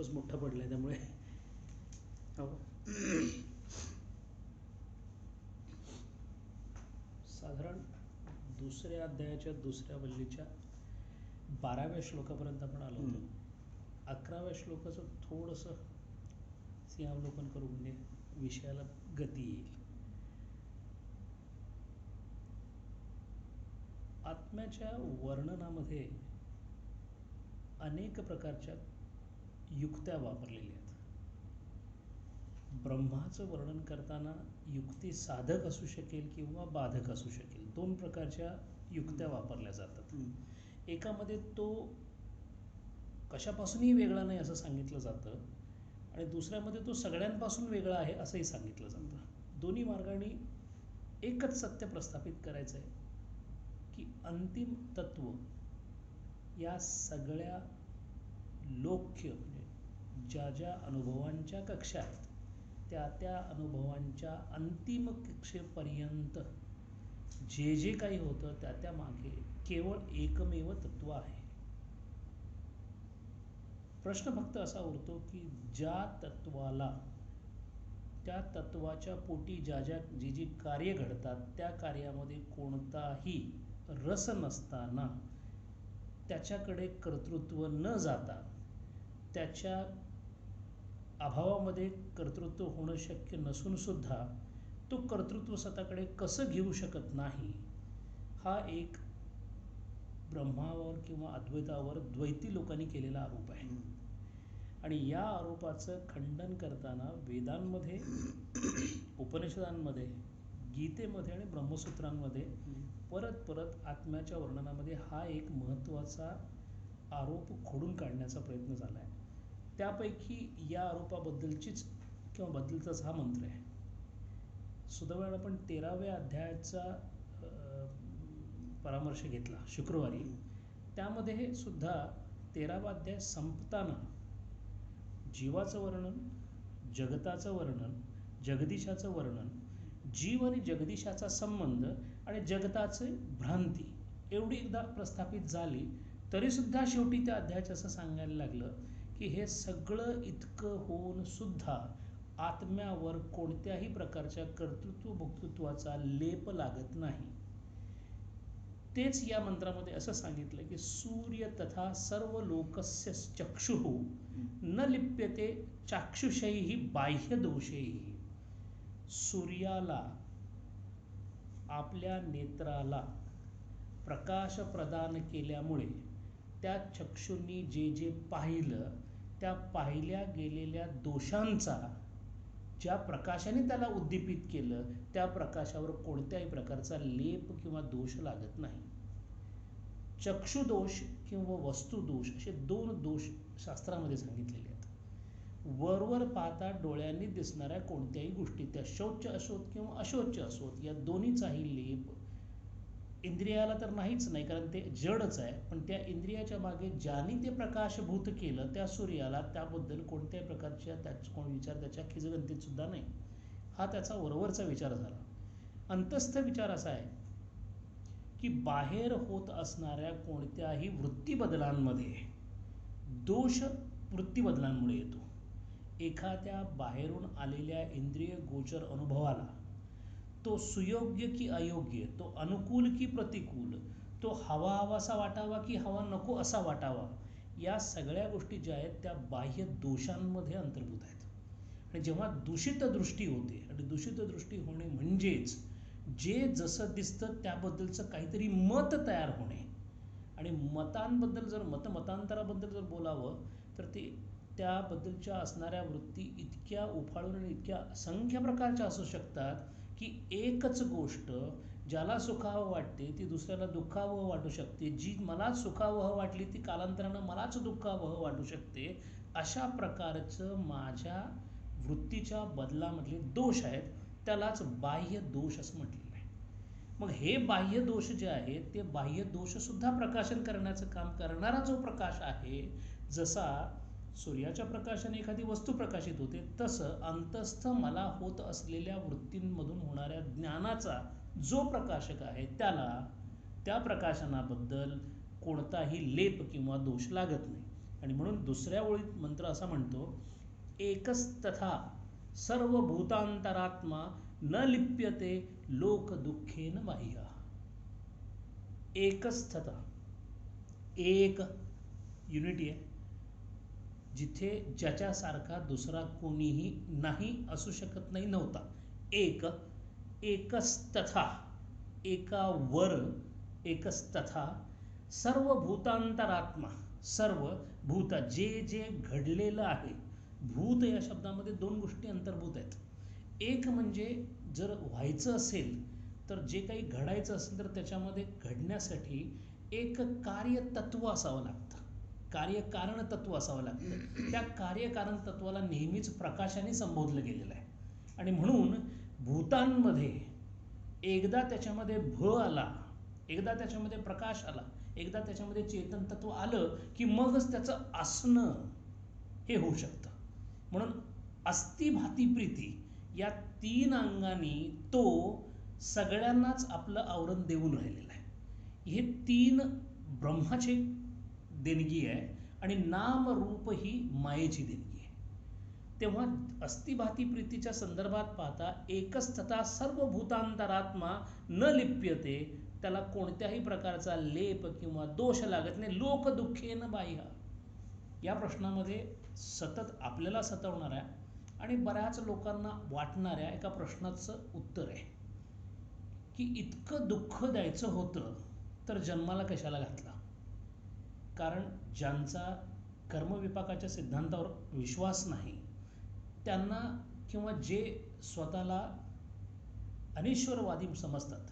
खूपच मोठा पडलाय त्यामुळे हो. साधारण दुसऱ्या अध्यायाच्या दुसऱ्या वल्लीच्या 12व्या श्लोकापर्यंत आपण आलो होतो. 11व्या श्लोकाचं थोडंसं सिंहावलोकन करू म्हणजे विषयाला गती येईल. आत्म्याच्या वर्णनामध्ये अनेक प्रकारच्या युक्त्या वापरलेल्या आहेत. ब्रह्माचं वर्णन करताना युक्ती साधक असू शकेल किंवा बाधक असू शकेल. 2 प्रकारच्या युक्त्या वापरल्या जातात. एकामध्ये तो कशापासूनही वेगळा नाही असं सांगितलं जातं आणि दुसऱ्यामध्ये तो सगळ्यांपासून वेगळा आहे असंही सांगितलं जातं. दोन्ही मार्गाने एकच सत्य प्रस्थापित करायचं आहे की अंतिम तत्व या सगळ्या लोक्य म्हणजे ज्या ज्या अनुभवांच्या कक्षा आहेत त्या त्या अनुभवांच्या अंतिम कक्षेपर्यंत जे जे काही होतं त्या त्या मागे केवळ एकमेव तत्व आहे. प्रश्न फक्त असा उरतो की ज्या तत्वाला त्या तत्वाच्या पोटी ज्या ज्या जी जी कार्य घडतात त्या कार्यामध्ये कोणताही रस नसताना त्याच्याकडे कर्तृत्व न जाता त्याच्या अभावामध्ये कर्तृत्व होणं शक्य नसून सुद्धा तो कर्तृत्व स्वतःकडे कसं घेऊ शकत नाही हा एक ब्रह्मावर किंवा अद्वैतावर द्वैती लोकांनी केलेला आरोप आहे. आणि या आरोपाचं खंडन करताना वेदांमध्ये उपनिषदांमध्ये गीतेमध्ये आणि ब्रह्मसूत्रांमध्ये परत परत आत्म्याच्या वर्णनामध्ये हा एक महत्त्वाचा आरोप खोडून काढण्याचा प्रयत्न झाला आहे. त्यापैकी या आरोपाबद्दलचीच किंवा बद्दलचाच हा मंत्र आहे. सुदैवानं आपण 13व्या अध्यायाचा परामर्श घेतला शुक्रवारी. त्यामध्ये सुद्धा 13वा अध्याय संपताना जीवाचं वर्णन, जगताचं वर्णन, जगदीशाचं वर्णन, जीव आणि जगदीशाचा संबंध आणि जगताचे भ्रांती एवढी एकदा प्रस्थापित झाली तरीसुद्धा शेवटी त्या अध्यायाचं असं सांगायला लागलं की हे सगळं इतकं होऊन सुद्धा आत्म्यावर कोणत्याही प्रकारच्या कर्तृत्व भोक्तृत्वाचा लेप लागत नाही. तेच या मंत्रामध्ये असं सांगितलं की सूर्य तथा सर्व लोकस्य चक्षुः न लिप्यते चाक्षुषैहि बाह्य दोषैहि. सूर्याला आपल्या नेत्राला प्रकाश प्रदान केल्यामुळे त्या चक्षुंनी जे जे पाहिलं त्या पाहिल्या गेलेल्या दोषांचा ज्या प्रकाशाने त्याला उद्दीपित केलं त्या प्रकाशावर कोणत्याही प्रकारचा लेप किंवा दोष लागत नाही. चक्षुदोष किंवा वस्तुदोष असे 2 दोष शास्त्रामध्ये सांगितलेले आहेत. वरवर पाहता डोळ्यांनी दिसणाऱ्या कोणत्याही गोष्टी त्या शौच असोत किंवा अशौच असोत या दोन्हीचाही लेप इंद्रियाला तर नाहीच नाही कारण ते जडच आहे. पण त्या इंद्रियाच्या मागे ज्याने ते प्रकाशभूत केलं त्या सूर्याला त्याबद्दल कोणत्याही प्रकारच्या कोण विचार त्याच्या खिजगंतीत सुद्धा नाही. हा त्याचा वरवरचा विचार झाला. अंतस्थ विचार असा आहे की बाहेर होत असणाऱ्या कोणत्याही वृत्तीबदलांमध्ये दोष वृत्तीबदलांमुळे येतो. एखाद्या बाहेरून आलेल्या इंद्रिय गोचर अनुभवाला तो सुयोग्य की अयोग्य, तो अनुकूल की प्रतिकूल, तो हवा हवासा वाटावा की हवा नको असा वाटावा या सगळ्या गोष्टी ज्या आहेत त्या बाह्य दोषांमध्ये अंतर्भूत आहेत. आणि जेव्हा दूषित दृष्टी होते आणि दूषित दृष्टी होणे म्हणजेच जे जसं दिसतं त्याबद्दलचं काहीतरी मत तयार होणे आणि मतांबद्दल जर मतांतराबद्दल जर बोलावं तर ते त्याबद्दलच्या असणाऱ्या वृत्ती इतक्या उफाळून आणि इतक्या असंख्य प्रकारच्या असू शकतात की एकच गोष्ट ज्याला सुखावं वाटते ती दुसऱ्याला दुःखावं वाटू शकते. जी मला सुखावं वाटली ती कालांतरानं मलाच दुःखावं वाटू शकते. अशा प्रकारचं माझ्या वृत्तीच्या बदलामधले दोष आहेत त्यालाच बाह्य दोष असं म्हटलेलं आहे. मग हे बाह्य दोष जे आहेत ते बाह्य दोषसुद्धा प्रकाशन करण्याचं काम करणारा जो प्रकाश आहे जसा सूर्याच्या प्रकाशाने एखादी वस्तू प्रकाशित होते तसं अंतस्थ मला होत असलेल्या वृत्तींमधून होणाऱ्या ज्ञानाचा जो प्रकाशक आहे त्याला त्या प्रकाशनाबद्दल कोणताही लेप किंवा दोष लागत नाही. आणि म्हणून दुसऱ्या ओळीत मंत्र असा म्हणतो, एकस्तथा सर्व भूतांतरात्मा न लिप्यते लोक दुःखेन बाह्य. एकस्थता, एक युनिटी आहे, जिथे ज्याच्यासारखा दुसरा कोणीही नाही असू शकत नाही, नव्हता. एक, एकस्तथा, एकावर, एकस्तथा सर्व भूतांतरात्मा, सर्व भूत, जे जे घडलेलं आहे. भूत या शब्दामध्ये दोन गोष्टी अंतर्भूत आहेत. एक म्हणजे जर व्हायचं असेल तर जे काही घडायचं असेल तर त्याच्यामध्ये घडण्यासाठी एक कार्यतत्व असावं लागतं, कार्यकारण तत्व असावं लागतं. त्या कार्यकारण तत्वाला नेहमीच प्रकाशाने संबोधलं गेलेलं आहे. आणि म्हणून भूतांमध्ये एकदा त्याच्यामध्ये आला, एकदा त्याच्यामध्ये प्रकाश आला, एकदा त्याच्यामध्ये चेतन तत्व आलं की मगच त्याचं असणं हे होऊ शकतं. म्हणून अस्ति भाती प्रीती या 3 अंगांनी तो सगळ्यांनाच आपलं आवरण देऊन राहिलेलं आहे. हे 3 ब्रह्माची देणगी आहे आणि नाम रूप ही मायेची देणगी आहे. तेव्हा अस्तिभाती प्रीतीच्या संदर्भात पाहता एकस्तथा सर्व भूतांतरात्मा न लिप्यते, त्याला कोणत्याही प्रकारचा लेप किंवा दोष लागत नाही. लोक दुःखेन बाह्य या प्रश्नामध्ये सतत आपल्याला सतावणाऱ्या आणि बऱ्याच लोकांना वाटणाऱ्या एका प्रश्नाचं उत्तर आहे की इतकं दुःख द्यायचं होतं तर जन्माला कशाला घातला. कारण ज्यांचा कर्मविपाकाच्या सिद्धांतावर विश्वास नाही त्यांना, किंवा जे स्वतःला अनिश्वरवादी समजतात,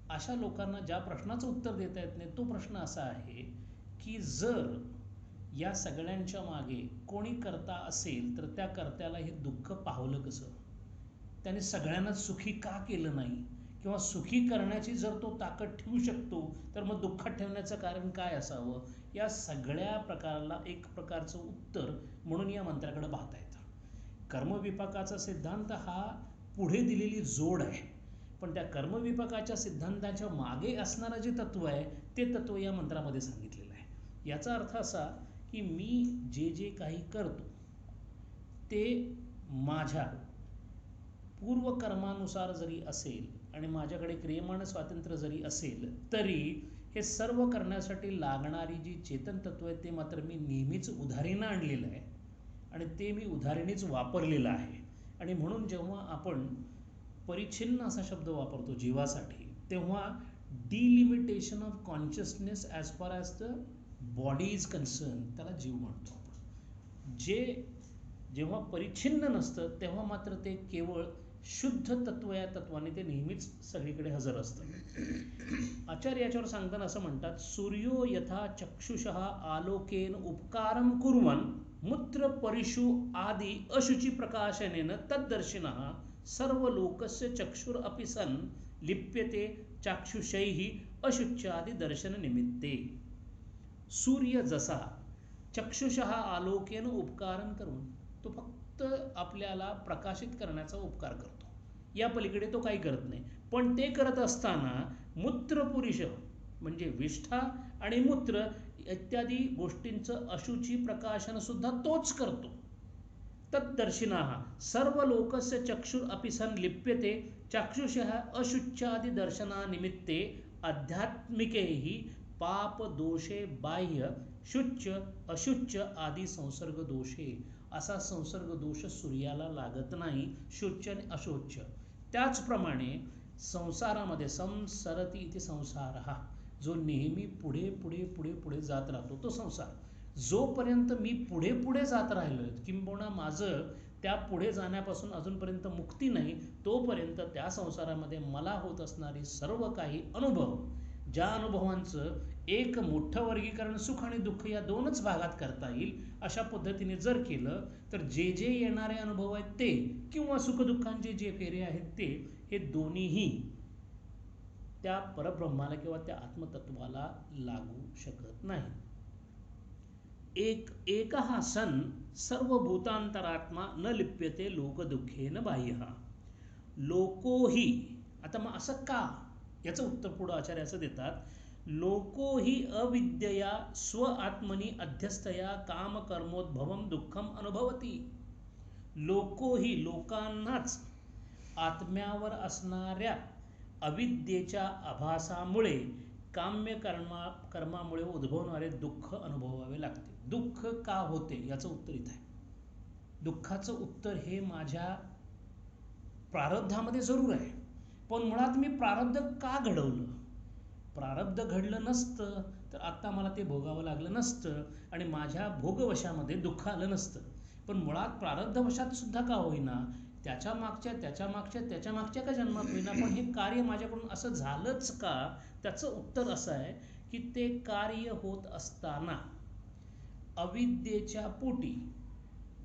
अशा लोकांना ज्या प्रश्नाचं उत्तर देता येत नाही तो प्रश्न असा आहे की जर या सगळ्यांच्या मागे कोणी करता असेल तर त्या कर्त्याला हे दुःख पाहवलं कसं, त्याने सगळ्यांना सुखी का केलं नाही, किंवा सुखी करण्याची जर तो ताकद ठेवू शकतो तर मग दुःखात ठेवण्याचं कारण काय असावं. या सगळ्या प्रकाराला एक प्रकारचं उत्तर म्हणून या मंत्राकडे पाहता येतं. कर्मविपाकाचा सिद्धांत हा पुढे दिलेली जोड आहे, पण त्या कर्मविपाकाच्या सिद्धांताच्या मागे असणारं जे तत्व आहे ते तत्व या मंत्रामध्ये सांगितलेलं आहे. याचा अर्थ असा की मी जे जे काही करतो ते माझ्या पूर्वकर्मानुसार जरी असेल आणि माझ्याकडे क्रियमाण स्वातंत्र्य जरी असेल तरी हे सर्व करण्यासाठी लागणारी जी चेतन तत्व आहे ते मात्र मी नेहमीच उधारीनं आणलेलं आहे आणि ते मी उधारीनेच वापरलेलं आहे. आणि म्हणून जेव्हा आपण परिच्छिन्न असा शब्द वापरतो जीवासाठी तेव्हा delimitation of consciousness as far as the body is concern त्याला जीव म्हणतो आपण. जेव्हा परिच्छिन्न नसतं तेव्हा मात्र ते केवळ शुद्ध तत्व या तत्वाने ते नेहमीच सगळीकडे हजर असतं. आचार्य याच्यावर सांगताना असं म्हणतात, सूर्यो यथा चक्षुषः आलोकेन उपकारम कुर्वन् मूत्र परिशु आदि अशुचि प्रकाशनेन तद्दर्शिनः सर्व लोकस्य चक्षुर अपि सन् लिप्यते चाक्षुषैहि अशुच्यादि दर्शन निमित्ते. सूर्य जसा चक्षुषः आलोकेन उपकारन करून तो फक्त आपल्याला प्रकाशित करण्याचा उपकार करतो, या पलीकडे तो काही करत नाही. पण ते करत असताना मूत्रपुरुष म्हणजे विष्ठा आणि मूत्र इत्यादी गोष्टींचं अशुची प्रकाशन सुद्धा तोच करतो. तद्दर्शिनः सर्व लोकस्य चक्षुर अपि सन् लिप्यते चाक्षुषः अशुच्यादि दर्शनानिमित्ते आध्यात्मिकैहि पाप दोषे बाह्य शुच्च अशुच्च आदी संसर्ग दोषे. असा संसर्ग दोष सूर्याला लागत नाही, शुच्च आणि अशुच्च. त्याचप्रमाणे संसारामध्ये संसरती इति संसारः, जो नेहमी पुढे पुढे पुढे पुढे जात राहतो तो संसार. जोपर्यंत मी पुढे पुढे जात राहिलो, किंबहुना माझं त्या पुढे जाण्यापासून अजूनपर्यंत मुक्ती नाही, तोपर्यंत त्या संसारामध्ये मला होत असणारी सर्व काही अनुभव, ज्या अनुभवांचं एक मोठं वर्गीकरण सुख आणि दुःख या 2च भागात करता येईल, अशा पद्धतीने जर केलं तर जे जे येणारे अनुभव आहेत ते किंवा सुखदुःखांचे जे फेरे आहेत ते, हे दोन्हीही त्या परब्रह्माला किंवा त्या आत्मतत्वाला लागू शकत नाही. एकः सन् सर्वभूतांतरात्मा न लिप्यते लोकदुःखेन बाह्यः. लोको हि, आता मग असं का, याचं उत्तर पुढं आचार्य असं देतात, लोको हि अविद्यया स्व आत्मनि अध्यस्थया काम कर्मोद्भवम दुःखम अनुभवती. लोको ही लोकांनाच आत्म्यावर असणाऱ्या अविद्येच्या आभासामुळे काम्य कर्मामुळे उद्भवणारे दुःख अनुभवावे लागते. दुःख का होते याचं उत्तर इथं आहे. दुःखाचं उत्तर हे माझ्या प्रारब्धामध्ये जरूर आहे, पण मुळात मी प्रारब्ध का घडवलं? प्रारब्ध घडलं नसतं तर आता मला ते भोगावं लागलं नसतं आणि माझ्या भोगवशामध्ये दुःख आलं नसतं. पण मुळात प्रारब्धवशात सुद्धा का होईना, त्याच्या मागच्या का जन्मात होईना, पण हे कार्य माझ्याकडून असं झालंच का? त्याचं उत्तर असं आहे की ते कार्य होत असताना अविद्येच्या पोटी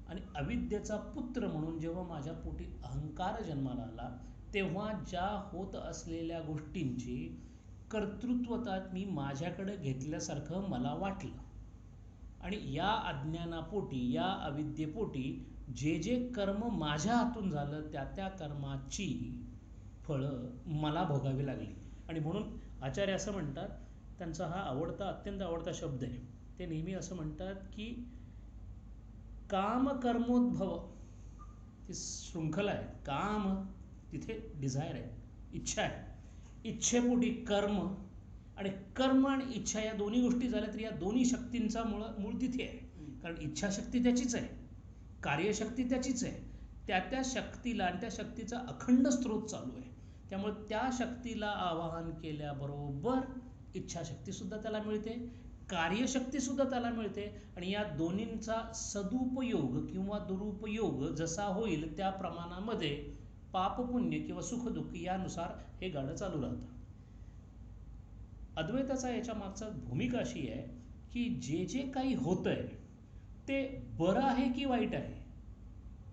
आणि अविद्येचा पुत्र म्हणून जेव्हा माझ्या पोटी अहंकार जन्माला आला, तेव्हा ज्या होत असलेल्या गोष्टींची कर्तृत्वता मी माझ्याकडे घेतल्यासारखं मला वाटलं आणि या अज्ञानापोटी, या अविद्येपोटी जे कर्म माझ्या हातून झालं त्या कर्माची फळं मला भोगावी लागली. आणि म्हणून आचार्य असं म्हणतात, त्यांचा हा अत्यंत आवडता शब्द आहे, ते नेहमी असं म्हणतात की काम कर्मोद्भव, ती शृंखला आहे. काम तिथे डिझायर आहे, इच्छा आहे, इच्छेपोटी कर्म, आणि कर्म आणि इच्छा या दोन्ही गोष्टी झाल्या तर या दोन्ही शक्तींचा मूळ तिथे आहे. कारण इच्छाशक्ती त्याचीच आहे, कार्यशक्ती त्याचीच आहे, त्या शक्तीला आणि त्या शक्तीचा अखंड स्रोत चालू आहे. त्यामुळे त्या शक्तीला आवाहन केल्याबरोबर इच्छाशक्ती सुद्धा त्याला मिळते, कार्यशक्ती सुद्धा त्याला मिळते, आणि या दोन्हींचा सदुपयोग किंवा दुरुपयोग जसा होईल त्या प्रमाणामध्ये पाप पुण्य किंवा सुख दुःख यानुसार हे गाडं चालू राहतं. अद्वैताचा याच्या मागचा भूमिका अशी आहे की जे काही होतंय ते बरं आहे की वाईट आहे,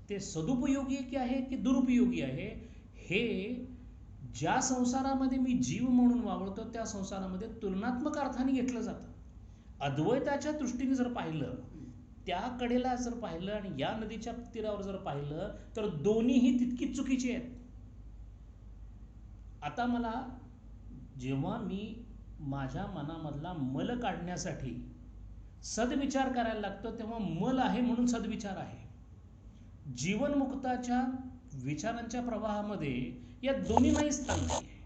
ते सदुपयोगी की आहे की दुरुपयोगी आहे, हे ज्या संसारामध्ये मी जीव म्हणून वावरतो त्या संसारामध्ये तुलनात्मक अर्थाने घेतलं जातं. अद्वैताच्या दृष्टीने जर पाहिलं, त्या कडेला जर पाहिलं आणि या नदीच्या तीरावर जर पाहिलं तर दोन्हीही तितकीच चुकीची आहेत. आता मला जेव्हा मी माझ्या मनामधला मल काढण्यासाठी सद्विचार करायला लागतो तेव्हा मल आहे म्हणून सद्विचार आहे. जीवनमुक्ताच्या विचारांच्या प्रवाहामध्ये या दोन्ही नाही स्थान नाही आहे.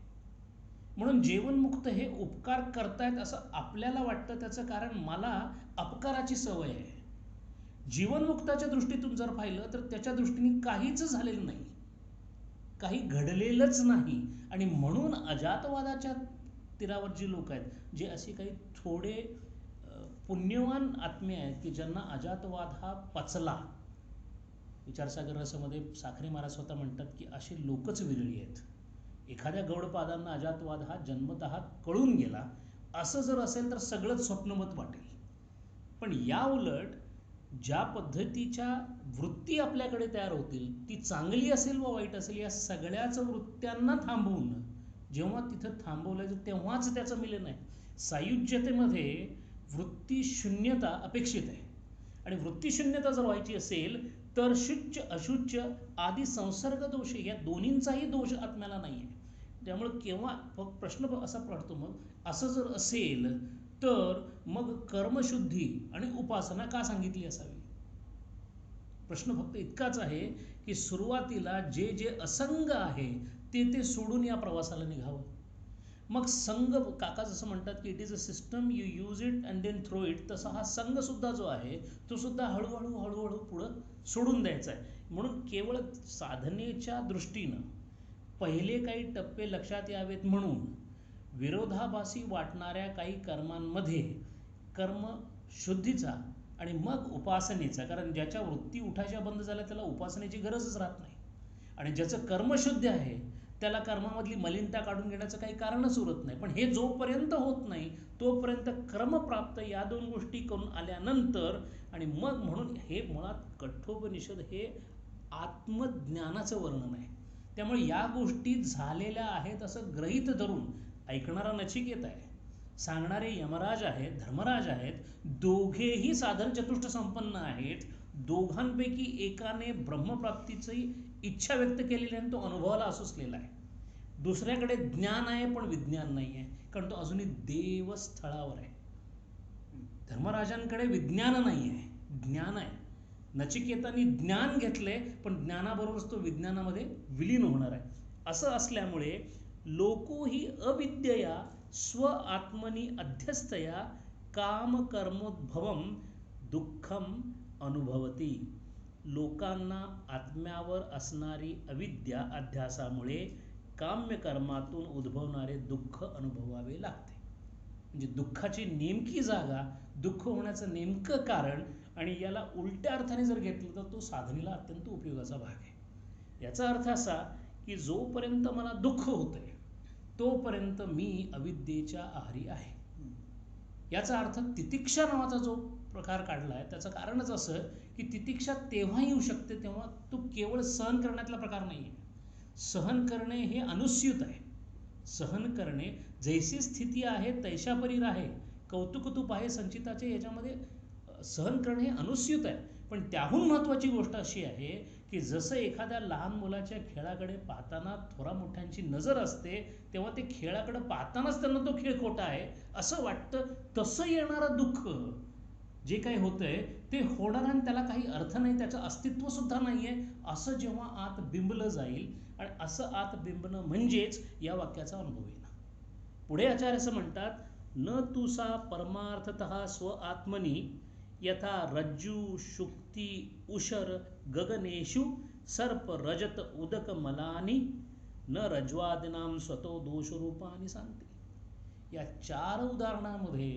म्हणून जीवनमुक्त हे उपकार करतायत असं आपल्याला वाटतं, त्याचं कारण मला अपकाराची सवय आहे. जीवनमुक्ताच्या दृष्टीतून जर पाहिलं तर त्याच्या दृष्टीने काहीच झालेलं नाही, काही घडलेलंच नाही. आणि म्हणून अजातवादाच्या तीरावर जी लोक आहेत, जे असे काही थोडे पुण्यवान आत्मे आहेत की ज्यांना अजातवाद हा पचला, विचारसागर रसामध्ये साखरे महाराज स्वतः म्हणतात की अशी लोकच विरळी आहेत. एखाद्या गौडपादांना अजातवाद हा जन्मतः कळून गेला असं जर असेल तर सगळंच स्वप्नवत वाटेल. पण या उलट ज्या पद्धतीच्या वृत्ती आपल्याकडे तयार होतील, ती चांगली असेल व वाईट असेल, या सगळ्याच वृत्त्यांना थांबवून जेव्हा तिथं थांबवलं तेव्हाच त्याचं मिलन आहे. सायुज्यतेमध्ये वृत्ती शून्यता अपेक्षित आहे, आणि वृत्ती शून्यता जर व्हायची असेल तर शुच्च अशुच्च आदी संसर्ग दोष या दोन्हींचाही दोष आत्म्याला नाही आहे. त्यामुळे केव्हा प्रश्न असा पडतो, मग असं जर असेल तर मग कर्मशुद्धी आणि उपासना का सांगितली असावी? प्रश्न फक्त इतकाच आहे की सुरुवातीला जे असंग आहे ते सोडून या प्रवासाला निघावं. मग संघ, काका जसं म्हणतात की it is a system, you use it and then throw it, तसा हा संघ सुद्धा जो आहे तो सुद्धा हळूहळू पुढं सोडून द्यायचा आहे. म्हणून केवळ साधनेच्या दृष्टीनं पहिले काही टप्पे लक्षात यावेत म्हणून विरोधाभासी वाटणाऱ्या काही कर्मांमध्ये कर्मशुद्धीचा आणि मग उपासनेचा, कारण ज्याच्या वृत्ती उठायच्या बंद झाल्या त्याला उपासनेची गरजच राहत नाही, आणि ज्याचं कर्मशुद्ध आहे त्याला कर्मामधली मलिनता काढून घेण्याचं काही कारणच उरत नाही. पण हे जोपर्यंत होत नाही तोपर्यंत क्रमप्राप्त या दोन गोष्टी करून आल्यानंतर, आणि मग म्हणून हे मुळात कठोपनिषद हे आत्मज्ञानाचं वर्णन आहे. त्यामुळे या गोष्टी झालेल्या आहेत असं गृहीत धरून ऐकणारा नचिकेत आहे, सांगणारे यमराज आहेत, धर्मराज आहेत, दोघेही साधन चतुष्ट संपन्न आहेत. दोघांपैकी एकाने ब्रह्मप्राप्तीची इच्छा व्यक्त केलेली आणि तो अनुभवाला असुसलेला आहे, दुसऱ्याकडे ज्ञान आहे पण विज्ञान नाही आहे. कारण तो अजूनही देवस्थळावर आहे. धर्मराजांकडे विज्ञान नाही आहे, ज्ञान आहे. नचिकेतांनी ज्ञान घेतले, पण ज्ञानाबरोबरच तो विज्ञानामध्ये विलीन होणार आहे. असं असल्यामुळे लोको ही अविद्यया स्व आत्मनी अध्यस्तया काम कर्मोद्भवम दुःखम अनुभवती. लोकांना आत्म्यावर असणारी अविद्या अध्यासामुळे काम्य कर्मातून उद्भवणारे दुःख अनुभवावे लागते. म्हणजे दुःखाची नेमकी जागा, दुःख होण्याचं नेमकं कारण, आणि याला उलट्या अर्थाने जर घेतलं तर तो साधनेला अत्यंत उपयोगाचा भाग आहे. याचा अर्थ असा की जोपर्यंत मला दुःख होतंय तोपर्यंत मी अविद्येच्या आहारी आहे. याचा अर्थ तितिक्षा नावाचा जो प्रकार काढला आहे त्याचं कारणच असं की तितिक्षा तेव्हा येऊ शकते तेव्हा तो केवळ सहन करण्यातला प्रकार नाही आहे. सहन करणे हे अनुस्यूत आहे. सहन करणे जैसी स्थिती आहे तैशापरी राहे, कौतुकतूप आहे संचिताचे, याच्यामध्ये सहन करणे हे अनुस्यूत आहे. पण त्याहून महत्त्वाची गोष्ट अशी आहे की जसं एखाद्या लहान मुलाच्या खेळाकडे पाहताना थोरा मोठ्यांची नजर असते तेव्हा ते खेळाकडे पाहतानाच त्यांना तो खेळ खोटा आहे असं वाटतं, तसं येणारं दुःख जे काही होतंय ते होणार आणि त्याला काही अर्थ नाही, त्याचं अस्तित्व सुद्धा नाही आहे असं जेव्हा आत बिंबलं जाईल, आणि असं आत बिंबणं म्हणजेच या वाक्याचा अनुभव येणं. पुढे आचार्य असं म्हणतात, न तुसा परमार्थतः स्व आत्मनी यथा रज्जू शुक्ती उशर गगनेषु सर्प रजत उदक मलानी न रज्वादिनाम स्वतो दोषरूपानी सांगते. या 4 उदाहरणामध्ये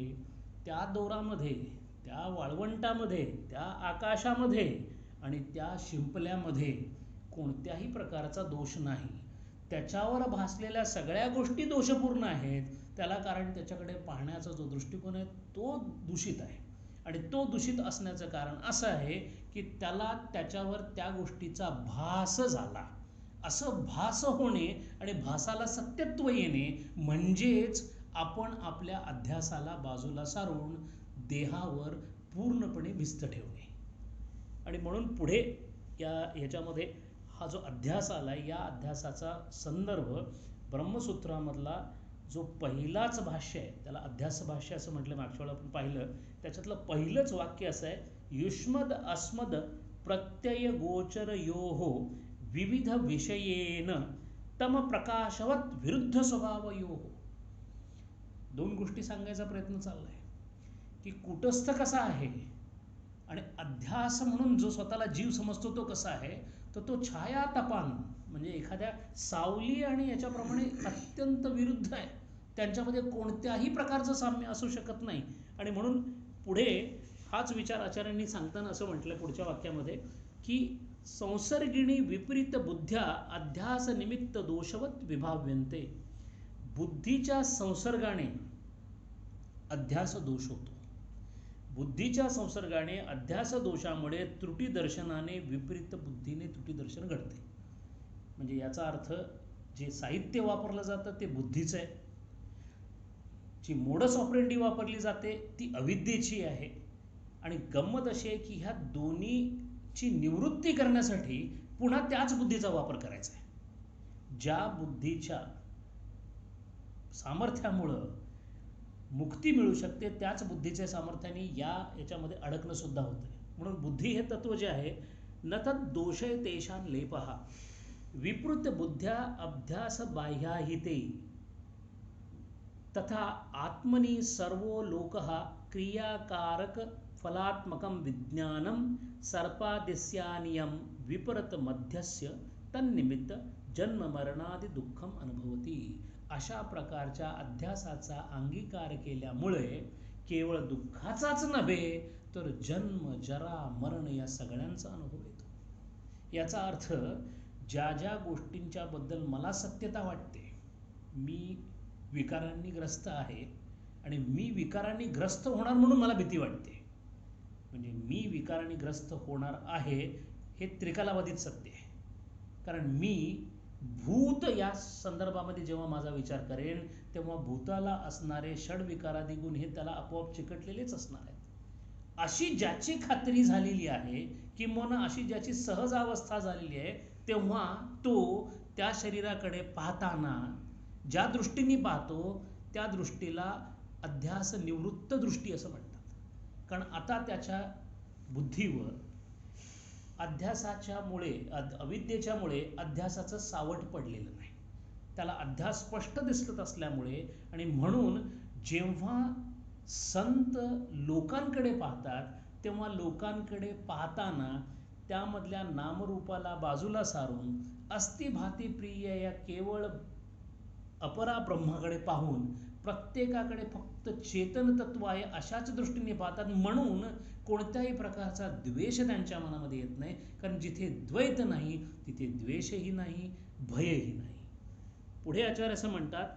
त्या दोरामध्ये, त्या वाळवंटामध्ये, त्या आकाशामध्ये आणि त्या शिंपल्यामध्ये कोणत्याही प्रकारचा दोष नाही. त्याच्यावर भासलेल्या सगळ्या गोष्टी दोषपूर्ण आहेत. त्याला कारण त्याच्याकडे पाहण्याचा जो दृष्टिकोन आहे तो दूषित आहे. आणि तो दूषित असण्याचं कारण असं आहे की त्याला त्याच्यावर त्या गोष्टीचा भास झाला. असं भास होणे आणि भासाला सत्यत्व येणे म्हणजेच आपण आपल्या अध्यासाला बाजूला सारून देहावर पूर्णपणे भिस्त ठेवणे. आणि म्हणून पुढे ह्याच्यामध्ये हा जो अध्यास आला, या अध्यासाचा संदर्भ ब्रह्मसूत्रामधला जो पहिलाच भाष्य आहे त्याला अध्यास भाष्य असं म्हटलं, मागच्या वेळेला आपण पाहिलं. त्याच्यातलं पहिलंच वाक्य असं आहे, युष्मद अस्मद प्रत्यय गोचर योहो विविध विषयेन तम प्रकाशवत विरुद्ध स्वभाव योहो. 2 गोष्टी सांगायचा प्रयत्न चाललाय की कुटस्थ कसा आहे आणि अध्यास म्हणून जो स्वतःला जीव समजतो तो कसा आहे. तर तो छाया तपान म्हणजे एखाद्या सावली आणि याच्याप्रमाणे अत्यंत विरुद्ध आहे. त्यांच्यामध्ये कोणत्याही प्रकारचं साम्य असू शकत नाही. आणि म्हणून पुढे हाच विचार आचार्यांनी सांगताना असं म्हटलं पुढच्या वाक्यामध्ये की संसर्गिणी विपरीत बुद्ध्या अध्यास निमित्त दोषवत विभाव्यन्ते. बुद्धीच्या संसर्गाने अध्यास दोष होतो. बुद्धीच्या संसर्गाने अध्यास दोषामुळे त्रुटी दर्शनाने विपरीत बुद्धीने त्रुटी दर्शन घडते. म्हणजे याचा अर्थ जे साहित्य वापरलं जातं ते बुद्धीचं आहे, जी मोडस ऑपरेंडी वापरली जाते ती अविद्येची आहे. आणि गंमत अशी आहे की ह्या दोन्हीची निवृत्ती करण्यासाठी पुन्हा त्याच बुद्धीचा वापर करायचा आहे. ज्या बुद्धीच्या सामर्थ्यामुळं मुक्ती मिळू शकते त्याच बुद्धीच्या सामर्थ्याने याच्यामध्ये अडकणं सुद्धा होतं. म्हणून बुद्धी हे तत्व जे आहे, न तद दोषय तेषां लेपहा विपृत बुद्ध्या अभ्यास बाह्याहिते तथा आत्मनि सर्वो लोकः क्रियाकारक फलात्मकं विज्ञानं सर्पादिस्यानियं विपरत मध्यस्य तन्निमित्त जन्म मरणादि दुःखम अनुभवती. अशा प्रकारच्या अध्यासाचा अंगीकार केल्यामुळे केवळ दुःखाचाच नव्हे तर जन्म जरा मरण या सगळ्यांचा अनुभव येतो. याचा अर्थ ज्या ज्या गोष्टींच्या बद्दल मला सत्यता वाटते, मी विकारांनी ग्रस्त आहे आणि मी विकारांनी ग्रस्त होणार म्हणून मला भीती वाटते. म्हणजे मी विकारांनी ग्रस्त होणार आहे हे त्रिकालाबाधित सत्य आहे. कारण मी भूत या संदर्भामध्ये जेव्हा माझा विचार करेन तेव्हा भूताला असणारे षड्विकारादी गुण हे त्याला आपोआप चिकटलेलेच असणार आहेत. अशी ज्याची खात्री झालेली आहे किंवा अशी ज्याची सहज अवस्था झालेली आहे तेव्हा तो त्या शरीराकडे पाहताना ज्या दृष्टीने पाहतो त्या दृष्टीला अध्यास निवृत्त दृष्टी असं म्हणतात. कारण आता त्याच्या बुद्धीवर अध्यासाच्यामुळे अविद्येच्यामुळे अध्यासाचं सावट पडलेलं नाही. त्याला अध्यास स्पष्ट दिसत असल्यामुळे आणि म्हणून जेव्हा संत लोकांकडे पाहतात तेव्हा लोकांकडे पाहताना त्यामधल्या नामरूपाला बाजूला सारून अस्थिभाती प्रिय या केवळ अपरा ब्रह्माकडे पाहून प्रत्येकाकडे फक्त चेतन तत्व आहे अशाच दृष्टीने पाहतात. म्हणून कोणत्याही प्रकारचा द्वेष त्यांच्या मनामध्ये येत नाही. कारण जिथे द्वैत नाही तिथे द्वेषही नाही, भयही नाही. पुढे आचार्य असं म्हणतात,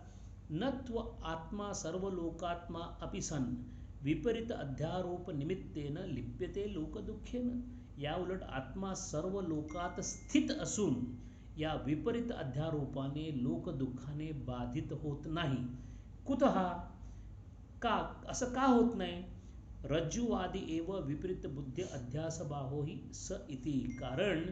न त्व आत्मा सर्व लोकात्मा अपि सन विपरीत अध्यारोप निमित्तेन लिप्यते लोकदुःखेन. या उलट आत्मा सर्व लोकात स्थित असून या विपरीत अध्यारोपाने लोकदुःखाने बाधित होत नाही. कुतः का असं का होत नाही? रज्जुवादी एव विपरीत बुद्धी अध्यासबाहो हि स इति. कारण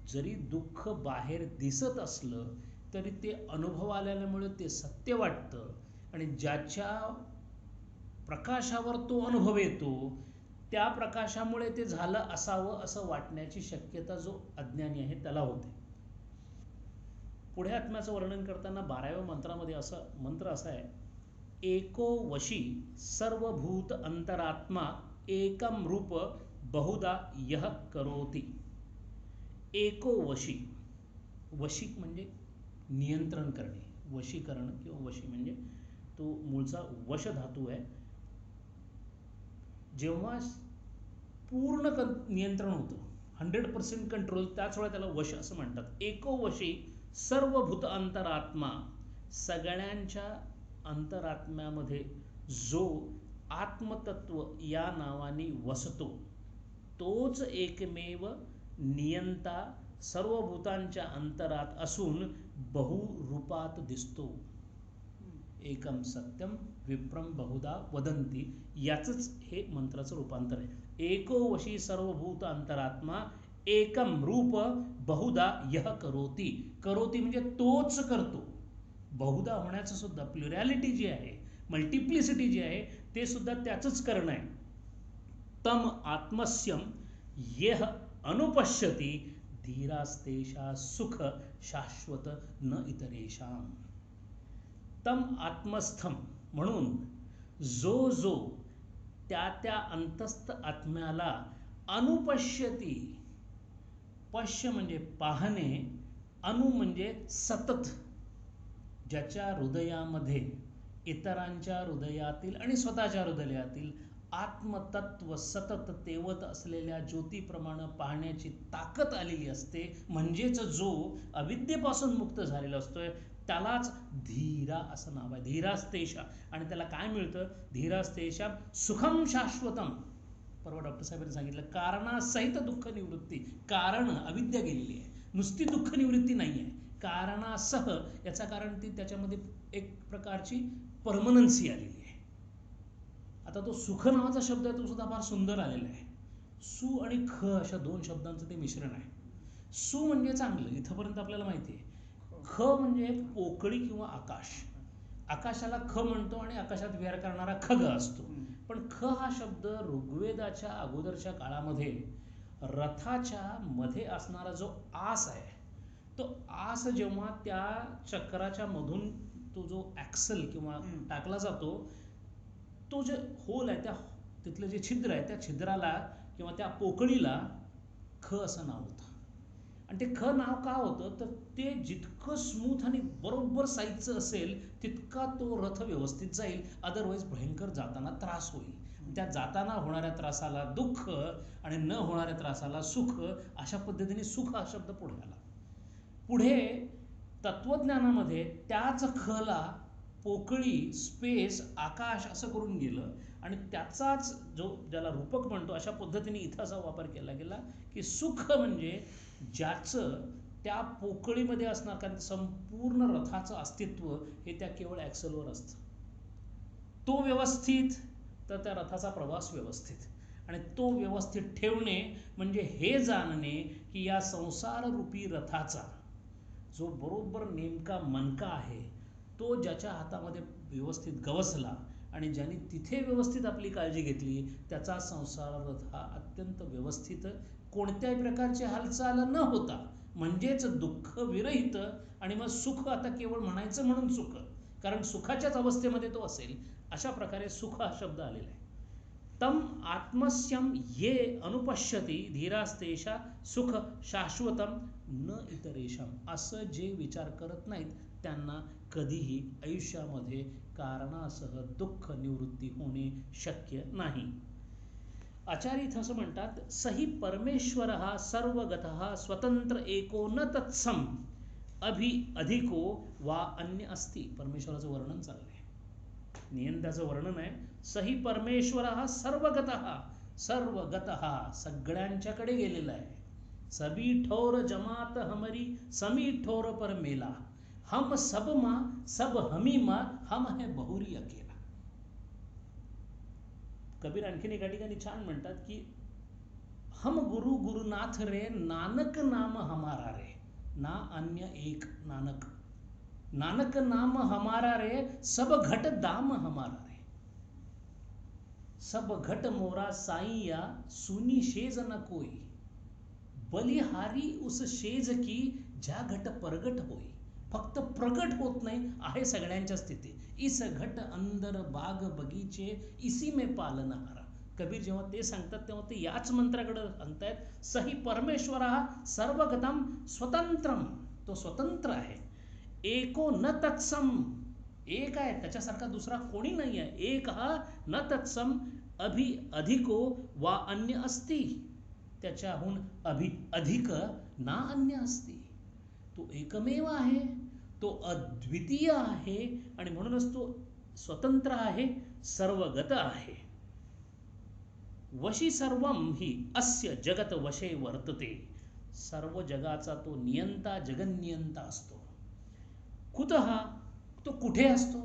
जरी दुःख बाहेर दिसत असलं तरी ते अनुभव आल्यामुळे ते सत्य वाटतं आणि ज्याच्या प्रकाशावर तो अनुभव येतो त्या प्रकाशामुळे ते झालं असावं असं वाटण्याची शक्यता जो अज्ञानी आहे त्याला होते. पुढे आत्म्याचं वर्णन करताना 12व्या मंत्रामध्ये मंत्र असा आहे, एको वशी सर्वभूत अंतरात्मा एकम रूप बहुधा यह करोति. एको वशी, वशी म्हणजे नियंत्रण करणे, वशीकरण किंवा वशी म्हणजे तो मूळचा वश धातू आहे. जेव्हा पूर्ण नियंत्रण होतं, 100% कंट्रोल, त्याच वेळेला त्याला वश असं म्हणतात. एको वशी सर्वभूत अंतरात्मा, सगळ्यांच्या अंतरात्म्यामध्ये जो आत्मतत्व या नावाने वसतो तोच एकमेव नियंता सर्व भूतांच्या अंतरात असून बहुरूपात दिसतो. एकम सत्यम विप्रम बहुधा वदंती, याचंच हे मंत्राचं रूपांतर आहे. एको वशी सर्वभूत अंतरात्मा एकम रूप बहुधा यह करोती. करोती म्हणजे तोच करतो. बहुधा होण्याचं सुद्धा प्लुरॅलिटी जी आहे, मल्टिप्लिसिटी जी आहे, ते सुद्धा त्याचंच करणं आहे. तम आत्मस्यम येह अनुपश्यती धीरास्तेषा सुख शाश्वत न इतरेषाम. तम आत्मस्थम म्हणून जो त्या अंतस्थ आत्म्याला अनुपश्यती, पश्य म्हणजे पाहणे, अनु म्हणजे सतत, ज्याच्या हृदयामध्ये इतरांच्या हृदयातील आणि स्वतःच्या हृदयातील आत्मतत्व सतत तेवत असलेल्या ज्योतीप्रमाणे पाहण्याची ताकद आलेली असते, म्हणजेच जो अविद्येपासून मुक्त झालेला असतोय त्यालाच धीरा असं नाव आहे. धीरास्तेषा. आणि त्याला काय मिळतं? धीरास्तेषा सुखम शाश्वतम. परवा डॉक्टर साहेबांनी सांगितलं, कारणासहित दुःख निवृत्ती. कारण अविद्या गेलेली आहे, नुसती दुःख निवृत्ती नाही आहे, कारणासह. याचा कारण ती त्याच्यामध्ये एक प्रकारची परमनन्सी आलेली आहे. आता तो सुख नावाचा शब्द आहे तो सुद्धा फार सुंदर आलेला आहे. सु आणि ख अशा दोन शब्दांचं ते मिश्रण आहे. सु म्हणजे चांगलं, इथंपर्यंत आपल्याला माहिती आहे. ख म्हणजे पोकळी किंवा आकाश. आकाशाला ख म्हणतो आणि आकाशात विहार करणारा खग असतो. पण ख हा शब्द ऋग्वेदाच्या अगोदरच्या काळामध्ये रथाच्या मध्ये असणारा जो आस आहे, तो आस जेव्हा त्या चक्राच्या मधून तो जो ॲक्सल किंवा टाकला जातो, तो जे होल आहे तिथलं जे छिद्र आहे त्या छिद्राला किंवा त्या पोकळीला ख असं नाव होतं. आणि ते ख नाव का होतं तर ते जितकं स्मूथ आणि बरोबर साईजचं असेल तितका तो रथ व्यवस्थित जाईल, अदरवाईज भयंकर जाताना त्रास होईल. त्या जाताना होणाऱ्या त्रासाला दुःख आणि न होणाऱ्या त्रासाला सुख, अशा पद्धतीने सुख हा शब्द पुढे आला. पुढे तत्वज्ञानामध्ये त्याच खला पोकळी, स्पेस, आकाश असं करून गेलं आणि त्याचाच जो ज्याला रूपक म्हणतो अशा पद्धतीने इथं असा वापर केला गेला की सुख म्हणजे ज्याचं त्या पोकळीमध्ये असणार, कारण संपूर्ण रथाचं अस्तित्व हे त्या केवळ ॲक्सलवर असतं. तो व्यवस्थित तर त्या रथाचा प्रवास व्यवस्थित, आणि तो व्यवस्थित ठेवणे म्हणजे हे जाणणे की या संसाररूपी रथाचा जो बरोबर नेमका मनका आहे तो ज्याच्या हातामध्ये व्यवस्थित गवसला आणि ज्यांनी तिथे व्यवस्थित आपली काळजी घेतली त्याचा संसार हा अत्यंत व्यवस्थित, कोणत्याही प्रकारची हालचाल न होता, म्हणजेच दुःख विरहित, आणि मग सुख आता केवळ म्हणायचं म्हणून सुख, कारण सुखाच्याच अवस्थेमध्ये तो असेल, अशा प्रकारे सुख हा शब्द आलेला आहे. तम आत्मस्यम ये अनुपश्यती धीरास्तेषा सुख शाश्वतम न इतरेशम, असं जे विचार करत नाहीत त्यांना कधीही आयुष्यामध्ये कारणासह दुःख निवृत्ती होणे शक्य नाही. आचार्य इथं असं म्हणतात, सही परमेश्वरः सर्वगतः स्वतंत्र एको न तत्सम अधिको वा अन्य अस्ति. परमेश्वराचं वर्णन चाललंय, नियंत्याचं वर्णन आहे. सही परमेश्वरः सर्वगतः, सर्वगतः सगळ्यांच्याकडे गेलेला आहे. सभी ठोर जमात हमरी समी ठोर पर मेला, हम सब मा सब हमी मा हम है बहुरी अकेला. कबीर आणखीन एका ठिकाणी छान म्हणतात की हम गुरु गुरुनाथ रे नानक नाम हमारा रे, ना अन्य एक नानक, नानक नाम हमारा रे सब घट दाम हमारा रे, सब घट मोरा साईया सुनी शेज न कोई, बलिहारी उस शेज की ज्या घट प्रगट होई. फक्त प्रगट होत नाही, आहे सगळ्यांच्या स्थिती. इस घट अंदर बाग बगीचे इसी में पालनहारा. कबीर जेव्हा ते सांगतात तेव्हा ते याच मंत्राकडे सांगतायत. सही परमेश्वर हा सर्वगतम स्वतंत्रम, तो स्वतंत्र आहे. एको न तत्सम, एक आहे, त्याच्यासारखा दुसरा कोणी नाही आहे. एक हा न तत्सम अधिको वा अन्य अस्ति, त्याच्याहून अधिक ना अन्य अस्ति. तो एकमेव आहे, तो अद्वितीय आहे आणि म्हणूनच तो स्वतंत्र आहे, सर्वगत आहे. वशी सर्वम ही अस्य जगत वशे वर्तते, सर्व जगाचा तो नियंता, जगनियंता असतो. कुतः, तो कुठे असतो?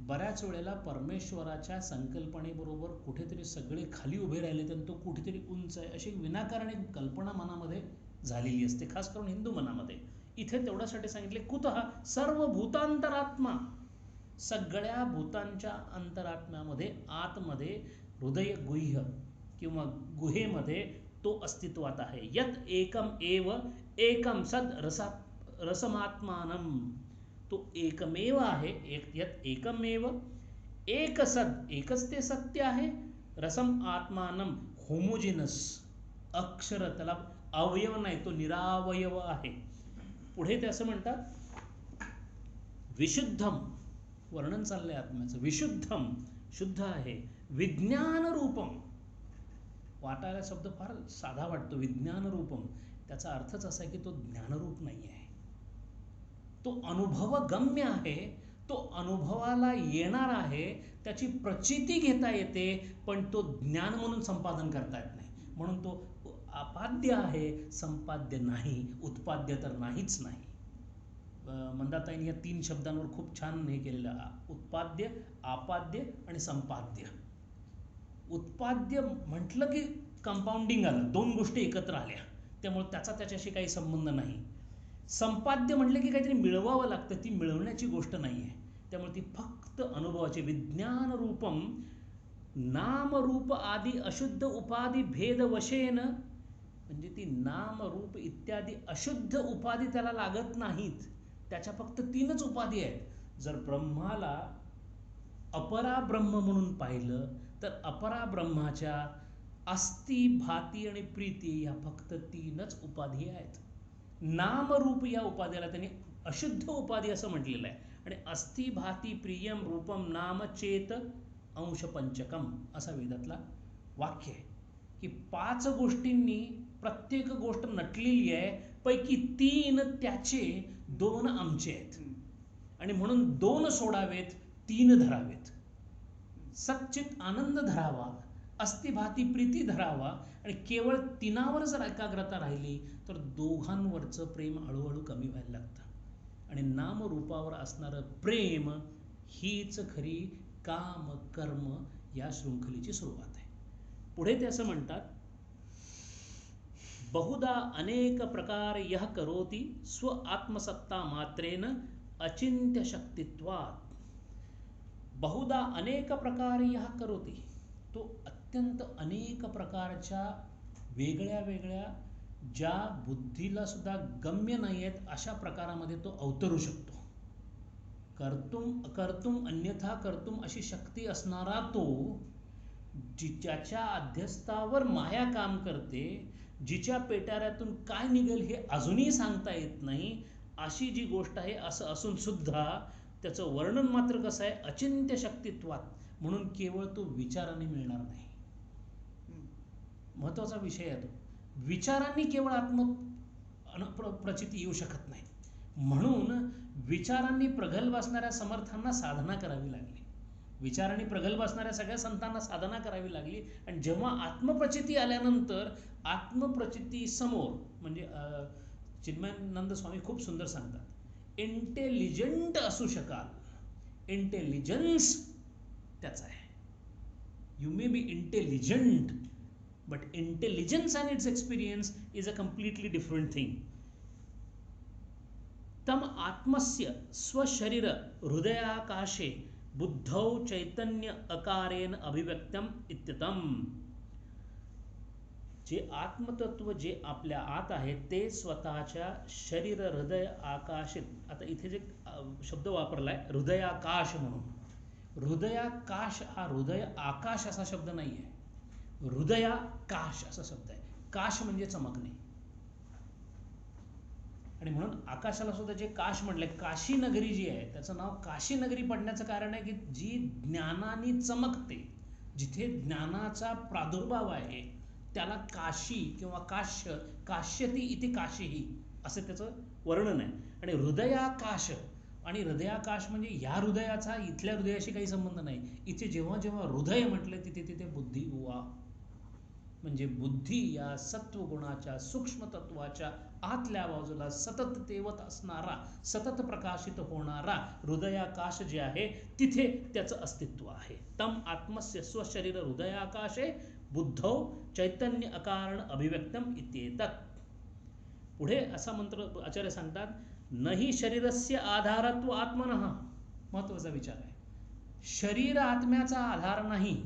बऱ्याच वेळेला परमेश्वराच्या संकल्पनेबरोबर कुठेतरी सगळे खाली उभे राहिले तर तो कुठेतरी उंच आहे, अशी विनाकारण एक कल्पना मनामध्ये झालेली असते, खास करून हिंदू मनामध्ये. इथे तेवढ्यासाठी सांगितले कुतः सर्व भूतांतरात्मा, सगळ्या भूतांच्या अंतरात्म्यामध्ये, आतमध्ये, हृदय गुह्य किंवा गुहेमध्ये तो अस्तित्वात आहे. यत एकम एव एकम सद रसमात्मानम, तो एकमेव आहे, यत एकमेव एक सद, एकच ते सत्य आहे. रसम आत्मानम होमोजिनस, अक्षर, त्याला अवयव नाही, तो निरावयव आहे. पुढे ते असं म्हणतात विशुद्धम, वर्णन चाललंय आत्म्याचं. विशुद्धम, शुद्ध आहे. विज्ञान रूपम, वाटायला शब्द फार साधा वाटतो, विज्ञान रूपम, त्याचा अर्थच असा आहे की तो ज्ञानरूप नाही आहे, तो अनुभवगम्य आहे, तो अनुभवाला येणार आहे, त्याची प्रचिती घेता येते, पण तो ज्ञान म्हणून संपादन करता येत नाही. म्हणून तो अपाद्य आहे, संपाद्य नाही, उत्पाद्य तर नाहीच नाही. मंदाताईंनी या 3 शब्दांवर खूप छान हे केलेलं, उत्पाद्य, आपाद्य आणि संपाद्य. उत्पाद्य म्हटलं की कंपाऊंडिंग आलं, 2 गोष्टी एकत्र आल्या, त्यामुळे त्याचा त्याच्याशी काही संबंध नाही. संपाद्य म्हटलं की काहीतरी मिळवावं लागतं, ती मिळवण्याची गोष्ट नाही आहे, त्यामुळे ती फक्त अनुभवाची. विज्ञान रूपम नाम रूप आदी अशुद्ध उपाधी भेद वशेन, म्हणजे ती नाम रूप इत्यादी अशुद्ध उपाधी त्याला लागत नाहीत, त्याच्या फक्त 3च उपाधी आहेत. जर ब्रह्माला अपरा ब्रह्म म्हणून पाहिलं तर अपरा ब्रह्माच्या अस्ति, भाती आणि प्रीती या फक्त 3च उपाधी आहेत. नामरूप या उपाध्याला त्यांनी अशुद्ध उपाधी असं म्हटलेलं आहे. आणि अस्ति, भाती, प्रियम, रूपम, नाम, चेत, अंश पंचकम असा वेदातला वाक्य आहे की 5 गोष्टींनी प्रत्येक गोष्ट नटलेली आहे, पैकी 3 त्याचे, 2 आमचे आहेत, आणि म्हणून 2 सोडावेत, 3 धरावेत. सच्चित आनंद धरावा, अस्थिभाती प्रीती धरावा, आणि केवळ 3वर जर एकाग्रता राहिली तर दोघांवरचं प्रेम हळूहळू कमी व्हायला लागतं. आणि नामरूपावर असणारं प्रेम हीच खरी काम कर्म या शृंखलेची सुरुवात आहे. पुढे ते असं म्हणतात, बहुधा अनेक प्रकार यह करोति स्व आत्मसत्ता मात्रेन अचिंत्य शक्तित्वात. बहुधा अनेक प्रकारे यः करोति, तो अत्यंत अनेक प्रकारच्या वेगळ्या वेगळ्या ज्या बुद्धीला सुद्धा गम्य नाही आहेत अशा प्रकारामध्ये तो अवतरू शकतो. कर्तुम अन्यथा कर्तुम अशी शक्ती असणारा तो, जिच्याच्या अध्यस्थावर माया काम करते, जिच्या पेटाऱ्यातून काय निघेल हे अजूनही सांगता येत नाही, अशी जी गोष्ट आहे असं असून सुद्धा त्याचं वर्णन मात्र कसं आहे, अचिंत्य शक्तित्वात, म्हणून केवळ तो विचाराने मिळणार नाही. महत्वाचा विषय आहे तो. विचारांनी केवळ प्रचिती येऊ शकत नाही, म्हणून विचारांनी प्रगल्भ असणाऱ्या समर्थांना साधना करावी लागली, विचारांनी प्रगल्भ असणाऱ्या सगळ्या संतांना साधना करावी लागली. आणि जेव्हा आत्मप्रचिती आल्यानंतर आत्मप्रचिती समोर म्हणजे चिन्मयानंद स्वामी खूप सुंदर सांगतात, इंटेलिजंट असू शकाल, इंटेलिजन्स त्याचा आहे. You may be intelligent, but intelligence and its experience is a completely different thing. तम आत्मस्य स्वशरीर हृदयाकाशे बुद्धौ चैतन्य अकारेण अभिव्यक्तम इत्यतम. जे आत्मतत्व जे आपल्या आत आहे ते स्वतःच्या शरीर हृदय आकाशात, आता इथे जे शब्द वापरलाय हृदयाकाश म्हणून, हृदयाकाश हा हृदय आकाश असा शब्द नाही आहे, हृदयाकाश असा शब्द आहे. काश म्हणजे चमकणे, आणि म्हणून आकाशाला सुद्धा जे काश म्हटलंय, काशी नगरी जी आहे त्याचं नाव काशी नगरी पडण्याचं कारण आहे की जी ज्ञानाने चमकते, जिथे ज्ञानाचा प्रादुर्भाव आहे त्याला काशी किंवा काश्य, काश्यती इथे काशीही असं त्याचं वर्णन आहे. आणि हृदयाकाश, आणि हृदयाकाश म्हणजे ह्या हृदयाचा इथल्या हृदयाशी काही संबंध नाही. इथे जेव्हा जेव्हा हृदय म्हटलं तिथे तिथे बुद्धी उवा, म्हणजे बुद्धी या सत्वगुणाच्या सूक्ष्म तत्वाच्या आतल्या बाजूला सतत तेवत असणारा, सतत प्रकाशित होणारा हृदयाकाश जे आहे तिथे त्याचं अस्तित्व आहे. तम आत्मस्य स्वशरीर हृदयाकाशे बुद्धौ चैतन्य अकारण अभिव्यक्तम इत्येतत्. पुढे असा मंत्र आचार्य सांगतात, नहि शरीरस्य आधारत्व आत्मनः. महत्वाचा विचार आहे, शरीर आत्म्याचा आधार नाही,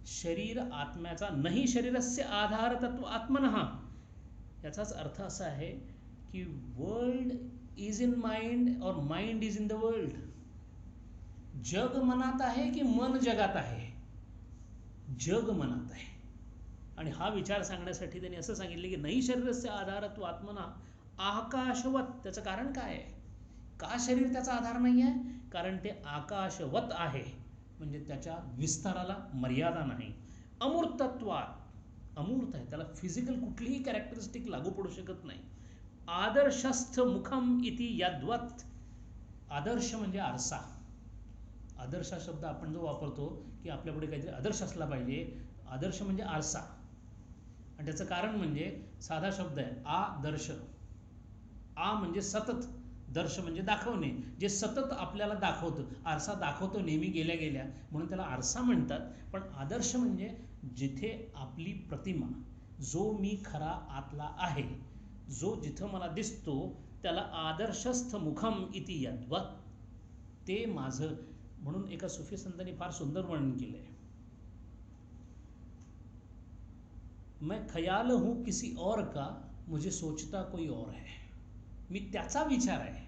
शरीर आत्म्याचा, नाही शरीरस्य आधारतत्व आत्मनः. याचाच अर्थ असा आहे की वर्ल्ड इज इन माइंड और mind is in the world. जग मनात आहे की मन जगात आहे? जग मनात आहे. आणि हा विचार सांगण्यासाठी त्यांनी असं सांगितलं की नाही शरीरस्य आधारत्व आत्मना आकाशवत. त्याचं कारण काय आहे? का शरीर त्याचा आधार नाही आहे? कारण ते आकाशवत आहे, म्हणजे त्याच्या विस्ताराला मर्यादा नाही. अमूर्तत्वात, अमूर्त आहे, त्याला फिजिकल कुठलीही कॅरेक्टरिस्टिक लागू पडू शकत नाही. आदर्शस्थ मुखम इति यद्वत. आदर्श म्हणजे आरसा. आदर्श हा शब्द आपण जो वापरतो की आपल्यापुढे काहीतरी आदर्श असला पाहिजे, आदर्श म्हणजे आरसा. आणि त्याचं कारण म्हणजे साधा शब्द आहे आदर्श. आ म्हणजे सतत, दर्श म्हणजे दाखवणे, जे सतत आपल्याला दाखवतं. आरसा दाखवतो नेहमी गेल्या गेल्या, म्हणून त्याला आरसा म्हणतात. पण आदर्श म्हणजे जिथे आपली प्रतिमा, जो मी खरा आतला आहे, जो जिथं मला दिसतो, त्याला आदर्शस्थ मुखम इति यद्वत. ते माझं. म्हणून एका सुफी संतांनी फार सुंदर वर्णन केलंय, मैं ख्याल हूं किसी और का, मुझे सोचता कोई और है. मी त्याचा विचार आहे,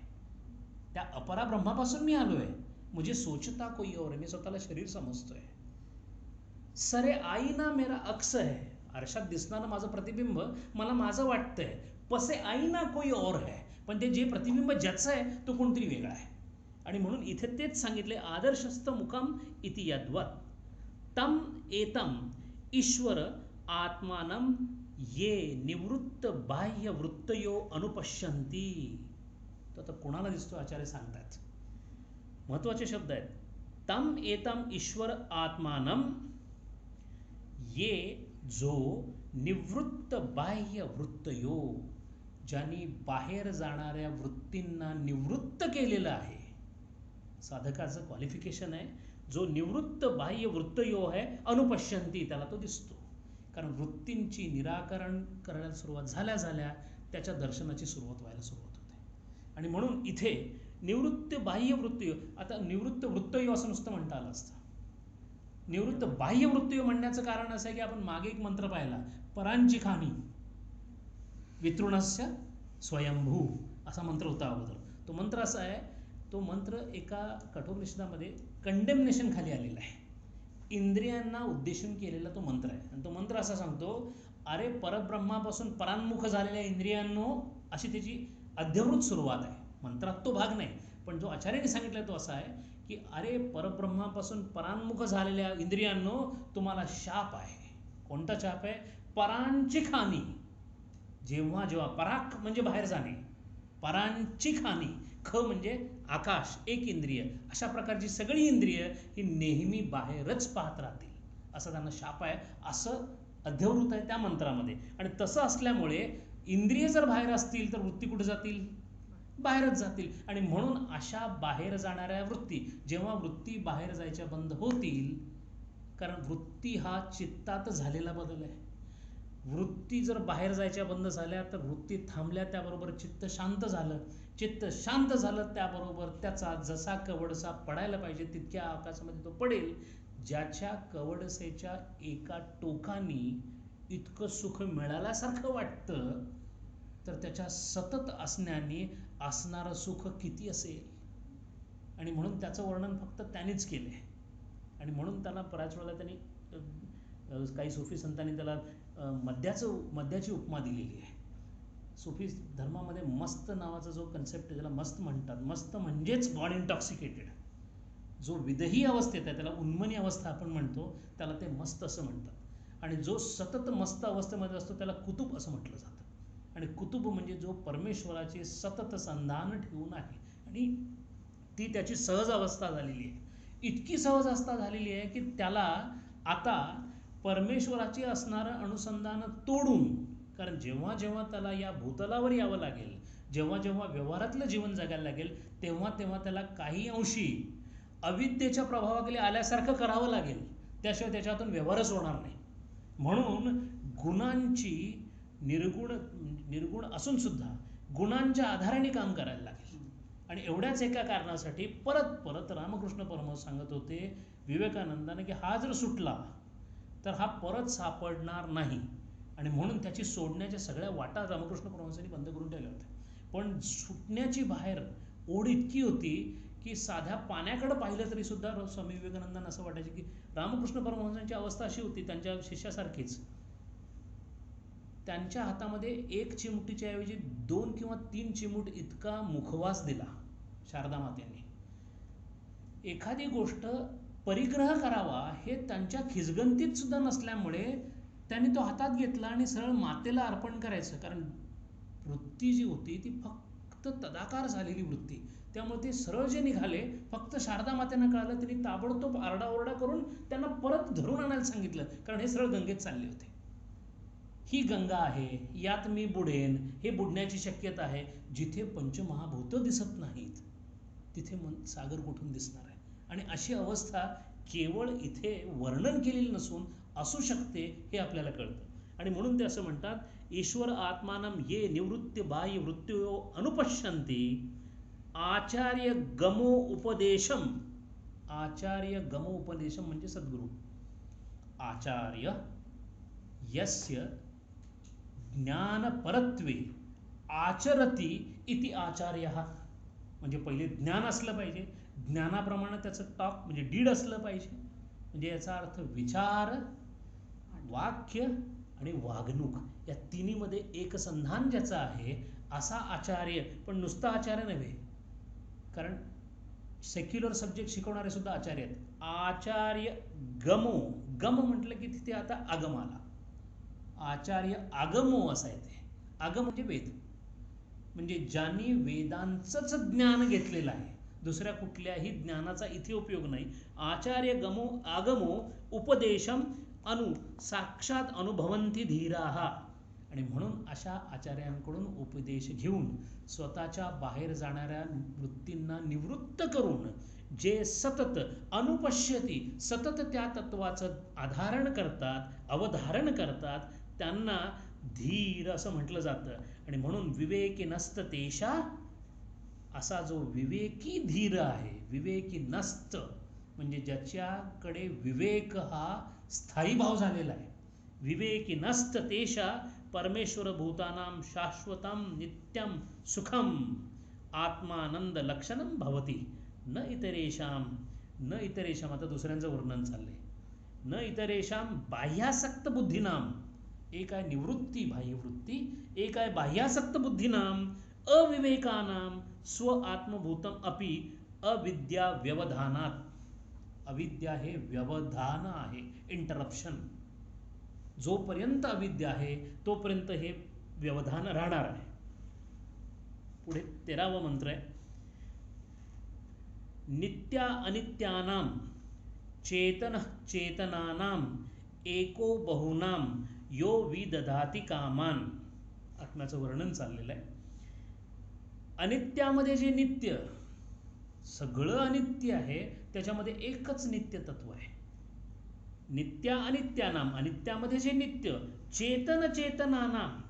त्या अपरा ब्रह्मापासून मी आलोय. मुझे सोचता कोई और है, मी स्वतःला शरीर समजतोय. सरे आईना मेरा अक्स है, आरशात दिसणारं माझं प्रतिबिंब मला माझं वाटतंय. पसे आईना कोई और है, पण ते जे प्रतिबिंब ज्याचं आहे तो कोणतरी वेगळा आहे. आणि म्हणून इथे तेच सांगितले, आदर्शस्थ मुखम इति यद्वत तम एतम ईश्वर आत्मानम ये निवृत्त बाह्य वृत्तयो अनुपश्यन्ति. तो आता कोणाला दिसतो आचार्य सांगतात. महत्वाचे शब्द आहेत. तम एतम ईश्वर आत्मानम ये, जो निवृत्त बाह्य वृत्तयो, ज्यांनी बाहेर जाणाऱ्या वृत्तींना निवृत्त केलेलं आहे. साधकाचं क्वालिफिकेशन आहे, जो निवृत्त बाह्य वृत्तयो आहे अनुपश्यन्ति, त्याला तो दिसतो. कारण वृत्तींची निराकरण करायला सुरुवात झाल्या झाल्या त्याच्या दर्शनाची सुरुवात व्हायला सुरुवात होते. आणि म्हणून इथे निवृत्त बाह्य वृत्तियो. आता निवृत्त वृत्तयो असं नुसतं म्हणता आलं असतं. निवृत्त बाह्य वृत्तियो म्हणण्याचं कारण असं आहे की आपण मागे एक मंत्र पाहिला, परांची खाणी वितृणस्य स्वयंभू असा मंत्र होता अगोदर. तो मंत्र असा आहे, तो मंत्र एका कठोपनिषदामध्ये कंडेमनेशन खाली आलेला आहे. इंद्रियांना उद्देशून केलेला तो मंत्र आहे. आणि तो मंत्र असा सांगतो, अरे परब्रह्मापासून परान्मुख झालेल्या इंद्रियांनो, अशी त्याची अध्यवृत सुरुवात आहे. मंत्रात तो भाग नाही, पण जो आचार्याने सांगितला तो असा आहे की अरे परब्रह्मापासून परान्मुख झालेल्या इंद्रियांनो, तुम्हाला शाप आहे. कोणता शाप आहे? परांची खाणी. जेव्हा जेव्हा, पराक म्हणजे बाहेर जाणे, परांची खाणी, ख म्हणजे आकाश, एक इंद्रिय, अशा प्रकारची सगळी इंद्रिय ही नेहमी बाहेरच पाहत राहतील, असा त्यांना शाप आहे, असं अध्यवृत आहे त्या मंत्रामध्ये. आणि तसं असल्यामुळे इंद्रिय जर बाहेर असतील तर वृत्ती कुठे जातील? बाहेरच जातील. आणि म्हणून अशा बाहेर जाणाऱ्या वृत्ती, जेव्हा वृत्ती बाहेर जायच्या बंद होतील, कारण वृत्ती हा चित्तात झालेला बदल आहे. वृत्ती जर बाहेर जायच्या बंद झाल्या तर वृत्ती थांबल्या, त्याबरोबर चित्त शांत झालं. चित्त शांत झालं त्याबरोबर त्याचा जसा कवडसा पडायला पाहिजे तितक्या आकाशामध्ये तो पडेल. ज्याच्या कवडसेच्या एका टोकानी इतकं सुख मिळाल्यासारखं वाटतं, तर त्याच्या सतत असण्याने असणारं सुख किती असेल. आणि म्हणून त्याचं वर्णन फक्त त्यानेच केलं आहे. आणि म्हणून त्याला बऱ्याच वेळेला त्यांनी, काही सुफी संतांनी त्याला मद्याची उपमा दिलेली आहे. सुफी धर्मामध्ये मस्त नावाचा जो कन्सेप्ट आहे त्याला मस्त म्हणतात. मस्त म्हणजेच गॉड इंटॉक्सिकेटेड. जो विदेही अवस्थेत आहे त्याला उन्मनी अवस्था आपण म्हणतो, त्याला ते मस्त असं म्हणतात. आणि जो सतत मस्त अवस्थेमध्ये असतो त्याला कुतुब असं म्हटलं जातं. आणि कुतुब म्हणजे जो परमेश्वराचे सतत संधान ठेवून आहे, आणि ती त्याची सहज अवस्था झालेली आहे. इतकी सहज अवस्था झालेली आहे की त्याला आता परमेश्वराचे असणारं अनुसंधान तोडून, कारण जेव्हा जेव्हा त्याला या भूतलावर यावं लागेल, जेव्हा जेव्हा व्यवहारातलं जीवन जगायला लागेल, तेव्हा तेव्हा त्याला काही अंशी अविद्येच्या प्रभावाखाली आल्यासारखं करावं लागेल. त्याशिवाय त्याच्यातून व्यवहारच होणार नाही. म्हणून गुणांची निर्गुण असून सुद्धा गुणांच्या आधाराने काम करायला लागेल. आणि एवढ्याच एका कारणासाठी परत परत रामकृष्ण परमहंस सांगत होते विवेकानंदाने की हा जर सुटला तर हा परत सापडणार नाही. आणि म्हणून त्याची सोडण्याच्या सगळ्या वाटा रामकृष्ण परमहंसांनी बंद करून ठेवल्या होत्या. पण सुटण्याची बाहेर ओढ इतकी होती की साध्या पाण्याकडे पाहिलं तरी सुद्धा स्वामी विवेकानंदांना असं वाटायचं की रामकृष्ण परमहंसांची अवस्था अशी होती, त्यांच्या शिष्यासारखीच, त्यांच्या हातामध्ये एक चिमटीच्या ऐवजी 2 किंवा 3 चिमूट इतका मुखवास दिला शारदा मातेने. एखादी गोष्ट परिग्रह करावा हे त्यांच्या खिजगंतीत सुद्धा नसल्यामुळे त्यांनी तो हातात घेतला आणि सरळ मातेला अर्पण करायचं. कारण वृत्ती जी होती ती फक्त तदाकार झालेली वृत्ती, त्यामुळे ते सरळ जे निघाले, फक्त शारदा मातेनं कळालं, त्यांनी ताबडतोब आरडाओरडा करून त्यांना परत धरून आणायला सांगितलं, कारण हे सरळ गंगेत चालले होते. ही गंगा आहे, यात मी बुडेन, हे बुडण्याची शक्यता आहे. जिथे पंचमहाभूतं दिसत नाहीत तिथे सागर कुठून दिसणार आहे. आणि अशी अवस्था केवळ इथे वर्णन केलेली नसून असू शकते हे आपल्याला कळतं. आणि म्हणून ते असं म्हणतात, ईश्वर आत्मानं ये निवृत्ती बाह्य वृत्त्यो अनुपश्यन्ति आचार्य गमो उपदेशम. आचार्य गमो उपदेशम म्हणजे सद्गुरू. आचार्य यस्य ज्ञानपरत्वे आचरती इति आचार्यः. म्हणजे पहिले ज्ञान असलं पाहिजे, ज्ञानाप्रमाणे त्याचं टॉक म्हणजे डीड असलं पाहिजे. म्हणजे याचा अर्थ विचार, वाक्य आणि वागणूक या तिन्हीमध्ये एकसंधान ज्याचं आहे असा आचार्य. पण नुसता आचार्य नव्हे, कारण सेक्युलर सब्जेक्ट शिकवणारे सुद्धा आचार्य आहेत. आचार्य गमो, गम म्हटलं की तिथे आता आगम आला. आचार्य आगमो असा येते. आगम म्हणजे वेद, म्हणजे ज्यांनी वेदांचंच ज्ञान घेतलेलं आहे, दुसऱ्या कुठल्याही ज्ञानाचा इथे उपयोग नाही. आचार्य गमो आगमो उपदेशम अनु साक्षात अनुभवंती धीराः. आणि म्हणून अशा आचार्यांकडून उपदेश घेऊन स्वतःच्या बाहेर जाणाऱ्या वृत्तींना निवृत्त करून जे सतत अनुपश्यती, सतत त्या तत्वाचं आधारण करतात, अवधारण करतात, त्यांना धीर असं म्हटलं जातं. आणि म्हणून विवेकी नस्त तेषा असा जो विवेकी धीर आहे, विवेकी नस्त म्हणजे ज्याच्याकडे विवेक हा स्थायी भाव झालेला आहे, विवेकी नस्त तेषा परमेश्वर भूतानां शाश्वतम नित्यम सुखम आत्मानंद लक्षणम भवती न इतरेषाम आता दुसऱ्यांचं वर्णन चाललंय, न इतरेषाम बाह्यासक्त बुद्धीनाम, एक आहे निवृत्ती बाह्यवृत्ती, एक आहे बाह्यासक्त बुद्धीनाम अविवेकानाम स्व आत्मभूतम अपि अविद्या व्यवधानात. अविद्या हे व्यवधान आहे, इंटरप्शन. जोपर्यंत अविद्या आहे तोपर्यंत हे व्यवधान राहणार आहे. पुढे 13वा मंत्र आहे, नित्या अनित्यानां चेतन चेतनानां एको बहुनां यो विदधाति कामान. आत्म्याचं वर्णन चाललेलं आहे. अनित्यामध्ये जे नित्य, सगळं अनित्य आहे, त्याच्यामध्ये एकच नित्य तत्व आहे. नित्या अनित्यानाम, अनित्यामध्ये जे नित्य, चेतन चेतनानां,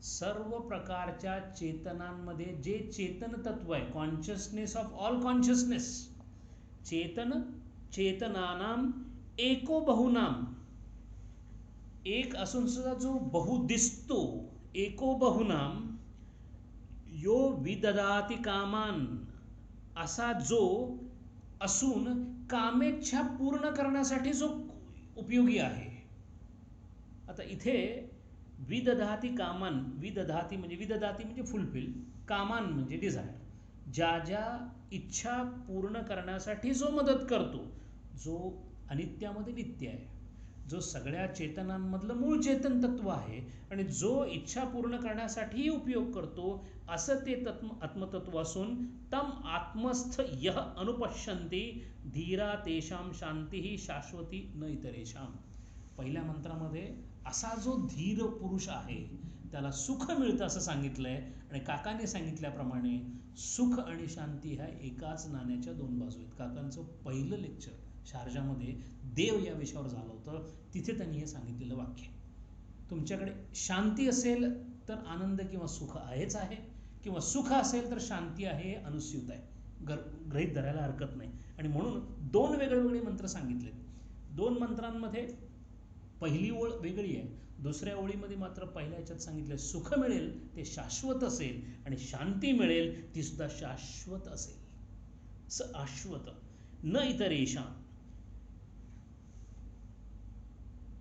सर्व प्रकारच्या चेतनांमध्ये जे चेतन तत्व आहे, कॉन्शियसनेस ऑफ ऑल कॉन्शियसनेस, चेतन चेतनानां एको बहुनाम, एक असून सुद्धा जो बहु दिसतो, एको बहुनाम यो विदधाति कामान, असा जो असून कामेच्छा पूर्ण करण्यासाठी जो उपयोगी आहे. आता इथे विदधाति कामान, विदधाति म्हणजे फुलफिल, कामान म्हणजे डिझायर, ज्या ज्या इच्छा पूर्ण करण्यासाठी जो मदत करतो, जो अनित्यामध्ये नित्य आहे, जो सगळ्या चेतनांमधलं मूळ चेतन तत्व आहे आणि जो इच्छा पूर्ण करण्यासाठी उपयोग करतो, असं ते आत्मतत्व असून तम आत्मस्थ यह अनुपश्यन्ति धीरा तेषां शांती शाश्वती न इतरेषाम. पहिल्या मंत्रामध्ये असा जो धीर पुरुष आहे त्याला सुख मिळतं असं सांगितलंय, आणि काकाने सांगितल्याप्रमाणे सुख आणि शांती ह्या एकाच नाण्याच्या दोन बाजू आहेत. काकांचं पहिलं लेक्चर शारजामध्ये देव या विषयावर झालं होतं, तिथे त्यांनी हे सांगितलेलं वाक्य. तुमच्याकडे शांती असेल तर आनंद किंवा सुख आहेच आहे, किंवा सुख असेल तर शांती आहे, हे अनुस्यूत आहे, गृहीत धरायला हरकत नाही. आणि म्हणून दोन वेगवेगळे मंत्र सांगितलेत. दोन मंत्रांमध्ये पहिली ओळ वेगळी आहे, दुसऱ्या ओळीमध्ये मात्र पहिल्या ह्याच्यात सांगितलं सुख मिळेल ते शाश्वत असेल, आणि शांती मिळेल ती सुद्धा शाश्वत असेल. शाश्वत न इतरेषाम.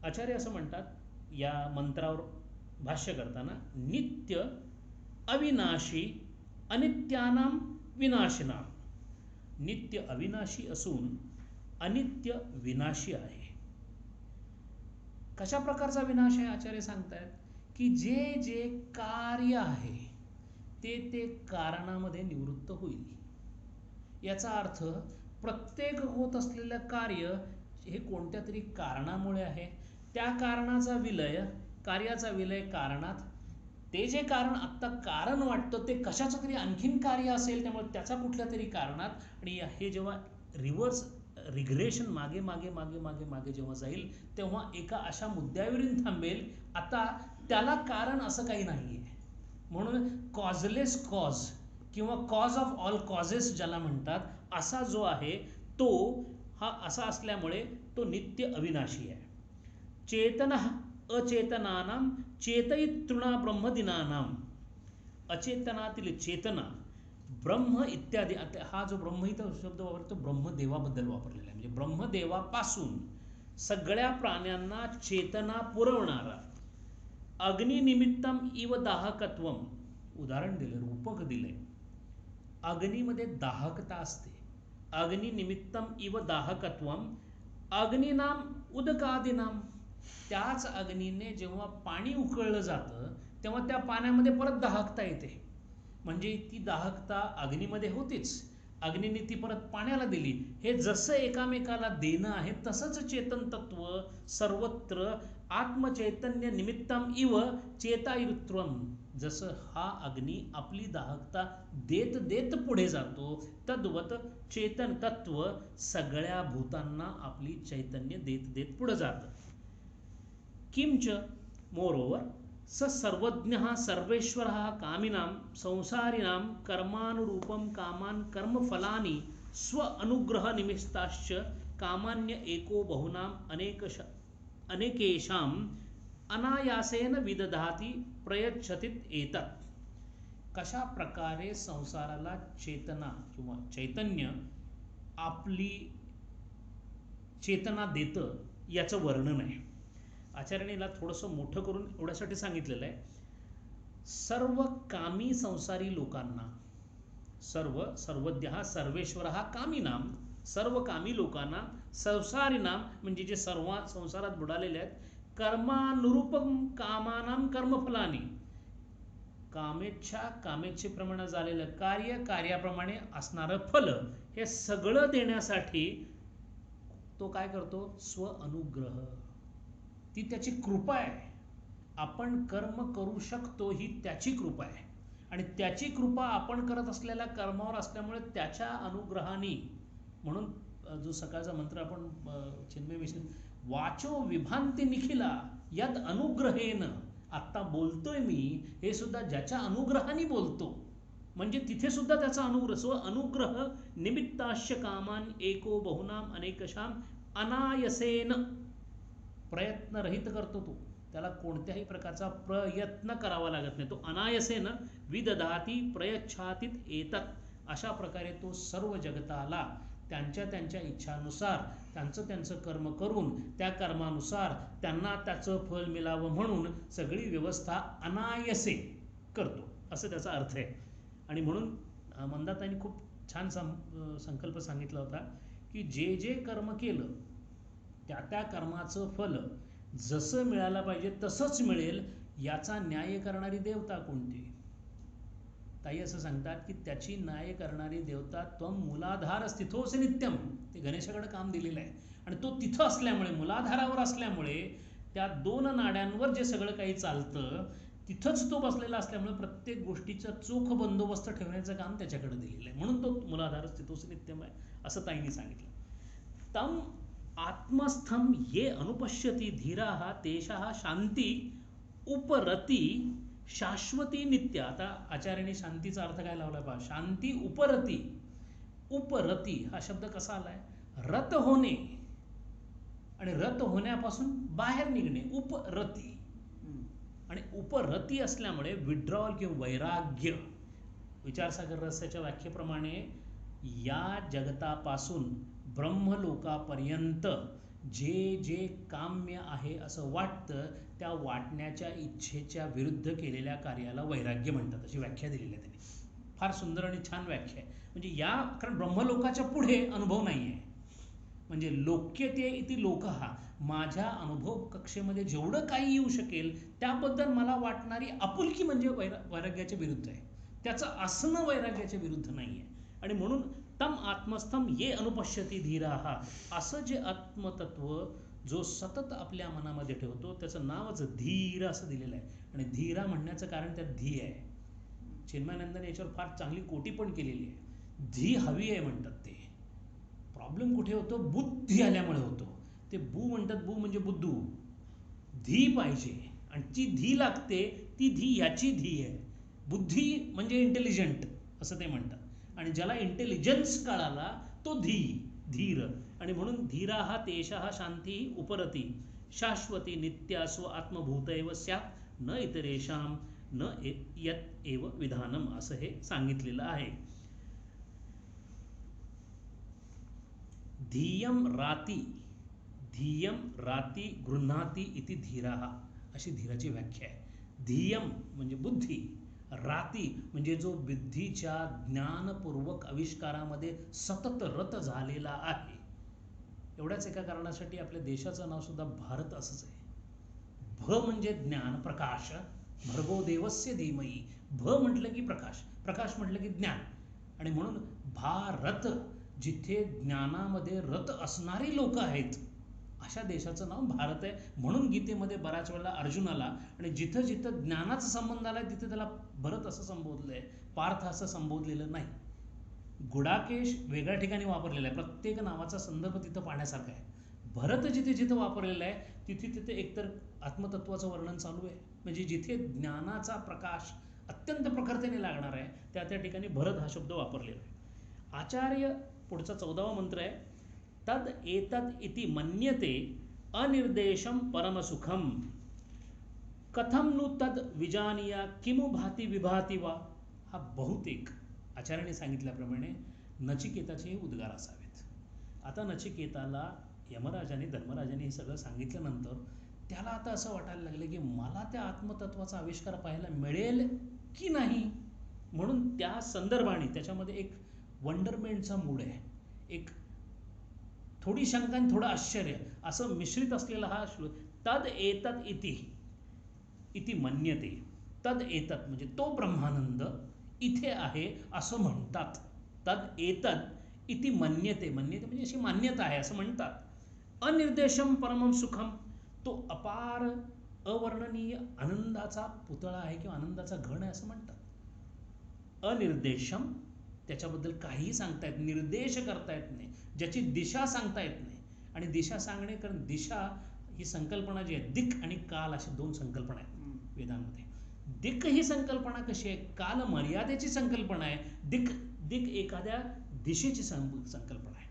आचार्य असं म्हणतात या मंत्रावर भाष्य करताना, नित्य अविनाशी अनित्यानां विनाशिनां. नित्य अविनाशी असून अनित्य विनाशी आहे. कशा प्रकारचा विनाश आहे आचार्य सांगतायत की जे जे कार्य आहे ते ते कारणामध्ये निवृत्त होईल. याचा अर्थ प्रत्येक होत असलेलं कार्य हे कोणत्या तरी कारणामुळे आहे, त्या कारणाचा विलय, कार्याचा विलय कारणात, ते जे कारण आत्ता कारण वाटतं ते कशाचं तरी आणखीन कार्य असेल, त्यामुळे त्याचा कुठल्या तरी कारणात, आणि हे जेव्हा रिव्हर्स रिग्रेशन मागे मागे मागे मागे मागे जेव्हा जाईल तेव्हा एका अशा मुद्द्यावर थांबेल, आता त्याला कारण असं काही नाहीये. म्हणून कॉजलेस कॉज किंवा कॉज ऑफ ऑल कॉजेस ज्याला म्हणतात, असा जो आहे तो हा असा असल्यामुळे तो नित्य अविनाशी आहे. चेतन अचेतनानां चेतयितृणा ब्रह्मदिनानां. अचेतनातील चेतना ब्रह्म इत्यादी. हा जो ब्रह्म इथं शब्द वापरतो ब्रह्मदेवाबद्दल वापरलेला आहे, म्हणजे ब्रह्मदेवापासून सगळ्या प्राण्यांना चेतना पुरवणारा. अग्निनिमित्तम इव दाहकत्वम. उदाहरण दिलं, रूपक दिलंय. अग्नीमध्ये दाहकता असते. अग्निनिमित्तम इव दाहकत्वम अग्निनाम उदकादिनाम. त्याच अग्नीने जेव्हा पाणी उकळलं जातं तेव्हा त्या पाण्यामध्ये परत दाहकता येते. म्हणजे ती दाहकता अग्नीमध्ये होतीच, अग्नीने ती परत पाण्याला दिली. हे जसं एकामेकाला देणं आहे तसंच चेतन तत्व सर्वत्र आत्मचैतन्य निमित्तम इव चेतायुत्वम. जसं हा अग्नी आपली दाहकता देत देत पुढे जातो, तद्वत चेतन तत्व सगळ्या भूतांना आपली चैतन्य देत देत पुढे जातं. किंच मोरोवर स सर्वज्ञः सर्वेश्वरः कामिनां संसारिणां कर्मानुरूपं कामान् कर्मफलानि स्व अनुग्रह निमित्ताश्च कामान्य एको बहुनाम अनेकेषाम् अनायासेन विदधाति प्रयच्छतीत एतत्. कशा प्रकारे संसाराला चेतना किंवा चैतन्य आपली चेतना देतं याचं वर्णन आहे. आचार्याने थोडंसं मोठं करून एवढ्यासाठी सांगितलेलं आहे. सर्व कामी संसारी लोकांना, सर्वज्ञः सर्वेश्वरः कामीनां, सर्व कामी लोकांना, संसारीनाम म्हणजे जे सर्व संसारात बुडालेले आहेत, कर्मानुरूपम कामानां कर्मफलानी, कामेच्छेप्रमाणे झालेलं कार्य, कार्याप्रमाणे असणारं फल, हे सगळं देण्यासाठी तो काय करतो? स्व अनुग्रह. ती त्याची कृपा आहे. आपण कर्म करू शकतो ही त्याची कृपा आहे. आणि त्याची कृपा आपण करत असलेल्या कर्मावर असल्यामुळे त्याच्या अनुग्रहाने, म्हणून जो सकाळचा मंत्र आपण चिन्मय विषय, वाचो विभांती निखिला यद अनुग्रहेन, आत्ता बोलतोय मी हे सुद्धा ज्याच्या अनुग्रहाने बोलतो. म्हणजे तिथे सुद्धा त्याचा अनुग्रह. स्व अनुग्रह निमित्ताश्च कामान एको बहुनाम अनेकशाम अनायसेन, प्रयत्नरहित करतो तो. त्याला कोणत्याही प्रकारचा प्रयत्न करावा लागत नाही. तो अनायसेन विदधाती प्रयच्छातीत एतत्. अशा प्रकारे तो सर्व जगताला त्यांच्या त्यांच्या इच्छानुसार त्यांचं कर्म करून त्या कर्मानुसार त्यांना त्याचं फल मिळावं म्हणून सगळी व्यवस्था अनायसे करतो, असं त्याचा अर्थ आहे. आणि म्हणून मंदाताईंनी खूप छान संकल्प सांगितला होता की जे जे कर्म केलं त्या कर्माचं फल जसं मिळायला पाहिजे तसंच मिळेल, याचा न्याय करणारी देवता कोणती? ताई असं सांगतात की त्याची न्याय करणारी देवता त्वं मूलाधार स्थितोऽसि नित्यम. ते गणेशाकडे काम दिलेलं आहे. आणि तो तिथं असल्यामुळे, मूलाधारावर असल्यामुळे, त्या दोन नाड्यांवर जे सगळं काही चालतं तिथंच तो बसलेला असल्यामुळे प्रत्येक गोष्टीचा चोख बंदोबस्त ठेवण्याचं काम त्याच्याकडे दिलेलं आहे. म्हणून तो मूलाधार स्थितोऽसि नित्यम आहे, असं ताईंनी सांगितलं. तम आत्मस्थम ये अनुपश्यति धीराः तेषाः शांती उपरती शाश्वती नित्य. आता आचार्याने शांतीचा अर्थ काय लावलाय पहा. शांती उपरती. उपरती हा शब्द कसा आलाय? रत होणे आणि रत होण्यापासून बाहेर निघणे, उपरती. आणि उपरती असल्यामुळे विड्रॉल किंवा वैराग्य. विचारसागर रहस्याच्या व्याख्येप्रमाणे या जगतापासून ब्रह्मलोकापर्यंत जे जे काम्य आहे असं वाटतं, त्या वाटण्याच्या इच्छेच्या विरुद्ध केलेल्या कार्याला वैराग्य म्हणतात, अशी व्याख्या दिलेली आहे त्यांनी. फार सुंदर आणि छान व्याख्या आहे. म्हणजे कारण ब्रह्मलोकाच्या पुढे अनुभव नाही आहे. म्हणजे लोक्यते इति लोकः, माझ्या अनुभव कक्षेमध्ये जेवढं काही येऊ शकेल त्याबद्दल मला वाटणारी आपुलकी म्हणजे वैराग्याच्या विरुद्ध आहे. त्याचं असणं वैराग्याच्या विरुद्ध नाही आहे. आणि म्हणून तम आत्मस्थम ये अनुपश्यती धीराः, असं जे आत्मतत्व जो सतत आपल्या मनामध्ये ठेवतो त्याचं नावच धीर असं दिलेलं आहे. आणि धीरा म्हणण्याचं कारण त्यात धी आहे. चिन्मयानंदाने याच्यावर फार चांगली कोटी पण केलेली आहे. धी हवी आहे म्हणतात ते. प्रॉब्लेम कुठे होतो? बुद्धी आल्यामुळे होतो. ते बू म्हणतात, बू म्हणजे बुद्धू. धी पाहिजे आणि जी धी लागते ती धी याची धी आहे. बुद्धी म्हणजे इंटेलिजंट असं ते म्हणतात. आणि ज्याला इंटेलिजन्स कळाला तो धीर. आणि म्हणून धीराः तेषाः शांती उपरती शाश्वती नित्या स्व आत्मभूतैव स्यात् न इतरेषां न यत् एव विधानम, असं हे सांगितलेलं आहे. धियम राती गृह्णाति इति धीराः, अशी धीराची व्याख्या आहे. धियम म्हणजे बुद्धी, राती म्हणजे जो बुद्धीच्या ज्ञानपूर्वक आविष्कारामध्ये सतत रत झालेला आहे. एवढ्याच एका कारणासाठी आपल्या देशाचं नाव सुद्धा भारत असंच आहे. भ म्हणजे ज्ञान, प्रकाश. भर्गो देवस्य धीमहि. भ म्हटलं की प्रकाश, प्रकाश म्हटलं की ज्ञान. आणि म्हणून भारत, जिथे ज्ञानामध्ये रत असणारी लोक आहेत अशा देशाचं नाव भारत आहे. म्हणून गीतेमध्ये बऱ्याच वेळेला अर्जुनाला, आणि जिथं जिथं ज्ञानाचा संबंध आलाय तिथे त्याला भरत असं संबोधलंय, पार्थ असं संबोधलेलं नाही. गुडाकेश वेगळ्या ठिकाणी वापरलेला आहे. प्रत्येक नावाचा संदर्भ तिथं पाहण्यासारखा आहे. भरत जिथे जिथे वापरलेला आहे तिथे तिथे एकतर आत्मतत्वाचं वर्णन चालू आहे, म्हणजे जिथे ज्ञानाचा प्रकाश अत्यंत प्रखरतेने लागणार आहे त्या त्या ठिकाणी भरत हा शब्द वापरलेला आहे. आचार्य पुढचा 14वा मंत्र आहे, तद एतद इति मन्यते अनिर्देशम परमसुखम कथम नु तद विजानीया किमु भाती विभाती वा. हा बहुतेक आचार्याने सांगितल्याप्रमाणे नचिकेताचे उद्गार असावेत. आता नचिकेताला यमराजाने धर्मराजाने हे सगळं सांगितल्यानंतर त्याला आता असं वाटायला लागलं की मला त्या आत्मतत्वाचा आविष्कार पाहायला मिळेल की नाही, म्हणून त्या संदर्भाने त्याच्यामध्ये एक वंडरमेंटचा मूड आहे, एक थोडी शंका आणि थोडं आश्चर्य असं मिश्रित असलेला हा श्लोक. तद एतद इति इति मन्यते, तद एतद म्हणजे तो ब्रह्मानंद इथे आहे असं म्हणतात. तद एतद इति मन्यते, मन्यते म्हणजे अशी मान्यता आहे असं म्हणतात. अनिर्देशम परमम सुखम, तो अपार अवर्णनीय आनंदाचा पुतळा आहे किंवा आनंदाचा घण आहे असं म्हणतात. अनिर्देशम त्याच्याबद्दल काहीही सांगता येत, निर्देश करता येत नाही, ज्याची दिशा सांगता येत नाही. आणि दिशा सांगणे, कारण दिशा ही संकल्पना जी आहे, दिक आणि काल अशी दोन संकल्पना आहेत वेदांमध्ये. दिक ही संकल्पना कशी आहे, काल मर्यादेची संकल्पना आहे, दिक दिक एखाद्या दिशेची संकल्पना आहे.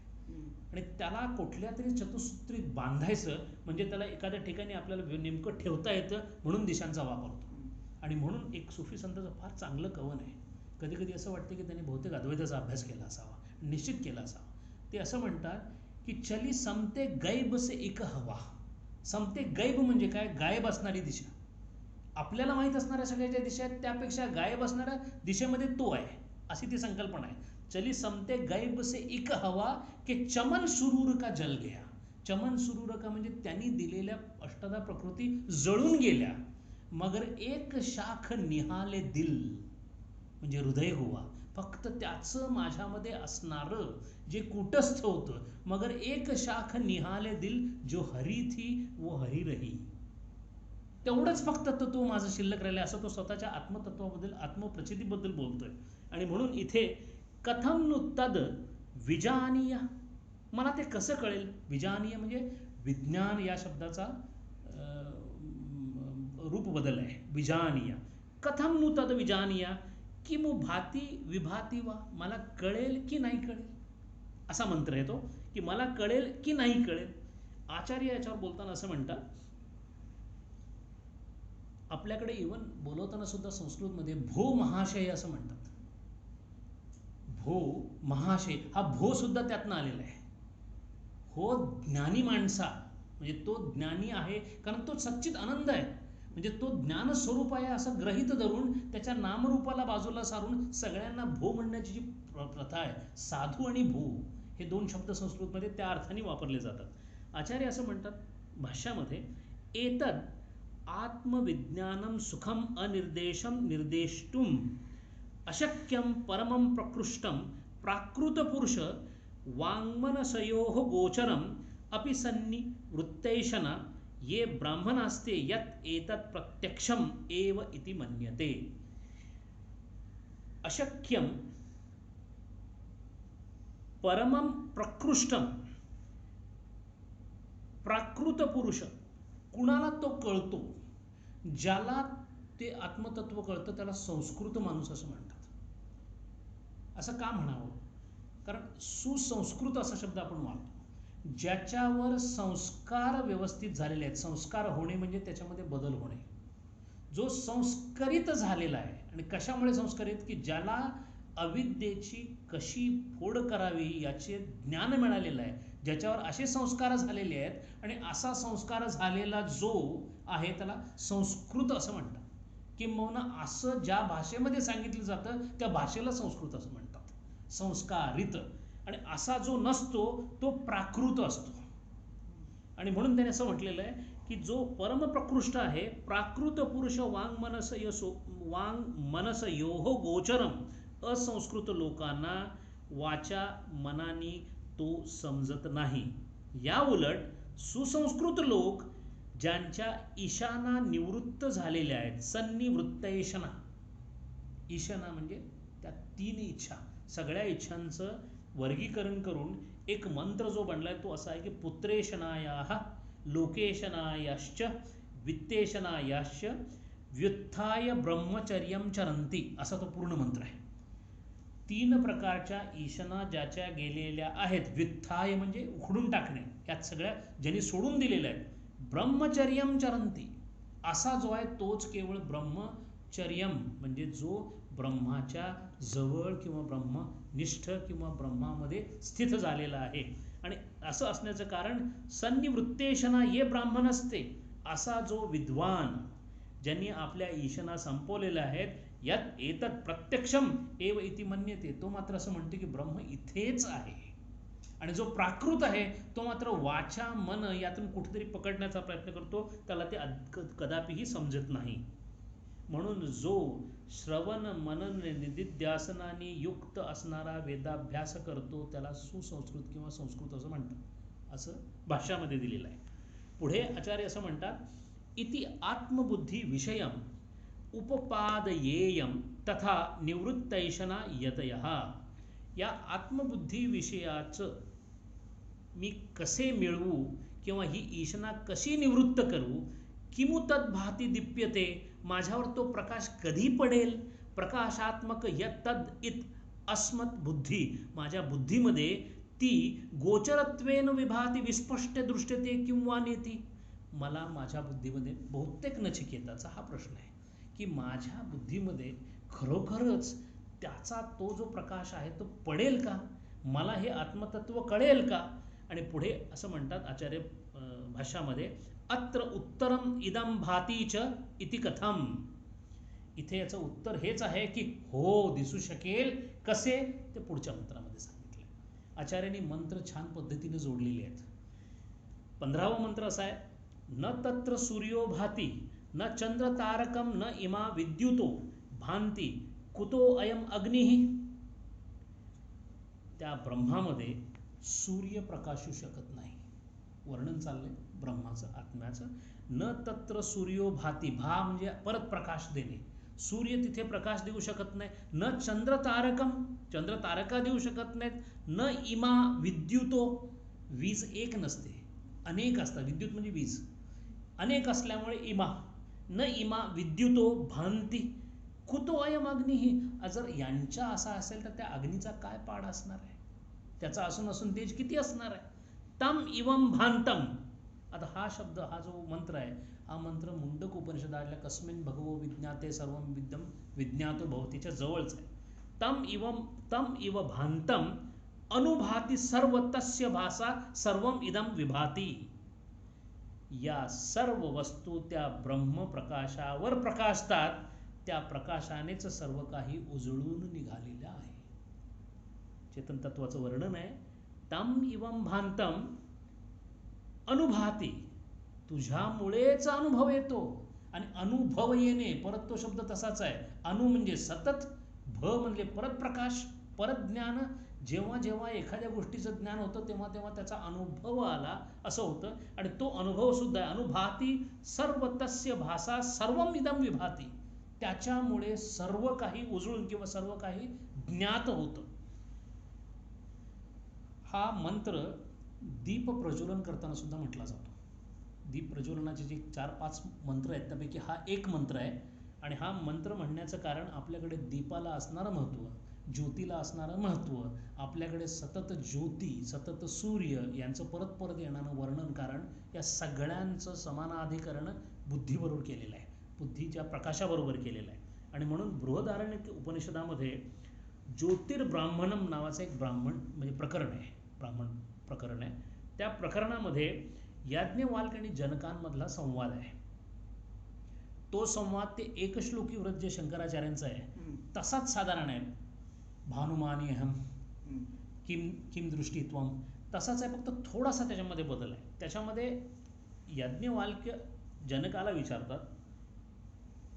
आणि त्याला कुठल्या तरी चतुसूत्रीत बांधायचं म्हणजे त्याला एखाद्या ठिकाणी आपल्याला नेमकं ठेवता येतं, म्हणून दिशांचा वापर होतो. आणि म्हणून एक सुफी संताचं फार चांगलं कवन आहे. कधी कधी असं वाटतं की त्यांनी बहुतेक अद्वैताचा अभ्यास केला असावा, निश्चित केला असावा. ते असं म्हणतात की चली समते गैब से एक हवा. समते गैब म्हणजे काय, गायब असणारी दिशा. आपल्याला माहीत असणाऱ्या सगळ्या ज्या दिशा आहेत त्यापेक्षा गायब असणाऱ्या दिशेमध्ये तो आहे, अशी ती संकल्पना आहे. चली समते गैब से एक हवा के चमन सुरूर का जल गया. चमन सुरूर का म्हणजे त्यांनी दिलेल्या अष्टधा प्रकृती जळून गेल्या. मगर एक शाख निहाले दिल म्हणजे हृदय हुआ. फक्त त्याचं माझ्यामध्ये असणारं जे कुटस्थ होतं, मगर एक शाख निहाले दिल जो हरी थी वो हरी रही. तेवढंच फक्त तो माझं शिल्लक राहिलं, असं तो स्वतःच्या आत्मतत्वाबद्दल आत्मप्रचितीबद्दल बोलतोय. आणि म्हणून इथे कथम नु तद विजानीय, मला ते कसं कळेल. विजानीय म्हणजे विज्ञान या शब्दाचा रूप बदल आहे, विजानीय. कथम नु तद विजानीय किमु भाती विभाती वा, मला कळेल की नाही कळेल असा मंत्र आहे तो, की मला कळेल की नाही कळेल. आचार्य याच्यावर बोलताना असं म्हणतात, आपल्याकडे इवन बोलवताना सुद्धा संस्कृतमध्ये भो महाशय असं म्हणतात. भो महाशय, हा भो सुद्धा त्यातनं आलेला आहे. हो ज्ञानी माणसा, म्हणजे तो ज्ञानी आहे कारण तो सच्चित आनंद आहे, म्हणजे तो ज्ञान स्वरूप आहे असं ग्रहित धरून त्याच्या नामरूपाला बाजूला सारून सगळ्यांना भो म्हणण्याची जी प्रथा आहे, साधू आणि भो हे दोन शब्द संस्कृतमध्ये त्या अर्थाने वापरले जातात. आचार्य असं म्हणतात भाष्यामध्ये, एतद आत्मविज्ञानम सुखम अनिर्देशम निर्देष्टुम अशक्यम परमं प्रकृष्टम प्राकृत पुरुष वाङ्मनसयोः गोचरम अपि सन्नि वृत्तैषण ये ब्राह्मणास्ते यत् एतत् प्रत्यक्षम एव इति मन्यते. अशक्यम परमं प्रकृष्टम, प्राकृत पुरुष, कुणाला तो कळतो, ज्याला ते आत्मतत्व कळतं त्याला संस्कृत माणूस असं म्हणतात. असं का म्हणावं, कारण सुसंस्कृत असा शब्द आपण वापरतो. ज्याच्यावर संस्कार व्यवस्थित झालेले आहेत, संस्कार होणे म्हणजे त्याच्यामध्ये बदल होणे, जो संस्कारित झालेला आहे. आणि कशामुळे संस्कारित, की ज्याला अविद्येची कशी फोड करावी याचे ज्ञान मिळालेलं आहे, ज्याच्यावर असे संस्कार झालेले आहेत आणि असा संस्कार झालेला जो आहे त्याला संस्कृत असं म्हणतात. किंबहुना असं ज्या भाषेमध्ये सांगितलं जातं त्या भाषेला संस्कृत असं म्हणतात, संस्कारित. आणि असा जो नसतो तो प्राकृत असतो. आणि म्हणून त्याने असं म्हटलेलं आहे की जो परमप्रकृष्ट आहे, प्राकृत पुरुष वाङ्मनसयोः गोचरम, असंस्कृत लोकांना वाचा मनानी तो समजत नाही. या उलट सुसंस्कृत लोक ज्यांच्या ईशाना निवृत्त झालेल्या आहेत, सन्निवृत्तैषणा, ईशाना म्हणजे त्या तीन इच्छा, सगळ्या इच्छांचं वर्गीकरण करून एक मंत्र जो बनलाय तो असा आहे की पुत्रेशनायाः लोकेशनायाश्च वित्तेशनायाश्च व्युत्थाय ब्रह्मचर्यं चरन्ति, असा तो पूर्ण मंत्र आहे. 3 प्रकारच्या ईशना ज्याच्या गेलेल्या आहेत, व्युत्थाय म्हणजे उखडून टाकणे, यात सगळ्या ज्यांनी सोडून दिलेल्या आहेत, ब्रह्मचर्यं चरन्ति असा जो आहे तोच केवळ ब्रह्मचर्यम म्हणजे जो ब्रह्माच्या जवळ किंवा ब्रह्मनिष्ठ किंवा ब्रह्मामध्ये स्थित झालेला आहे. आणि असं असण्याचं कारण सन्निवृत्तेशना ये ब्राह्मण असते, असा जो विद्वान ज्यांनी आपल्या ईशना संपवलेल्या आहेत, यात एतत् प्रत्यक्षम एव इति मन्यते, तो मात्र असं म्हणतो की ब्रह्म इथेच आहे. आणि जो प्राकृत आहे तो मात्र वाचा मन यातून कुठेतरी पकडण्याचा प्रयत्न करतो, त्याला ते कदापिही समजत नाही. म्हणून जो श्रवण मनन निदिध्यासनाने युक्त असणारा वेदाभ्यास करतो त्याला सुसंस्कृत किंवा संस्कृत असं म्हणतात, असं भाष्यामध्ये दिलेलं आहे. पुढे आचार्य असं म्हणतात, इति आत्मबुद्धी विषयम उपपादयेयम तथा निवृत्तैषणा यतयः. या आत्मबुद्धी विषयाचं मी कसे मिळवू किंवा ही ईशना कशी निवृत्त करू, किमु तद भाती दीप्यते, माझ्यावर तो प्रकाश कधी पडेल, प्रकाशात्मक यत् तद इत अस्मत् बुद्धी, माझ्या बुद्धीमध्ये ती गोचरत्वेन विभाती विस्पष्ट दृष्टते किंवा नेती. मला माझ्या बुद्धीमध्ये बहुतेक नचिकेताचा हा प्रश्न आहे की माझ्या बुद्धीमध्ये खरोखरच त्याचा तो जो प्रकाश आहे तो पडेल का, मला हे आत्मतत्व कळेल का. आणि पुढे असं म्हणतात आचार्य भाष्यामध्ये, अत्र उत्तरम इदम भातीच इति कथम. इथे याचं उत्तर हेच आहे की हो दिसू शकेल, कसे ते पुढच्या मंत्रामध्ये सांगितलं. आचार्यांनी मंत्र छान पद्धतीने जोडलेले आहेत. 15वा मंत्र असा आहे, न तत्र सूर्यो भाती न चंद्र तारकम न इमा विद्युतो भांती कुतो अयम अग्निः. त्या ब्रह्मामध्ये सूर्य प्रकाशू शकत नाही. वर्णन चाललंय ब्रह्माचं, आत्म्याचं. न तत्र सूर्यो भाती, भा म्हणजे परत प्रकाश देणे, सूर्य तिथे प्रकाश देऊ शकत नाही. न चंद्र तारकम, चंद्र तारका देऊ शकत नाहीत. न इमा विद्युतो, वीज एक नसते, अनेक असतात, विद्युत म्हणजे वीज, अनेक असल्यामुळे इमा, न इमा विद्युतो भांती कुतो अयम अग्निः. जर यांच्या असा असेल तर त्या अग्नीचा काय पाड असणार आहे, त्याचा असून तेज किती असणार आहे. तम इवम भांतम. आता हा शब्द, हा जो मंत्र आहे, हा मंत्र मुंडक उपनिषदातल्या कस्मिन भगवो विज्ञाते सर्वं विद्यम विज्ञातो भवतीच्या जवळच आहे. तम इव भांतम अनुभाती सर्व तस्य भासा सर्वम इदम विभाती. या सर्व वस्तू त्या ब्रह्म प्रकाशावर प्रकाशतात, त्या प्रकाशानेच सर्व काही उजळून निघालेलं आहे. चेतन तत्वाचं वर्णन आहे. तम इवम भांतम अनुभाती, तुझ्यामुळेच अनुभव येतो. आणि अनुभव येणे, परत तो शब्द तसाच आहे. अनु म्हणजे सतत, भ म्हणजे परत प्रकाश, परत ज्ञान. जेव्हा जेव्हा एखाद्या गोष्टीचं ज्ञान होतं तेव्हा तेव्हा त्याचा अनुभव आला असं होतं. आणि तो अनुभव सुद्धा अनुभाती सर्व तस्य भासा सर्वम इदम विभाती, त्याच्यामुळे सर्व काही उजळून किंवा सर्व काही ज्ञात होतं. हा मंत्र दीप प्रज्वलन करताना सुद्धा म्हटला जातो. दीप प्रज्वलनाचे जे 4-5 मंत्र आहेत त्यापैकी हा एक मंत्र आहे. आणि हा मंत्र म्हणण्याचं कारण आपल्याकडे दीपाला असणारं महत्त्व, ज्योतीला असणारं महत्त्व, आपल्याकडे सतत ज्योती, सतत सूर्य यांचं परत परत येणारं वर्णन, कारण या सगळ्यांचं समानाधिकरण बुद्धीबरोबर केलेलं आहे, बुद्धीच्या प्रकाशाबरोबर केलेलं आहे. आणि म्हणून बृहदारण्यक उपनिषदामध्ये ज्योतिर्ब्राह्मणम नावाचं एक म्हणजे प्रकरण आहे, ब्राह्मण प्रकरण आहे. त्या प्रकरणामध्ये याज्ञवल्क्य आणि जनकांमधला संवाद आहे. तो संवाद ते एकश्लोकी व्रत जे शंकराचार्यांचं आहे तसाच साधारण आहे. भानुमानेहम किम दृष्टित्वम तसाच आहे, फक्त थोडासा त्याच्यामध्ये बदल आहे. त्याच्यामध्ये याज्ञवल्क्य जनकाला विचारतात,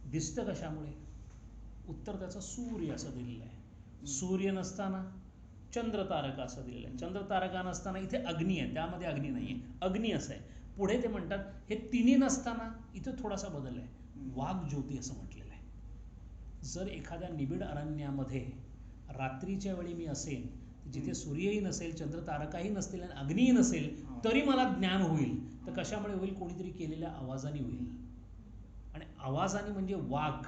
दिसतं कशामुळे? उत्तर त्याचं सूर्य असं दिलेलं आहे. सूर्य नसताना चंद्र तारका असं दिलेलं आहे. चंद्र तारका नसताना इथे अग्नी आहे, त्यामध्ये अग्नी नाही आहे, अग्नी असं आहे. पुढे ते म्हणतात हे तिन्ही नसताना इथं थोडासा बदल आहे, वाघ ज्योती असं म्हटलेलं आहे. जर एखाद्या निबिड अरण्यामध्ये रात्रीच्या वेळी मी असेन जिथे सूर्यही नसेल, चंद्र तारकाही नसतील आणि अग्नीही नसेल तरी मला ज्ञान होईल. तर कशामुळे होईल? कोणीतरी केलेल्या आवाजाने होईल. आणि आवाजाने म्हणजे वाघ,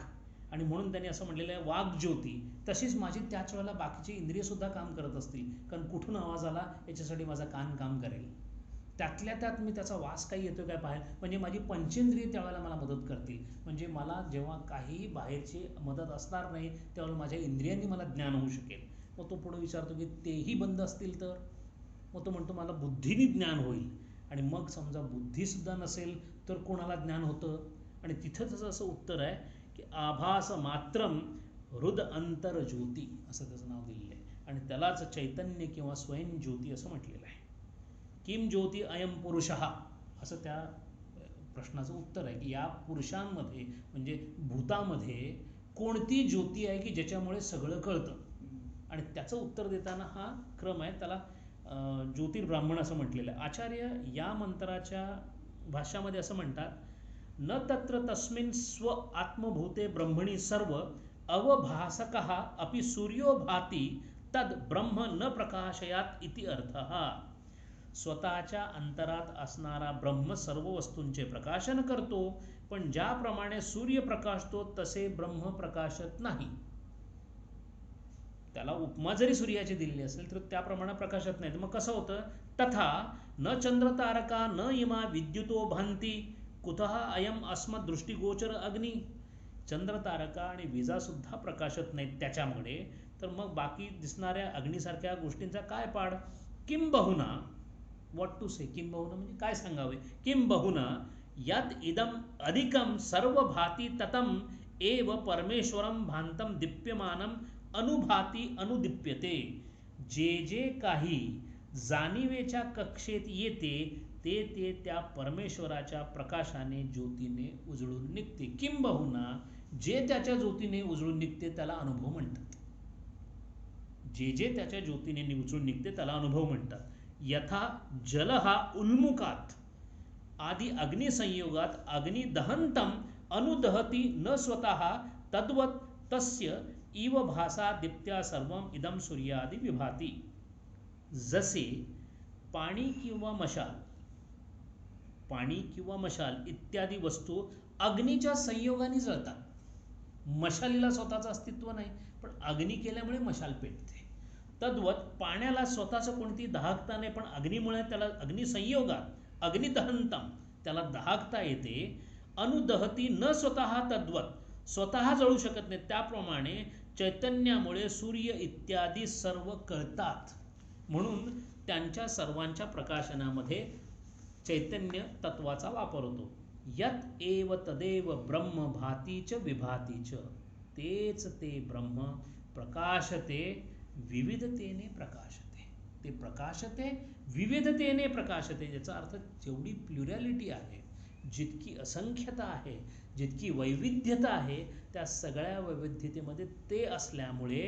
आणि म्हणून त्यांनी असं म्हटलेलं आहे वाघ ज्योती. तशीच माझी त्याच वेळेला बाकीची इंद्रिय सुद्धा काम करत असतील, कारण कुठून आवाज आला याच्यासाठी माझा कान काम करेल. त्यातल्या त्यात मी त्याचा वास काही येतो काय पाहायला, म्हणजे माझी पंचेंद्रिय त्यावेळेला मला मदत करतील. म्हणजे मला जेव्हा काही बाहेरची मदत असणार नाही त्यावेळेला माझ्या इंद्रियांनी मला ज्ञान होऊ शकेल. मग तो पुढे विचारतो की तेही बंद असतील तर? मग तो म्हणतो मला बुद्धीने ज्ञान होईल. आणि मग समजा बुद्धीसुद्धा नसेल तर कोणाला ज्ञान होतं? आणि तिथं त्याचं असं उत्तर आहे की आभास मात्रम हृद अंतर ज्योती असं त्याचं नाव दिलेलं आहे. आणि त्यालाच चैतन्य किंवा स्वयं ज्योती असं म्हटलेलं आहे. किम ज्योती अयम पुरुषः असं त्या प्रश्नाचं उत्तर आहे की या पुरुषांमध्ये म्हणजे भूतामध्ये कोणती ज्योती आहे की ज्याच्यामुळे सगळं कळतं. आणि त्याचं उत्तर देताना हा क्रम आहे, त्याला ज्योतिर्ब्राह्मण असं म्हटलेलं आहे. आचार्य या मंत्राच्या भाष्यामध्ये असं म्हणतात, न तत्र तस्मिन् स्व आत्मभूते ब्रह्मणी सर्व अवभासकः अपि सूर्यो भाति तद ब्रह्म न प्रकाशयात इति अर्थः. स्वतःच्या अंतरात असणारा ब्रह्म सर्व वस्तूंचे प्रकाशन करतो, पण ज्याप्रमाणे सूर्य प्रकाशतो तसे ब्रह्म प्रकाशत नाही. त्याला उपमा जरी सूर्याची दिलेली असेल तर त्याप्रमाणे प्रकाशत नाही. मग कसं होतं? तथा न चंद्र तारका न इमा विद्युतो भांती कुतः अयम अस्मत् दृष्टिगोचर अग्नी. चंद्र तारका आणि विजा सुद्धा प्रकाशत नाहीत त्याच्यामुळे, तर मग बाकी दिसणाऱ्या अग्नीसारख्या गोष्टींचा काय पाड? किंबहुना, व्हॉट टू से, किंबहुना म्हणजे काय सांगावे? किंबहुना यद इदम अधिकम सर्व भाती ततम एव परमेश्वरम भांतम दीप्यमानम अनुभाती अनुदीप्यते. जे जे काही जाणीवेच्या कक्षेत येते ते ते त्या परमेश्वराच्या प्रकाशाने ज्योतीने उजळून निघते. किंबहुना जे त्याच्या ज्योतीने उजळून निघते त्याला अनुभव म्हणतात. जे जे त्याच्या ज्योतीने उजळून निघते त्याला अनुभव म्हणतात. यथा जल हा उल्मुकात आदि अग्निसंयोगात अग्निदहंतम अनुदहती न स्वतः तद्वत तस्य इव भासा दीप्त्या सर्वम इदम सूर्यादि विभाती. जसे पाणी किंवा मशाल इत्यादी वस्तू अग्नीच्या संयोगाने जळतात. मशालीला स्वतःचं अस्तित्व नाही, पण अग्नी केल्यामुळे मशाल पेटते. तद्वत पाण्याला स्वतःचं कोणती दाहकता नाही, पण अग्नीमुळे त्याला अग्निसंयोगात अग्निदहंतम त्याला दाहकता येते. अनुदहती न स्वतः तद्वत स्वतः जळू शकत नाही, त्याप्रमाणे चैतन्यामुळे सूर्य इत्यादी सर्व कळतात. म्हणून त्यांच्या सर्वांच्या प्रकाशनामध्ये चैतन्य तत्वाचा वापर होतो. यत एव तदेव ब्रह्म भातीच विभातीच. तेच ते ब्रह्म प्रकाशते विविधतेने प्रकाशते. ते प्रकाशते विविधतेने प्रकाशते. याचा अर्थ जेवढी प्लुरॅलिटी आहे, जितकी असंख्यता आहे, जितकी वैविध्यता आहे, त्या सगळ्या वैविध्यतेमध्ये ते असल्यामुळे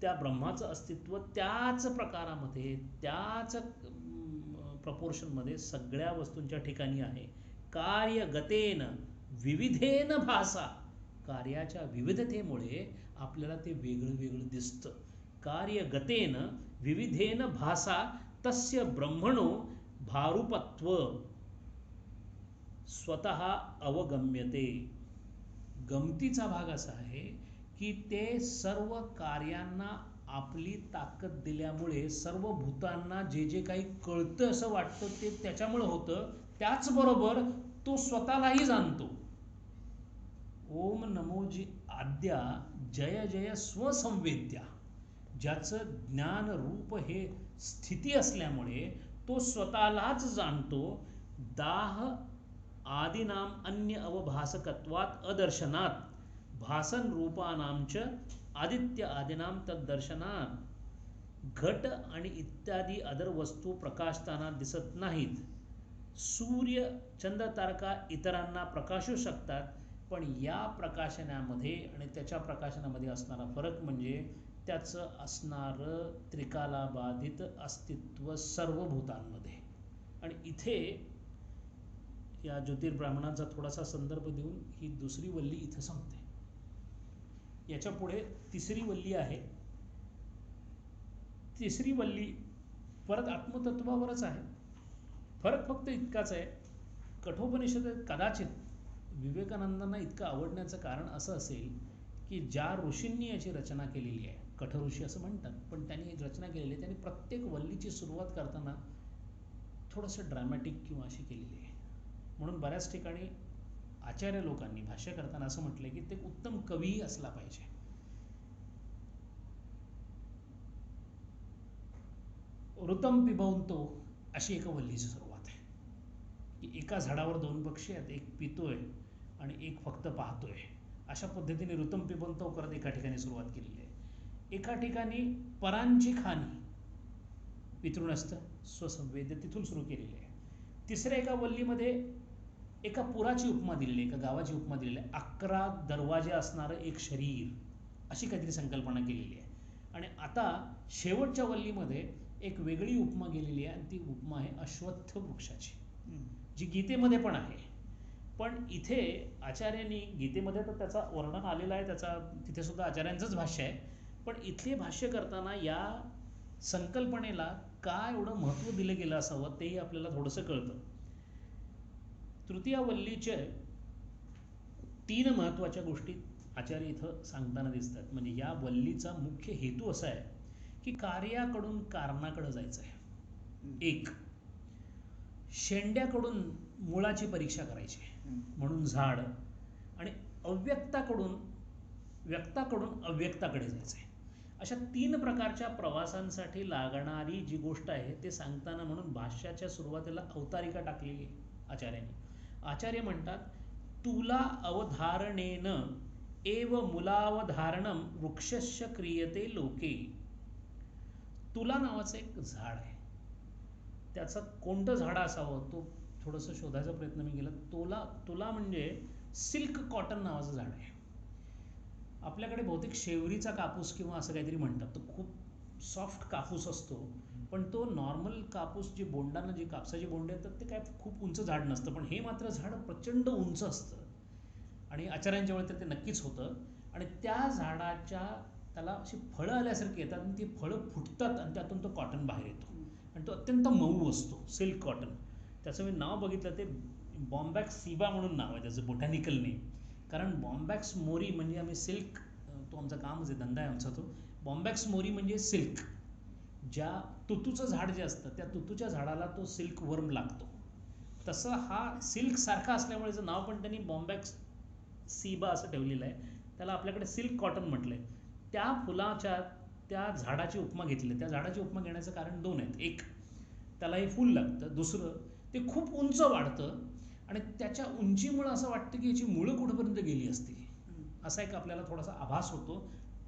त्या ब्रह्माचं अस्तित्व त्याच प्रकारामध्ये त्याच प्रपोर्शनमध्ये सगळ्या वस्तूंच्या ठिकाणी आहे. कार्यगतेन विविधेन भासा. कार्याच्या विविधतेमुळे आपल्याला ते वेगळं वेगळं दिसतं. कार्यगतेन विविधेन भासा तस्य ब्रह्मणो भारूपत्व स्वतः अवगम्यते. गमतीचा भाग असा आहे की ते सर्व कार्यांना आपली ताकद दिल्यामुळे सर्व भूतांना जे जे काही कळतं असं वाटतं ते त्याच्यामुळे होतं. त्याचबरोबर तो स्वतःलाही जाणतो. ओम नमोजी आद्या जय जय स्वसंवेद्या. ज्याचं ज्ञान रूप हे स्थिती असल्यामुळे तो स्वतःलाच जाणतो. दाह आदिनाम अन्य अवभासकत्वात अदर्शनात भासन रूपानांच आदित्य आदिनाम तद्दर्शनात. घट आणि इत्यादी अदर वस्तू प्रकाशताना दिसत नाहीत. सूर्य चंद्र तारका इतरांना प्रकाशू शकतात, पण या प्रकाशनामध्ये आणि त्याच्या प्रकाशनामध्ये असणारा फरक म्हणजे त्याचं असणारं त्रिकालाबाधित अस्तित्व सर्व भूतांमध्ये. आणि इथे या ज्योतिर्ब्राह्मणाचा थोडासा संदर्भ देऊन ही दुसरी वल्ली इथं संपते. याच्या पुढे तिसरी वल्ली आहे. तिसरी वल्ली परत आत्मतत्वावरच आहे. फरक फक्त इतकाच आहे, कठोपनिषद कदाचित विवेकानंदांना इतकं आवडण्याचं कारण असं असेल की ज्या ऋषींनी याची रचना केलेली आहे, कठ ऋषी असं म्हणतात, पण त्यांनी रचना केलेली आहे, त्यांनी प्रत्येक वल्लीची सुरुवात करताना थोडंसं ड्रॅमॅटिक किंवा अशी केलेली आहे. म्हणून बऱ्याच ठिकाणी आचार्य लोकांनी भाष्य करताना असं म्हटलंय की ते उत्तम कवीही असला पाहिजे. ऋतम पिबवतो अशी एका वल्लीची सुरुवात आहे की एका झाडावर 2 पक्षी आहेत, एक पितोय आणि एक फक्त पाहतोय. अशा पद्धतीने ऋतम पिबवतो करत एका ठिकाणी सुरुवात केलेली आहे. एका ठिकाणी परांची खाणी पितृणस्थ स्वसंवेद्य तिथून सुरू केलेली आहे. तिसऱ्या एका वल्लीमध्ये एका पुराची उपमा दिलेली आहे, एका गावाची उपमा दिलेली आहे. 11 दरवाजे असणारं एक शरीर अशी काहीतरी संकल्पना केलेली आहे. आणि आता शेवटच्या वल्लीमध्ये एक वेगळी उपमा गेलेली आहे आणि ती उपमा आहे अश्वत्थ वृक्षाची, जी गीतेमध्ये पण आहे. पण इथे आचार्यांनी गीतेमध्ये तर त्याचा वर्णन आलेला आहे, त्याचा तिथे सुद्धा आचार्यांचंच भाष्य आहे. पण इथले भाष्य करताना या संकल्पनेला काय एवढं महत्त्व दिलं गेलं असावं तेही आपल्याला थोडंसं कळतं. तृतीया वल्लीचे 3 महत्त्वाच्या गोष्टी आचार्य इथं सांगताना दिसतात. म्हणजे या वल्लीचा मुख्य हेतू असा आहे की कार्याकडून कारणाकडे जायचं आहे. 1 शेंड्याकडून मुळाची परीक्षा करायची म्हणून झाड, आणि व्यक्ताकडून अव्यक्ताकडे जायचं आहे. अशा 3 प्रकारच्या प्रवासांसाठी लागणारी जी गोष्ट आहे ते सांगताना म्हणून भाष्याच्या सुरुवातीला अवतारिका टाकलेली आहे आचार्यांनी. आचार्य म्हणतात, तुला अवधारणेन एव मुलावधारणम वृक्षस्य क्रियते लोके. तुला नावाचं एक झाड आहे, त्याचं कोणतं झाड असावं तो थोडंसं शोधायचा प्रयत्न मी केला. तुला म्हणजे सिल्क कॉटन नावाचं झाड आहे. आपल्याकडे बहुतेक शेवरीचा कापूस किंवा असं काहीतरी म्हणतात, तो खूप सॉफ्ट कापूस असतो, पण तो नॉर्मल कापूस जे बोंडानं जे कापसाचे बोंडे येतात ते काय खूप उंच झाड नसतं, पण हे मात्र झाड प्रचंड उंच असतं आणि आचार्यांच्या वेळी तर ते नक्कीच होतं. आणि त्या झाडाच्या त्याला अशी फळं आल्यासारखी येतात आणि ती फळं फुटतात आणि त्यातून तो कॉटन बाहेर येतो आणि तो अत्यंत मऊ असतो, सिल्क कॉटन. त्याचं मी नाव बघितलं, ते बॉम्बॅक्स सीबा म्हणून नाव आहे त्याचं, बोटॅनिकल नेम. कारण बॉम्बॅक्स मोरी म्हणजे आम्ही सिल्क, तो आमचा कामच आहे, धंदा आहे आमचा तो. बॉम्बॅक्स मोरी म्हणजे सिल्क. ज्या तुतूचं झाड जे असतं त्या तुतूच्या झाडाला तो सिल्क वर्म लागतो, तसं हा सिल्क सारखा असल्यामुळे नाव पण त्यांनी बॉम्बॅक्स सीबा असं ठेवलेलं आहे. त्याला आपल्याकडे सिल्क कॉटन म्हटलंय. त्या फुलाच्या त्या झाडाची उपमा घेतली. त्या झाडाची उपमा घेण्याचं कारण 2 आहेत. 1 त्याला हे फूल लागतं, दुसरं ते खूप उंच वाढतं आणि त्याच्या उंचीमुळे असं वाटतं की याची मुळं कुठपर्यंत गेली असती, असा एक आपल्याला थोडासा आभास होतो.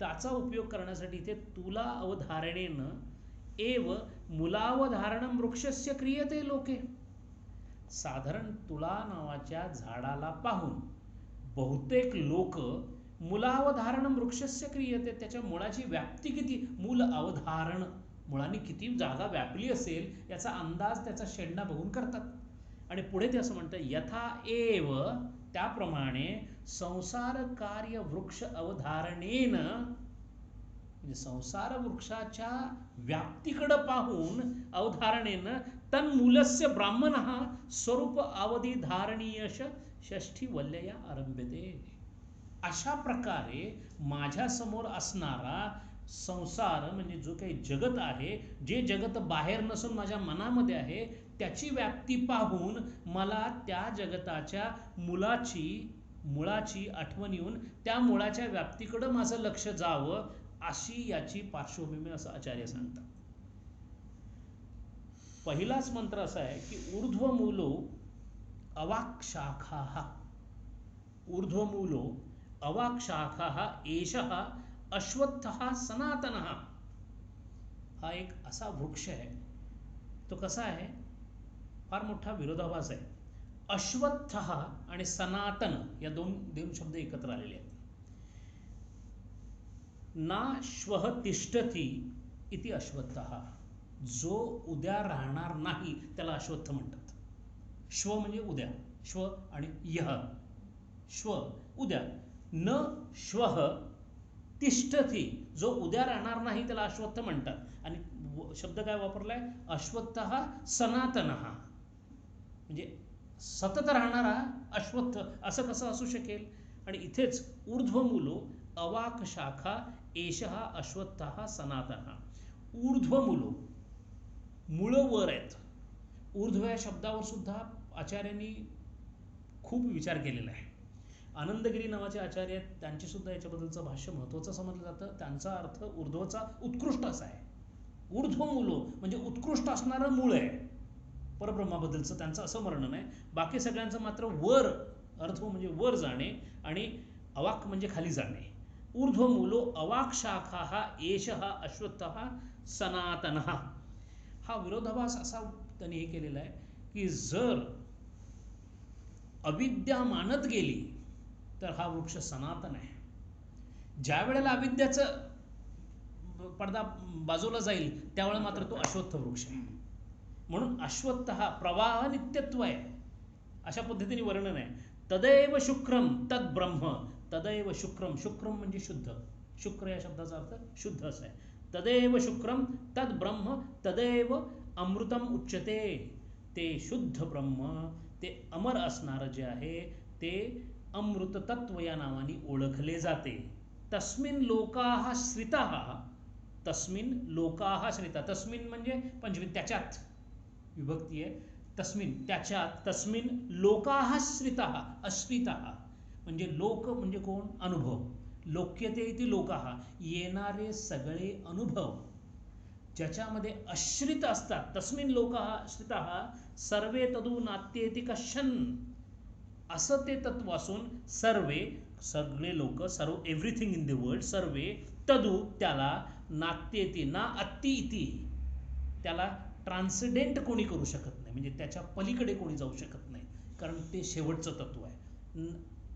त्याचा उपयोग करण्यासाठी इथे तुला अवधारणेनं एव मुलावधारणम वृक्षस्य क्रियते लोके. साधारण तुला नावाच्या झाडाला पाहून बहुतेक लोक मुलावधारणम वृक्षस्य क्रियते, त्याच्या मुळाची व्याप्ती किती, मूल अवधारण, मुळाने किती जागा व्यापली असेल याचा अंदाज त्याचा शेंडा बघून करतात. आणि पुढे ते असं म्हणतं, यथा एव त्याप्रमाणे संसार कार्य वृक्ष अवधारणेन, म्हणजे संसार वृक्षाच्या व्याप्तीकडे पाहून अवधारणेनं तन्मूलस्य ब्राह्मणः स्वरूप अवधी धारणीयश षष्ठी वल्लया आरंभते. अशा प्रकारे माझ्या समोर असणारा संसार म्हणजे जो काही जगत आहे, जे जगत बाहेर नसून माझ्या मनामध्ये आहे, त्याची व्याप्ती पाहून मला त्या जगताच्या मुळाची आठवण येऊन त्या मुळाच्या व्याप्तीकडे माझं लक्ष जावं, अशी याची पार्श्वभूमी असं आचार्य सांगतात. पहिलाच मंत्र असा आहे की ऊर्ध्वमूलो अवाक्शाखाः, ऊर्ध्वमूलो अवाक्शाखाः एषः अश्वत्थः सनातनः. हा एक असा वृक्ष आहे, तो कसा आहे, फार मोठा विरोधाभास आहे. अश्वत्थ आणि सनातन या दोन शब्द एकत्र आलेले आहेत. ना श्वः तिष्ठति इति अश्वत्थः, जो उद्या राहणार नाही त्याला अश्वत्थ म्हणतात. श्व म्हणजे उद्या, श्व आणि यह, श्व उद्या. न श्वः तिष्ठति, जो उद्या राहणार नाही त्याला अश्वत्थ म्हणतात. आणि शब्द काय वापरलाय? अश्वत्थः सनातनः, म्हणजे सतत राहणारा अश्वत्थ, असं कसं असू शकेल? आणि इथेच ऊर्ध्वमूलो अवाक शाखा एषः अश्वत्थः सनातनः. ऊर्ध्वमूलो, मुळं वर आहेत. ऊर्ध्व या शब्दावर सुद्धा आचार्यांनी खूप विचार केलेला आहे. आनंदगिरी नावाचे आचार्य आहेत, त्यांचे सुद्धा याच्याबद्दलचं भाष्य महत्त्वाचं समजलं जातं. त्यांचा अर्थ ऊर्ध्वचा उत्कृष्ट असा आहे. ऊर्ध्वमूलो म्हणजे उत्कृष्ट असणारं मूळ आहे परब्रह्माबद्दलचं, त्यांचं असं वर्णन आहे. बाकी सगळ्यांचं मात्र वर, अर्थ म्हणजे वर जाणे, आणि अवाक म्हणजे खाली जाणे. ऊर्ध्वमूलो अवाक शाखा हा एषः अश्वत्थः सनातनः. हा विरोधाभास असा त्यांनी हे केलेला आहे की जर अविद्या मानत गेली तर हा वृक्ष सनातन आहे. ज्या वेळेला अविद्याचं पडदा बाजूला जाईल त्यावेळेला मात्र तो अश्वत्थ वृक्ष आहे. म्हणून अश्वत्थ हा प्रवाह नित्यत्व आहे, अशा पद्धतीने वर्णन आहे. तदैव शुक्रम तद ब्रह्म, तदैव शुक्रम, शुक्रम म्हणजे शुद्ध, शुक्र या शब्दाचा अर्थ शुद्ध असा आहे. तदैव शुक्रम तद ब्रह्म तदैव अमृतम उच्यते. ते शुद्ध ब्रह्म, ते अमर असणारं जे आहे ते अमृत तत्व या नावाने ओळखले जाते. तस्मिन् लोकाः श्रिताः, तस्मिन् लोकाः श्रिता, तस्मिन् म्हणजे पंचमी, त्याच्यात विभक्ती आहे. तस्मिन् त्याच्यात, तस्मिन् लोकाः श्रिताः, अश्रिताः म्हणजे लोक म्हणजे कोण? अनुभव. लोक्यते इति लोकाः, येणारे सगळे अनुभव ज्याच्यामध्ये अश्रित असतात. तस्मिन् लोकाः श्रिताः सर्वे तदु नात्येति कश्चन, असं ते तत्व असून सर्वे, सगळे लोक, सर्व, एव्हरीथिंग इन द वर्ल्ड, सर्वे तदु त्याला, नात्येति ना अत्ति इति, त्याला ट्रान्सेंडेंट कोणी करू शकत नाही, म्हणजे त्याच्या पलीकडे कोणी जाऊ शकत नाही, कारण ते शेवटचं तत्व आहे.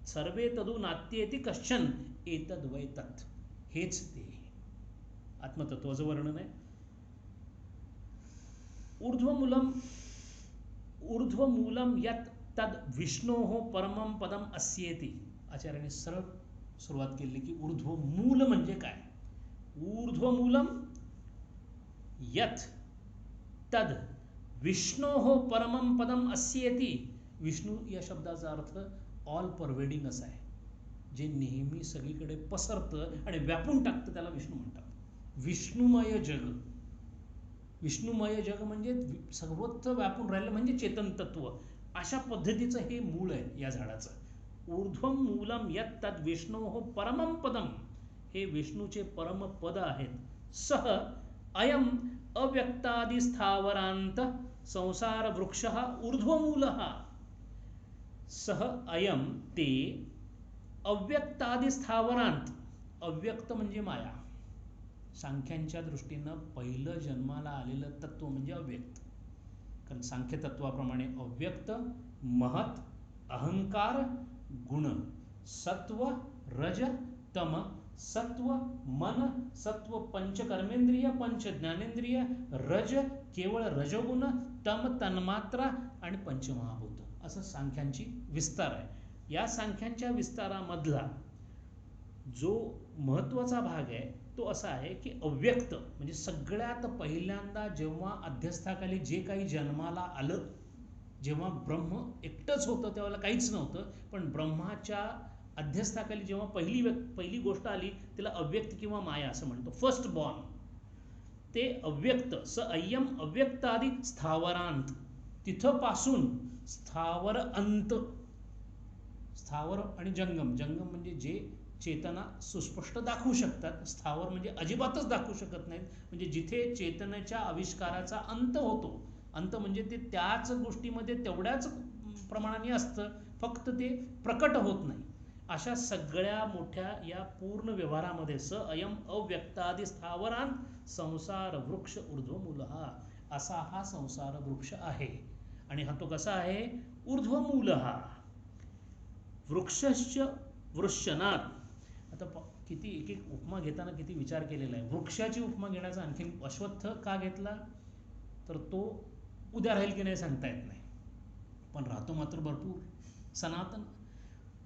सर्वे तदु नात्येति कश्चन एतद् वै तत्, हेच ते आत्मतत्वाचं वर्णन आहे. ऊर्ध्वमूलम यत् तद विष्णोः परमं पदम अस्येति. आचार्याने सरळ सुरुवात केली की ऊर्ध्वमूल म्हणजे काय? ऊर्ध्वमूलम यत् तद विष्णोः परमं पदम अस्येति. विष्णू या शब्दाचा अर्थ ऑल परवेडिंग असा आहे, जे नेहमी सगळीकडे पसरतं आणि व्यापून टाकतं, त्याला विष्णू म्हणतात. विष्णुमय जग, विष्णुमय जग म्हणजे सर्वत्र व्यापून राहिलं म्हणजे चेतन तत्व, अशा पद्धतीचं हे मूळ आहे या झाडाचं. ऊर्ध्वम मूलम यत् तद विष्णोः परमं पदम, हे विष्णूचे परम पद आहेत. सह अयम अव्यक्तादि स्थावरांत संसार वृक्षः ऊर्ध्वमूलः. सह अयम ते अव्यक्तादि स्थावरांत, अव्यक्त म्हणजे माया, सांख्यांच्या दृष्टीनं पहिलं जन्माला आलेलं तत्व म्हणजे अव्यक्त. कारण सांख्य तत्वाप्रमाणे अव्यक्त, महत, अहंकार, गुण, सत्व, रज, तम, सत्व, मन, सत्व पंच कर्मेंद्रिय, पंच ज्ञानेंद्रिय, रज केवळ रजगुण, तम तन्मात्रा आणि पंचमहाभूत, असं सांख्यांची विस्तार आहे. या सांख्यांच्या विस्तारामधला जो महत्त्वाचा भाग आहे तो असा आहे की अव्यक्त म्हणजे सगळ्यात पहिल्यांदा जेव्हा अध्यस्थाखाली जे काही जन्माला आलं, जेव्हा ब्रह्म एकटंच होतं त्यावेळेला काहीच नव्हतं, पण ब्रह्माच्या अध्यस्थाखाली जेव्हा पहिली गोष्ट आली तिला अव्यक्त किंवा माया असं म्हणतो, फर्स्ट बॉर्न, ते अव्यक्त. स अय्यम अव्यक्तादि स्थावरांत, तिथं पासून स्थावर अंत, स्थावर आणि जंगम, जंगम म्हणजे जे चेतना सुस्पष्ट दाखवू शकतात, स्थावर म्हणजे अजिबातच दाखवू शकत नाहीत, म्हणजे जिथे चेतनेच्या आविष्काराचा अंत होतो, अंत म्हणजे ते त्याच गोष्टीमध्ये तेवढ्याच प्रमाणाने असतं, फक्त ते प्रकट होत नाही, अशा सगळ्या मोठ्या या पूर्ण व्यवहारामध्ये स अयम अव्यक्तादि स्थावरांत संसार वृक्ष ऊर्ध्वमूलः, असा हा संसार वृक्ष आहे. आणि हा तो कसा आहे? ऊर्ध्वमूलः. वृक्षस्य वृश्चनात्. आता किती एक एक उपमा घेताना किती विचार केलेला आहे. वृक्षाची उपमा घेण्याचा आणखी अश्वत्थ का घेतला तर तो उद्या राहील की नाही सांगता येत नाही, पण राहतो मात्र भरपूर, सनातन.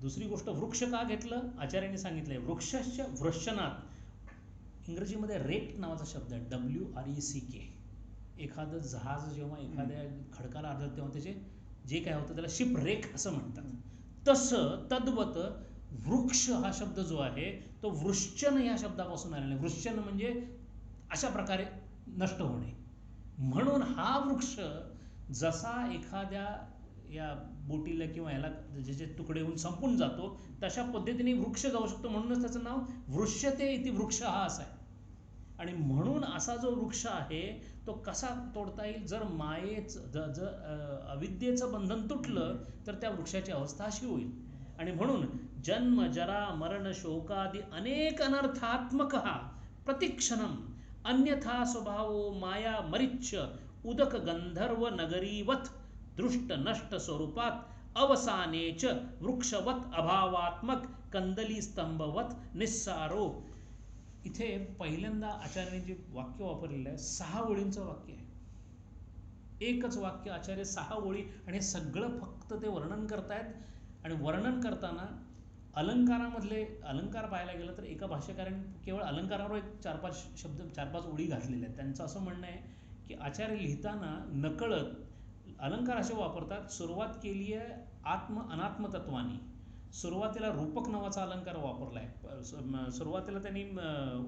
दुसरी गोष्ट वृक्ष का घेतलं? आचार्यांनी सांगितलंय वृक्षस्य वृश्चनात्, इंग्रजीमध्ये रेक नावाचा शब्द आहे, WRECK. एखादं जहाज जेव्हा एखाद्या खडकाला आढळतं तेव्हा त्याचे जे काय होतं त्याला शिप रेक असं म्हणतात. तसं तद्वत वृक्ष हा शब्द जो आहे तो वृश्चन या शब्दापासून आलेला आहे. वृश्चन म्हणजे अशा प्रकारे नष्ट होणे. म्हणून हा वृक्ष जसा एखाद्या या बोटीला किंवा याला ज्याचे तुकडे होऊन संपून जातो तशा पद्धतीने वृक्ष जाऊ शकतो. म्हणूनच त्याचं नाव वृक्षते इति वृक्ष हा असा आहे. आणि म्हणून असा जो वृक्ष आहे तो कसा तोडता येईल? जर अविद्येचं बंधन तुटलं तर त्या वृक्षाची अवस्था अशी होईल. आणि म्हणून जन्म जरा मरण शोकादि अनेक अनर्थात्मक प्रतिक्षणम अन्यथा स्वभावो माया मरिच्छ उदक गंधर्व नगरीवत दृष्ट नष्ट स्वरूपात अवसानेच वृक्षवत अभावात्मक कंदली स्तंभवत निस्सारो. इथे पहिल्यांदा आचार्यांनी जे वाक्य वापरलेलं आहे 6 ओळींचं वाक्य आहे. एकच वाक्य आचार्य 6 ओळी आणि हे सगळं फक्त ते वर्णन करतायत. आणि वर्णन करताना अलंकारामधले अलंकार पाहायला गेलं तर एका भाष्यकाराने केवळ अलंकारावर एक 4-5 शब्द 4-5 ओळी घातलेल्या आहेत. त्यांचं असं म्हणणं आहे की आचार्य लिहिताना नकळत अलंकार असे वापरतात. सुरुवात केली आहे आत्म अनात्म तत्वानी. सुरुवातीला रूपक नावाचा अलंकार वापरलाय, सुरुवातीला त्यांनी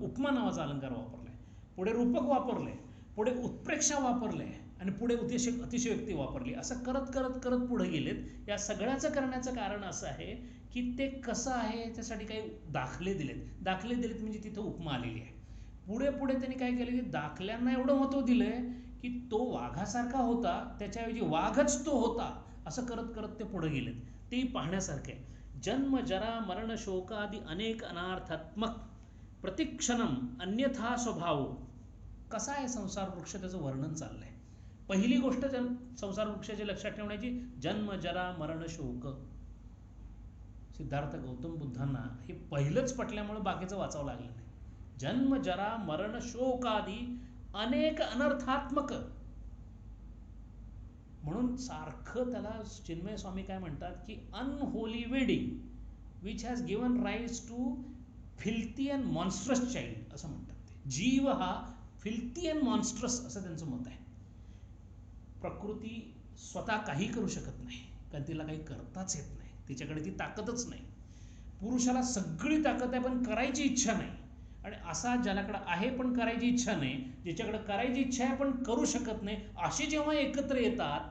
उपमा नावाचा अलंकार वापरलाय, पुढे रूपक वापरले, पुढे उत्प्रेक्षा वापरले आणि पुढे अतिशयोक्ती वापरली. असं करत करत करत पुढे गेलेत. या सगळ्याचं करण्याचं कारण असं आहे की ते कसं आहे त्यासाठी काही दाखले दिलेत म्हणजे तिथं उपमा आलेली आहे. पुढे पुढे त्यांनी काय केलं की दाखल्यांना एवढं महत्त्व दिलंय की तो वाघासारखा होता त्याच्याऐवजी वाघच तो होता. असं करत करत ते पुढे गेलेत. ते पाहण्यासारखे. जन्म जरा मरण शोकादि अनेक अनार्थात्मक प्रतिक्षणम अन्यथा स्वभाव. कसा आहे संसार वृक्ष त्याचं वर्णन चाललंय. पहिली गोष्ट संसार वृक्षाची लक्षात ठेवण्याची, जन्म जरा मरण शोक. सिद्धार्थ गौतम बुद्धांना हे पहिलंच पटल्यामुळे बाकीचं वाचावं लागलं नाही. जन्म जरा मरण शोकादि अनेक अनर्थात्मक. म्हणून सारखं त्याला चिन्मय स्वामी काय म्हणतात की unholy wedding which has given rise to filthy and monstrous child असं म्हणतात. ते जीव हा फिल्थी अँड मॉन्स्ट्रस असं त्यांचं मत आहे. प्रकृती स्वतः काही करू शकत नाही कारण तिला काही करताच येत नाही, तिच्याकडे ती ताकदच नाही. पुरुषाला सगळी ताकद आहे पण करायची इच्छा नाही. आणि असा ज्याच्याकडे आहे पण करायची इच्छा नाही, ज्याच्याकडे करायची इच्छा आहे पण करू शकत नाही, असे जेव्हा एकत्र येतात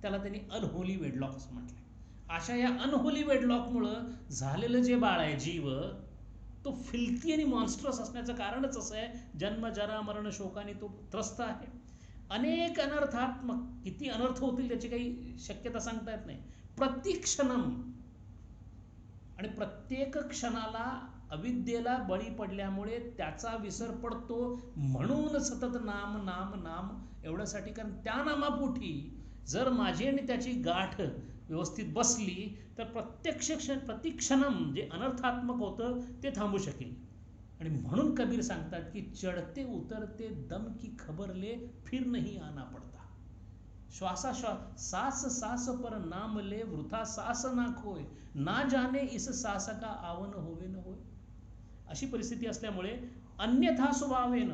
त्याला त्यांनी अनहोली वेडलॉक असं म्हटलंय. अशा या अनहोली वेडलॉकमुळं झालेलं जे बाळ आहे जीव तो फिल्थी आणि मॉन्स्ट्रस असण्याचं कारणच असं आहे. जन्म जरा मरण शोकाने तो त्रस्त आहे. अनेक अनर्थात्मक. किती अनर्थ होतील त्याची काही शक्यता सांगता येत नाही. प्रतिक्षणम. आणि प्रत्येक क्षणाला अविद्येला बळी पडल्यामुळे त्याचा विसर पडतो. म्हणून सतत नाम नाम नाम एवढ्यासाठी, कारण त्या नामापोटी जर माझी आणि त्याची गाठ व्यवस्थित बसली तर प्रतिक्षणम जे अनर्थात्मक होतं ते थांबू शकेल. आणि म्हणून कबीर सांगतात की चढते उतरते दम की खबर ले फिर नहीं आना पडता. श्वासाश्वास सास सास पर नाम ले वृथा सास ना खोय ना जाने इस सास का आवन होवे न होय. अशी परिस्थिती असल्यामुळे अन्यथा स्वभावेन,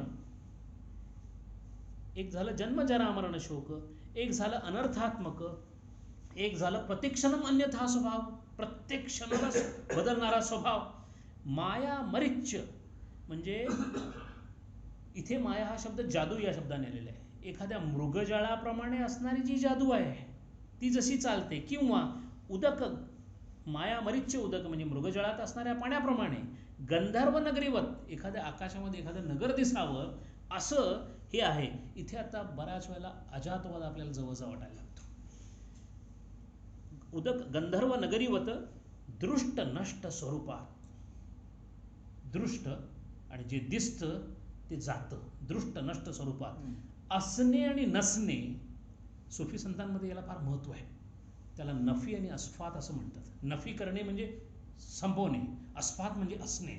एक झालं जन्म जरा मरण शोक, एक झालं अनर्थात्मक, एक झालं प्रतिक्षणम अन्यथा स्वभाव, प्रत्येक क्षणाला बदलणारा स्वभाव. माया मरिच्छ म्हणजे इथे माया हा शब्द जादू या शब्दाने आलेला आहे. एखाद्या मृगजळाप्रमाणे असणारी जी जादू आहे ती जशी चालते, किंवा उदक माया मरिच्छ उदक म्हणजे मृगजळात असणाऱ्या पाण्याप्रमाणे, गंधर्व नगरीवत एखाद्या आकाशामध्ये एखादं नगर दिसावं असं हे आहे. इथे आता बऱ्याच वेळेला अजातवाद आपल्याला जवळचा वाटायला लागतो. उदक गंधर्व नगरीवत दृष्ट नष्ट स्वरूपात. दृष्ट आणि जे दिसतं ते जातं. दृष्ट नष्ट स्वरूपात असणे आणि नसणे. सुफी संतांमध्ये याला फार महत्व आहे. त्याला नफी आणि अस्फात असं म्हणतात. नफी करणे म्हणजे संपवणे, अस्फात म्हणजे असणे.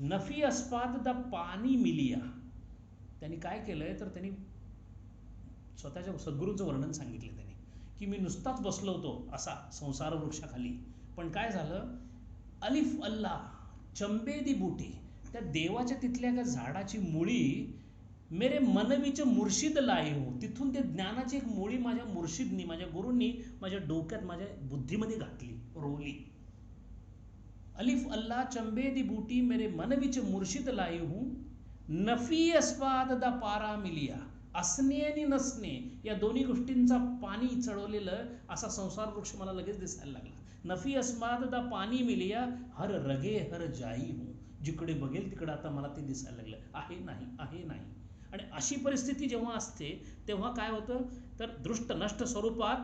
नफी अस्फात द पाणी मिलिया. त्यांनी काय केलंय तर त्यांनी स्वतःच्या सद्गुरूंचं वर्णन सांगितलं त्यांनी की मी नुसताच बसलो होतो असा संसार वृक्षाखाली, पण काय झालं, अलिफ अल्लाह चंबेदी बुटी त्या देवाच्या तिथल्या एका झाडाची मुळी मेरे मनवीचे मुर्शिद लाई हो, तिथून ते ज्ञानाची एक मुळी माझ्या मुर्शिदनी, माझ्या गुरूंनी माझ्या डोक्यात, माझ्या बुद्धीमध्ये घातली, रोवली. अलिफ अल्लाह चंबे दी बूटी मेरे मन विच मुर्शिद लाई हूं, नफी अस्वाद दा पारा मिलिया. असणे आणि नसणे या दोन्ही गोष्टींचा पाणी चढवलेलं असा संसार वृक्ष मला लगेच दिसायला लागला. नफी अस्वाद दा पाणी मिलिया, हर रगे हर जाई हूं. जिकडे बघेल तिकडे आता मला ते दिसायला लागलं, आहे नाही आहे नाही. आणि अशी परिस्थिती जेव्हा असते तेव्हा काय होतं तर दृष्ट नष्ट स्वरूपात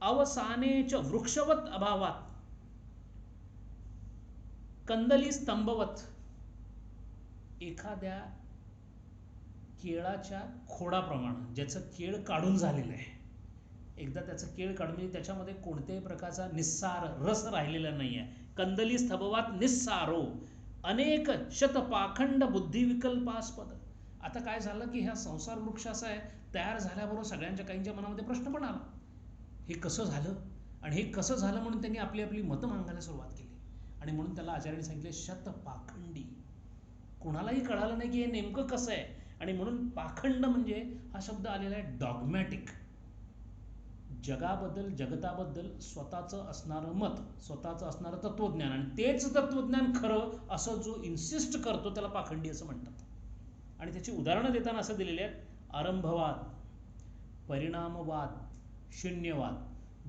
अवसानेच वृक्षवत अभावात कंदली स्तंभवत, एखाद्या केळाच्या खोडाप्रमाणे, ज्याचं केळ काढून झालेलं आहे, एकदा त्याचं केळ काढून म्हणजे त्याच्यामध्ये कोणत्याही प्रकारचा निस्सार रस राहिलेला नाही आहे. कंदली स्तंभवात निस्सारो अनेक शतपाखंड बुद्धिविकल्पास्पद. आता काय झालं की ह्या संसार वृक्ष असा आहे, तयार झाल्याबरोबर सगळ्यांच्या काहींच्या मनामध्ये प्रश्न पण आला, हे कसं झालं, आणि हे कसं झालं म्हणून त्यांनी आपली आपली मतं मांडायला सुरुवात केली. आणि म्हणून त्याला आचार्यांनी सांगितले शतपाखंडी. कुणालाही कळालं नाही की हे नेमकं कसं आहे. आणि म्हणून पाखंड म्हणजे हा शब्द आलेला आहे डॉगमॅटिक, जगाबद्दल जगताबद्दल स्वतःचं असणारं मत, स्वतःचं असणारं तत्वज्ञान, आणि तेच तत्वज्ञान खरं असं जो इन्सिस्ट करतो त्याला पाखंडी असं म्हणतात. आणि त्याची उदाहरणं देताना असं दिलेले आहेत, आरंभवाद, परिणामवाद, शून्यवाद.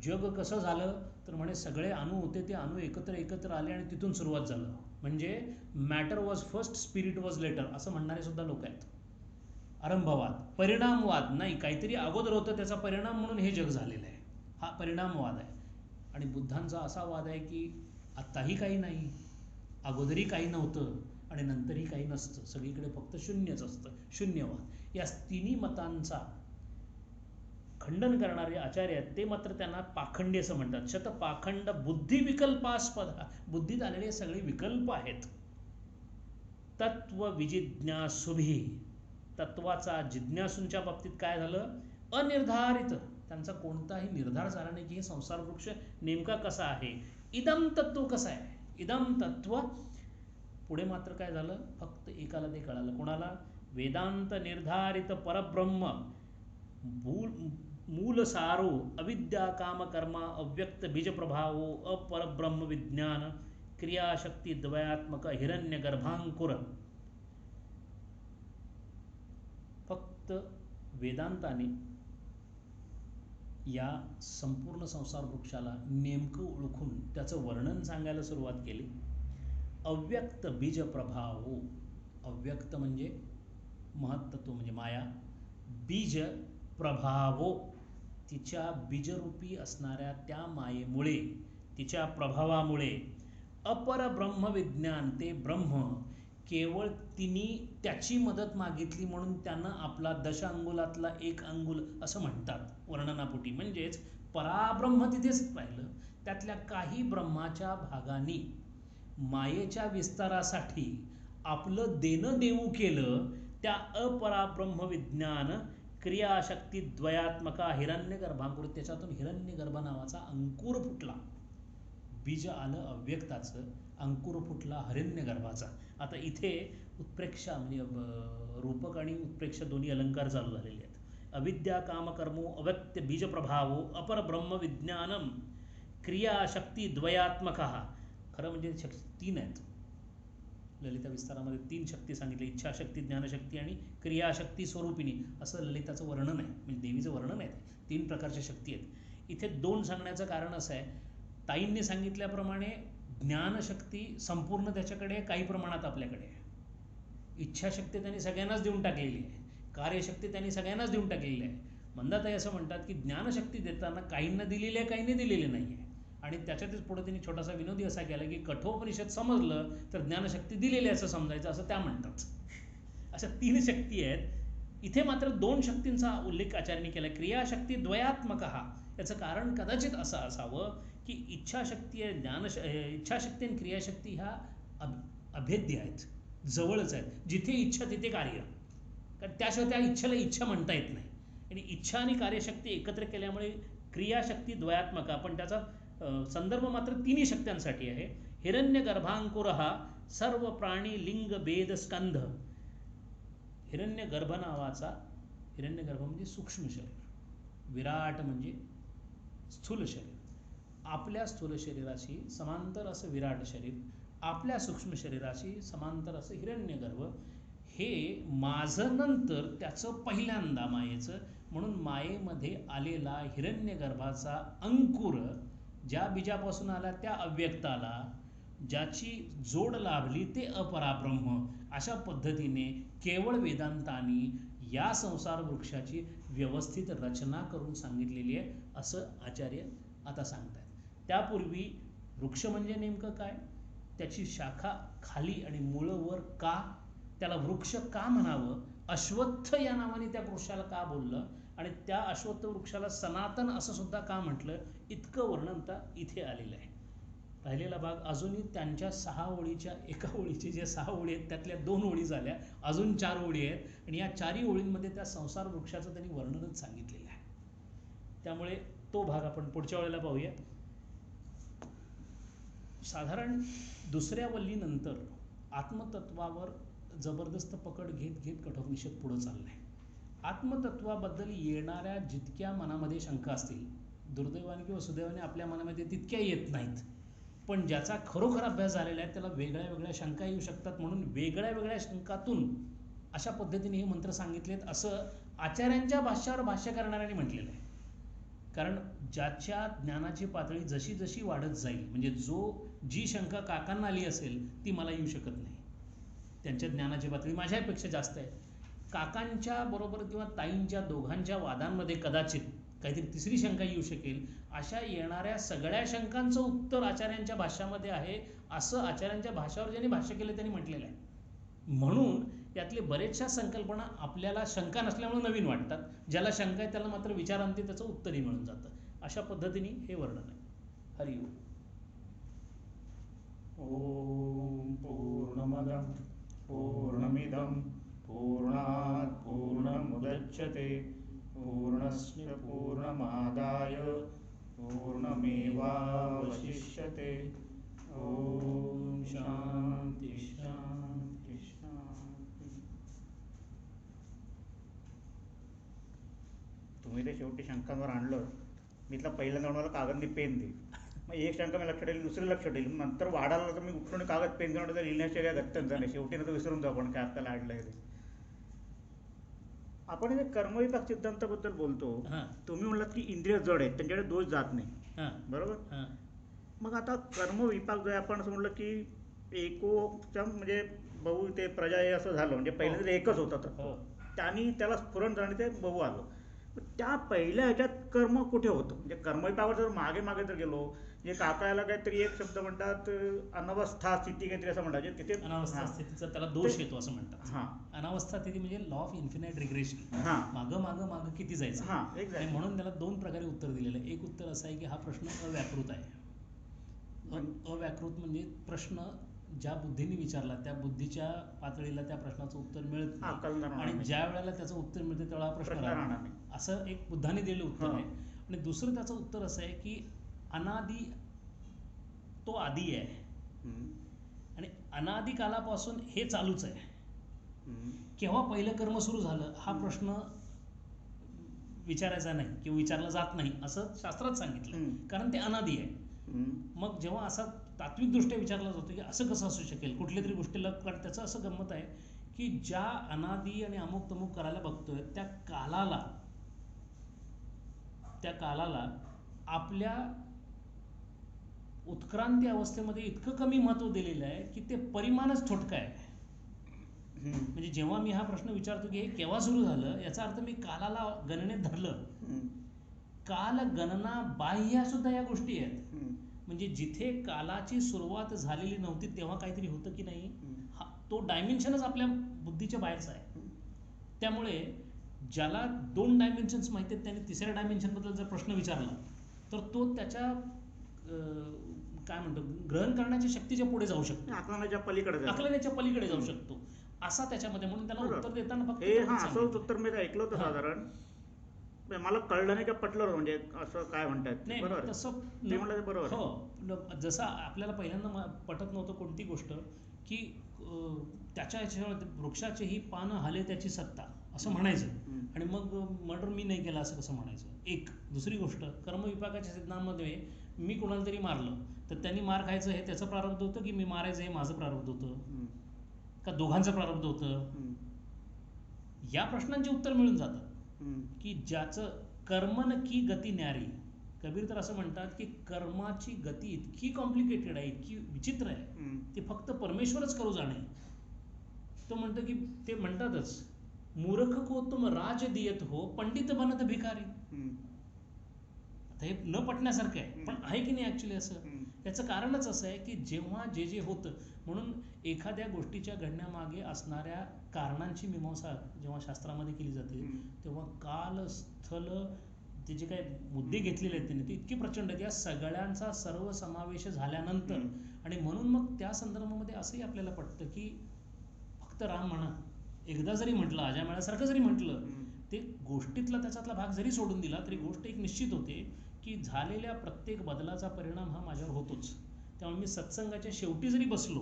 जग कसं झालं तर म्हणे सगळे अणू होते, ते अणू एकत्र आले आणि तिथून सुरुवात झालं. म्हणजे matter was first, spirit was later असं म्हणणारे सुद्धा लोक आहेत. आरंभवाद. परिणामवाद, नाही काहीतरी अगोदर होतं त्याचा परिणाम म्हणून हे जग झालेलं आहे, हा परिणामवाद आहे. आणि बुद्धांचा असा वाद आहे की आत्ताही काही नाही, अगोदरही काही नव्हतं आणि नंतरही काही नसतं, सगळीकडे फक्त शून्यच असतं, शून्यवाद. या तिन्ही मतांचा खंडन करणारे आचार्य आहेत ते मात्र त्यांना पाखंडी असं म्हणतात. शतपाखंड बुद्धिविकल्पास्पद, बुद्धीत आलेले सगळे विकल्प आहेत. तत्व विजिज्ञासुभी, तत्वाचा जिज्ञासूंच्या बाबतीत काय झालं, अनिर्धारित, त्यांचा कोणताही निर्धार झाला नाही की हे संसार वृक्ष नेमका कसा आहे, इदम तत्व कसं आहे, इदम तत्व. पुढे मात्र काय झालं, फक्त एकाला ते कळालं, कोणाला, वेदांत निर्धारित परब्रह्म मूल सारो अविद्या काम कर्मा अव्यक्त बीज प्रभावो अपरब्रह्म विज्ञान क्रियाशक्ती द्वयात्मक हिरण्य गर्भांकुर. फक्त वेदांताने या संपूर्ण संसार वृक्षाला नेमकं ओळखून त्याचं वर्णन सांगायला सुरुवात केली. अव्यक्त बीज प्रभावो, अव्यक्त म्हणजे महत्त्व म्हणजे माया, बीज प्रभावो तिच्या बीजरूपी असणाऱ्या त्या मायेमुळे, तिच्या प्रभावामुळे, अपर ब्रह्म विज्ञान, ते ब्रह्म केवळ तिने त्याची मदत मागितली म्हणून त्यानं आपला दशांगुलातला एक अंगुल असं म्हणतात वर्णनापोटी, म्हणजेच पराब्रह्म तिथेच राहिलं. त्यातल्या काही ब्रह्माच्या भागाने मायेच्या विस्तारासाठी आपलं देणं देऊ केलं. त्या अपराब्रह्म विज्ञान क्रियाशक्ती द्वयात्मका हिरण्य गर्भांकुर, त्याच्यातून हिरण्य गर्भ नावाचा अंकुर फुटला. बीज आलं अव्यक्ताचं, अंकुर फुटला हिरण्य गर्भाचा. आता इथे उत्प्रेक्षा म्हणजे रूपक आणि उत्प्रेक्ष दोन्ही अलंकार चालू झालेले आहेत. अविद्या कामकर्मो अव्यक्त बीज प्रभावो अपर ब्रह्म विज्ञानम क्रियाशक्ती द्वयात्मका. खरं म्हणजे तीन आहेत ललिता विस्तारामध्ये, तीन शक्ती सांगितली, इच्छाशक्ती, ज्ञानशक्ती आणि क्रियाशक्ती स्वरूपिणी, असं ललिताचं वर्णन आहे, म्हणजे देवीचं वर्णन आहे. तीन प्रकारच्या शक्ती आहेत. इथे दोन सांगण्याचं कारण असं आहे, ताईंनी सांगितल्याप्रमाणे ज्ञानशक्ती संपूर्ण त्याच्याकडे काही प्रमाणात आपल्याकडे आहे, इच्छाशक्ती त्यांनी सगळ्यांनाच देऊन टाकलेली आहे, कार्यशक्ती त्यांनी सगळ्यांनाच देऊन टाकलेली आहे. मंदाताई असं म्हणतात की ज्ञानशक्ती देताना काहींना दिलेली आहे, काहींनी दिलेली नाही आहे. आणि त्याच्यातच पुढे त्यांनी छोटासा विनोदी असा केला की कठोपनिषद समजलं तर ज्ञानशक्ती दिलेली असं समजायचं, असं त्या म्हणतात. अशा तीन शक्ती आहेत. इथे मात्र दोन शक्तींचा उल्लेख आचार्यांनी केला, क्रियाशक्ती द्वयात्मकः. याचं कारण कदाचित असं असावं की इच्छाशक्ती इच्छाशक्ती आणि क्रियाशक्ती ह्या अभेद्य आहेत, जवळच आहेत. जिथे इच्छा तिथे कार्य, कारण त्याशिवाय त्या इच्छेला इच्छा म्हणता येत नाही. आणि इच्छा आणि कार्यशक्ती एकत्र केल्यामुळे क्रियाशक्ती द्वयात्मका, पण त्याचा संदर्भ मात्र तिन्ही शक्त्यांसाठी आहे. हिरण्य गर्भांकुर हा सर्व प्राणी लिंग भेद स्कंध. हिरण्यगर्भ नावाचा, हिरण्यगर्भ म्हणजे सूक्ष्म शरीर, विराट म्हणजे स्थूल शरीर. आपल्या स्थूल शरीराशी समांतर असं विराट शरीर, आपल्या सूक्ष्म शरीराशी समांतर असं हिरण्यगर्भ, हे माझं नंतर त्याचं पहिल्यांदा मायेचं, म्हणून मायेमध्ये आलेला हिरण्यगर्भाचा अंकुर, ज्या बीजापासून आला त्या अव्यक्ताला, ज्याची जोड लाभली ते अपराब्रह्म. अशा पद्धतीने केवळ वेदांतानी या संसार वृक्षाची व्यवस्थित रचना करून सांगितलेली आहे, असं आचार्य आता सांगतात. त्यापूर्वी वृक्ष म्हणजे नेमकं काय, त्याची शाखा खाली आणि मुळं वर का, त्याला वृक्ष का म्हणावं, अश्वत्थ या नावाने त्या वृक्षाला का बोललं, आणि त्या अश्वत्थ वृक्षाला सनातन असं सुद्धा का म्हटलं, इतकं वर्णन इथे आलेलं आहे. राहिलेला भाग अजूनही त्यांच्या 6 ओळीच्या, एका ओळीचे जे 6 ओळी आहेत त्यातल्या 2 ओळी झाल्या, अजून 4 ओळी आहेत, आणि या 4ही ओळींमध्ये त्या संसार वृक्षाचं त्यांनी वर्णनच सांगितलेलं आहे. त्यामुळे तो भाग आपण पुढच्या वेळेला पाहूया. साधारण दुसऱ्या वल्लीनंतर आत्मतत्वावर जबरदस्त पकड घेत घेत कठोपनिषद पुढं चाललंय. आत्मतत्वाबद्दल येणाऱ्या जितक्या मनामध्ये शंका असतील, दुर्दैवाने किंवा सुदैवाने आपल्या मनामध्ये तितक्या येत नाहीत, पण ज्याचा खरोखर अभ्यास झालेला आहे त्याला वेगळ्या वेगळ्या शंका येऊ शकतात, म्हणून वेगळ्या वेगळ्या शंकातून अशा पद्धतीने हे मंत्र सांगितलेत, असं आचार्यांच्या भाष्यावर भाष्य करणाऱ्यांनी म्हटलेलं आहे. कारण ज्याच्या ज्ञानाची पातळी जशी जशी वाढत जाईल, म्हणजे जी शंका काकांना आली असेल ती मला येऊ शकत नाही, त्यांच्या ज्ञानाची पातळी माझ्यापेक्षा जास्त आहे. काकांच्या बरोबर किंवा ताईंच्या दोघांच्या वादांमध्ये कदाचित काहीतरी तिसरी शंका येऊ शकेल. अशा येणाऱ्या सगळ्या शंकांचं उत्तर आचार्यांच्या भाष्यामध्ये आहे, असं आचार्यांच्या भाष्यावर ज्यांनी भाष्य केलं त्यांनी म्हटलेलं आहे. म्हणून यातले बरेचशा संकल्पना आपल्याला शंका नसल्यामुळे नवीन वाटतात, ज्याला शंका आहे त्याला मात्र विचारांती त्याचं उत्तरही मिळून जातं. अशा पद्धतीने हे वर्णन आहे. हरि ओम. ओम पूर्णमदं पूर्णमिदं पूर्णात् पूर्णमुदच्यते पूर्णस्य पूर्णमादाय पूर्णमेवावशिष्यते. ओम शांती शांती शांती. तुम्ही ते शेवटी शंकांवर आणलं, मी इथला पहिल्यांदा मला कागद आणि पेन दे, मग एक शंका मी लक्षात येईल, दुसरी लक्षात येईल, नंतर वाढायला तर मी उठून कागद पेन घेऊन लिहिण्याच्या काय गत्तच नाही, शेवटी नंतर विसरून जाऊ आपण काय आपल्याला आणलंय ते. आपण हे कर्मविपाक सिद्धांताबद्दल बोलतो, तुम्ही म्हणलात की इंद्रिय जड आहेत, त्यांच्याकडे दोष जात नाही, बरोबर. मग आता कर्मविपाक जो आहे, आपण असं म्हणलं की एकोच्या म्हणजे बहु ते प्रजा हे असं झालं, म्हणजे पहिल्यांदा एकच होता तर त्यांनी त्याला स्फुरण झालं ते बहु आलं. त्या पहिल्या ह्याच्यात कर्म कुठे होतं, म्हणजे कर्मविपाकावर जर मागे मागे जर गेलो, म्हणजे काकाला काहीतरी एक शब्द म्हणतात अनवस्था स्थिती काहीतरी असं म्हणतात, तिथे अनावस्था स्थितीचा त्याला दोष येतो असं म्हणतात. अनावस्था स्थिती म्हणजे लॉ ऑफ इन्फिनाइट रिग्रेशन, मागं मागं मागं किती जायचं, आणि म्हणून त्याला 2 प्रकारे उत्तर दिलेलं आहे. एक उत्तर असं आहे की हा प्रश्न अव्याकृत आहे. अव्याकृत म्हणजे प्रश्न ज्या बुद्धीने विचारला त्या बुद्धीच्या पातळीला त्या प्रश्नाचं उत्तर मिळत नाही, आणि ज्या वेळेला त्याचं उत्तर मिळतं त्यावेळेला प्रश्न राहणार नाही, असं एक बुद्धाने दिलेलं उत्तर आहे. आणि दुसरं त्याचं उत्तर असं आहे की अनादी तो आदी आहे, आणि अनादी कालापासून हे चालूच आहे. केव्हा पहिलं कर्म सुरू झालं हा प्रश्न विचारायचा नाही किंवा विचारला जात नाही असं शास्त्रात सांगितलं, कारण ते अनादी आहे. मग जेव्हा असा तात्विकदृष्ट्या विचारला जातो की असं कसं असू शकेल कुठल्या तरी गोष्टीला, कारण त्याचं असं गंमत आहे की ज्या अनादी आणि अमुक तमुक करायला बघतोय त्या कालाला आपल्या उत्क्रांती अवस्थेमध्ये इतकं कमी महत्व दिलेलं आहे की ते परिमाणच थोडकं आहे. म्हणजे जेव्हा मी हा प्रश्न विचारतो की हे केव्हा सुरू झालं, याचा अर्थ मी कालाला गणनेत धरलं. काल गणना बाह्य सुद्धा या गोष्टी आहेत, म्हणजे जिथे कालाची सुरुवात झालेली नव्हती तेव्हा काहीतरी होतं की नाही, तो डायमेन्शनच आपल्या बुद्धीच्या बाहेरचा आहे. त्यामुळे ज्याला 2 डायमेन्शन्स माहिती आहेत त्याने तिसऱ्या डायमेन्शनबद्दल जर प्रश्न विचारला तर तो त्याच्या काय म्हणतो ग्रहण करण्याच्या शक्तीच्या पुढे जाऊ शकतो, आकलनाच्या पलीकडे जाऊ शकतो असा त्याच्यामध्ये. म्हणून त्याला उत्तर देताना फक्त असं उत्तर मी ऐकलं होतं साधारण मला कळलं नाही का पटलं म्हणजे असं काय म्हणतात नाही बरोबर तसं ते म्हणलं ते बरोबर हो. जसं आपल्याला पहिल्यांदा पटत नव्हतं कोणती गोष्ट की त्याच्या ह्याच्यावर वृक्षाचेही पानं हाले त्याची सत्ता असं म्हणायचं आणि मग मर्डर मी नाही केला असं कसं म्हणायचं. एक दुसरी गोष्ट कर्मविपाकाच्या सिद्धांतामध्ये मी कोणाला तरी मारलं तर त्यांनी मार खायचं हे त्याचं प्रारब्ध होतं की मी मारायचं हे माझं प्रारब्ध होतं का दोघांचं प्रारब्ध होतं. या प्रश्नांची उत्तर मिळून जातात की ज्याचं कर्मन की गती न्यारी. कबीर तर असं म्हणतात की कर्माची गती इतकी कॉम्प्लिकेटेड आहे, इतकी विचित्र आहे, ती फक्त परमेश्वरच करू जाणे. तो म्हणतो की ते म्हणतातच मूर्ख को तुम राज दियत हो पंडित बनत भिकारी. आता हे न पटण्यासारखं आहे पण आहे की नाही ऍक्च्युली असं. याचं कारणच असं आहे की जेव्हा जे जे होतं म्हणून एखाद्या गोष्टीच्या घडण्यामागे असणाऱ्या कारणांची मीमांसा जेव्हा शास्त्रामध्ये केली जाते तेव्हा काल स्थल ते जे काही मुद्दे घेतलेले आहेत त्यांनी ते इतके प्रचंड आहेत. या सगळ्यांचा सर्व समावेश झाल्यानंतर आणि म्हणून मग त्या संदर्भामध्ये असंही आपल्याला पटतं की फक्त राम म्हणा एकदा जरी म्हटलं अजामेळासारखं जरी म्हटलं ते गोष्टीतला त्याच्यातला भाग जरी सोडून दिला तरी गोष्ट एक निश्चित होते की झालेल्या प्रत्येक बदलाचा परिणाम हा माझ्यावर होतोच. त्यामुळे मी सत्संगाच्या शेवटी जरी बसलो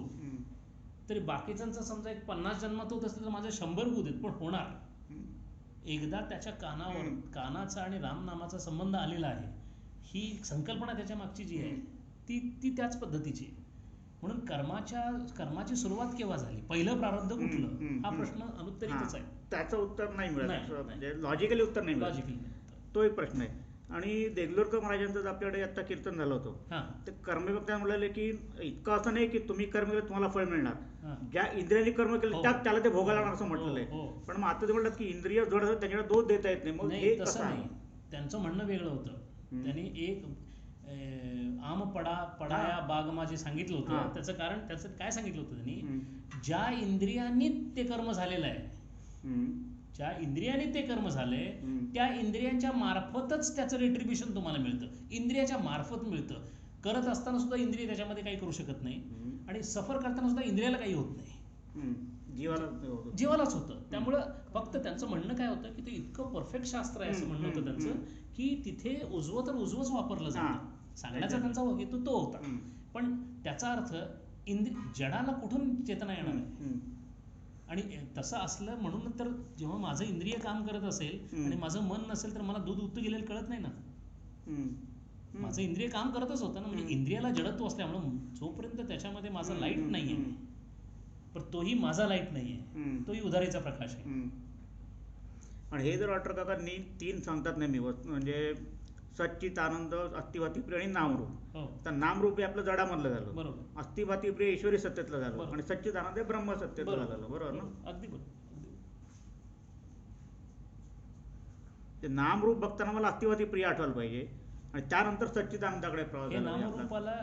तरी बाकीच्यांचा समजा एक 50 जन्मात होत असलं तर माझं 100 होऊ देत पण होणार. एकदा त्याच्या कानावर कानाचा आणि रामनामाचा संबंध आलेला आहे. ही संकल्पना त्याच्या मागची जी आहे ती त्याच पद्धतीची आहे. म्हणून कर्माची सुरुवात केव्हा झाली, पहिलं प्रारब्ध कुठलं, हा प्रश्न अनुत्तरितच आहे. त्याचं उत्तर नाही मिळत, लॉजिकली उत्तर नाही मिळत. तो एक प्रश्न आहे. आणि देगलूरकर महाराजांचं आपल्याकडे आता कीर्तन झालं होतं ते कर्मविपाक म्हणाले की इतकं असं नाही की तुम्ही कर्म केलं तुम्हाला फळ मिळणार, ज्या इंद्रियांनी कर्म केलं त्याला ते भोगायला लागणार असं म्हटलेलं आहे. पण मग आता ते म्हणतात की इंद्रिय जड असतात त्यांच्याकडे दोष देता येत नाही. मग हे कसं आहे? त्यांचं म्हणणं वेगळं होतं. त्यांनी एक आम पडाया बाग माझे सांगितलं होतं. त्याचं कारण त्याचं काय सांगितलं होतं त्यांनी, ज्या इंद्रियांनी ते कर्म झालेलं आहे, ज्या इंद्रियाने ते कर्म झाले त्या इंद्रियांच्या मार्फतच त्याचं रिट्रिब्युशन तुम्हाला मिळतं. इंद्रियाच्या मार्फत मिळतं. करत असताना सुद्धा इंद्रिय त्याच्यामध्ये काही करू शकत नाही आणि सफर करताना सुद्धा इंद्रियाला काही होत नाही, जीवालाच होतं. त्यामुळं फक्त त्यांचं म्हणणं काय होतं की ते इतकं परफेक्ट शास्त्र आहे असं म्हणणं होतं त्यांचं की तिथे उजवं तर उजवंच वापरलं जातं. सांगण्याचा त्यांचा हेतू तो होता. पण त्याचा अर्थ जडाला कुठून चेतना येणार आहे. आणि तसं असलं म्हणून तर जेव्हा माझं इंद्रिय काम करत असेल आणि माझं मन नसेल तर मला दूध उत्तू गेलेलं कळत नाही ना. माझं इंद्रिय काम करतच होतं ना. म्हणजे इंद्रियाला जडत्व असल्यामुळे जोपर्यंत त्याच्यामध्ये माझा लाईट नाहीये पण तोही माझा लाईट नाहीये, तोही उधारीचा प्रकाश आहे. आणि हे जर डॉक्टर काका 3 सांगतात नेहमी म्हणजे सच्चिदानंद, अस्तिभाती प्रिय आणि नामरूप. तर नामरूप हे आपलं जडामधलं झालं, बरोबर. अस्तिभाती प्रिय ईश्वरी सत्तेतलं झालं आणि सच्चिदानंद हे ब्रह्म सत्तेतलं झालं. बरोबर ना? अगदी बरोबर. ते नामरूप बघताना मला अस्तिभाती प्रिय आठवायला पाहिजे आणि त्यानंतर सच्चिदानंदाकडे प्रवास झाला. नामरूपाला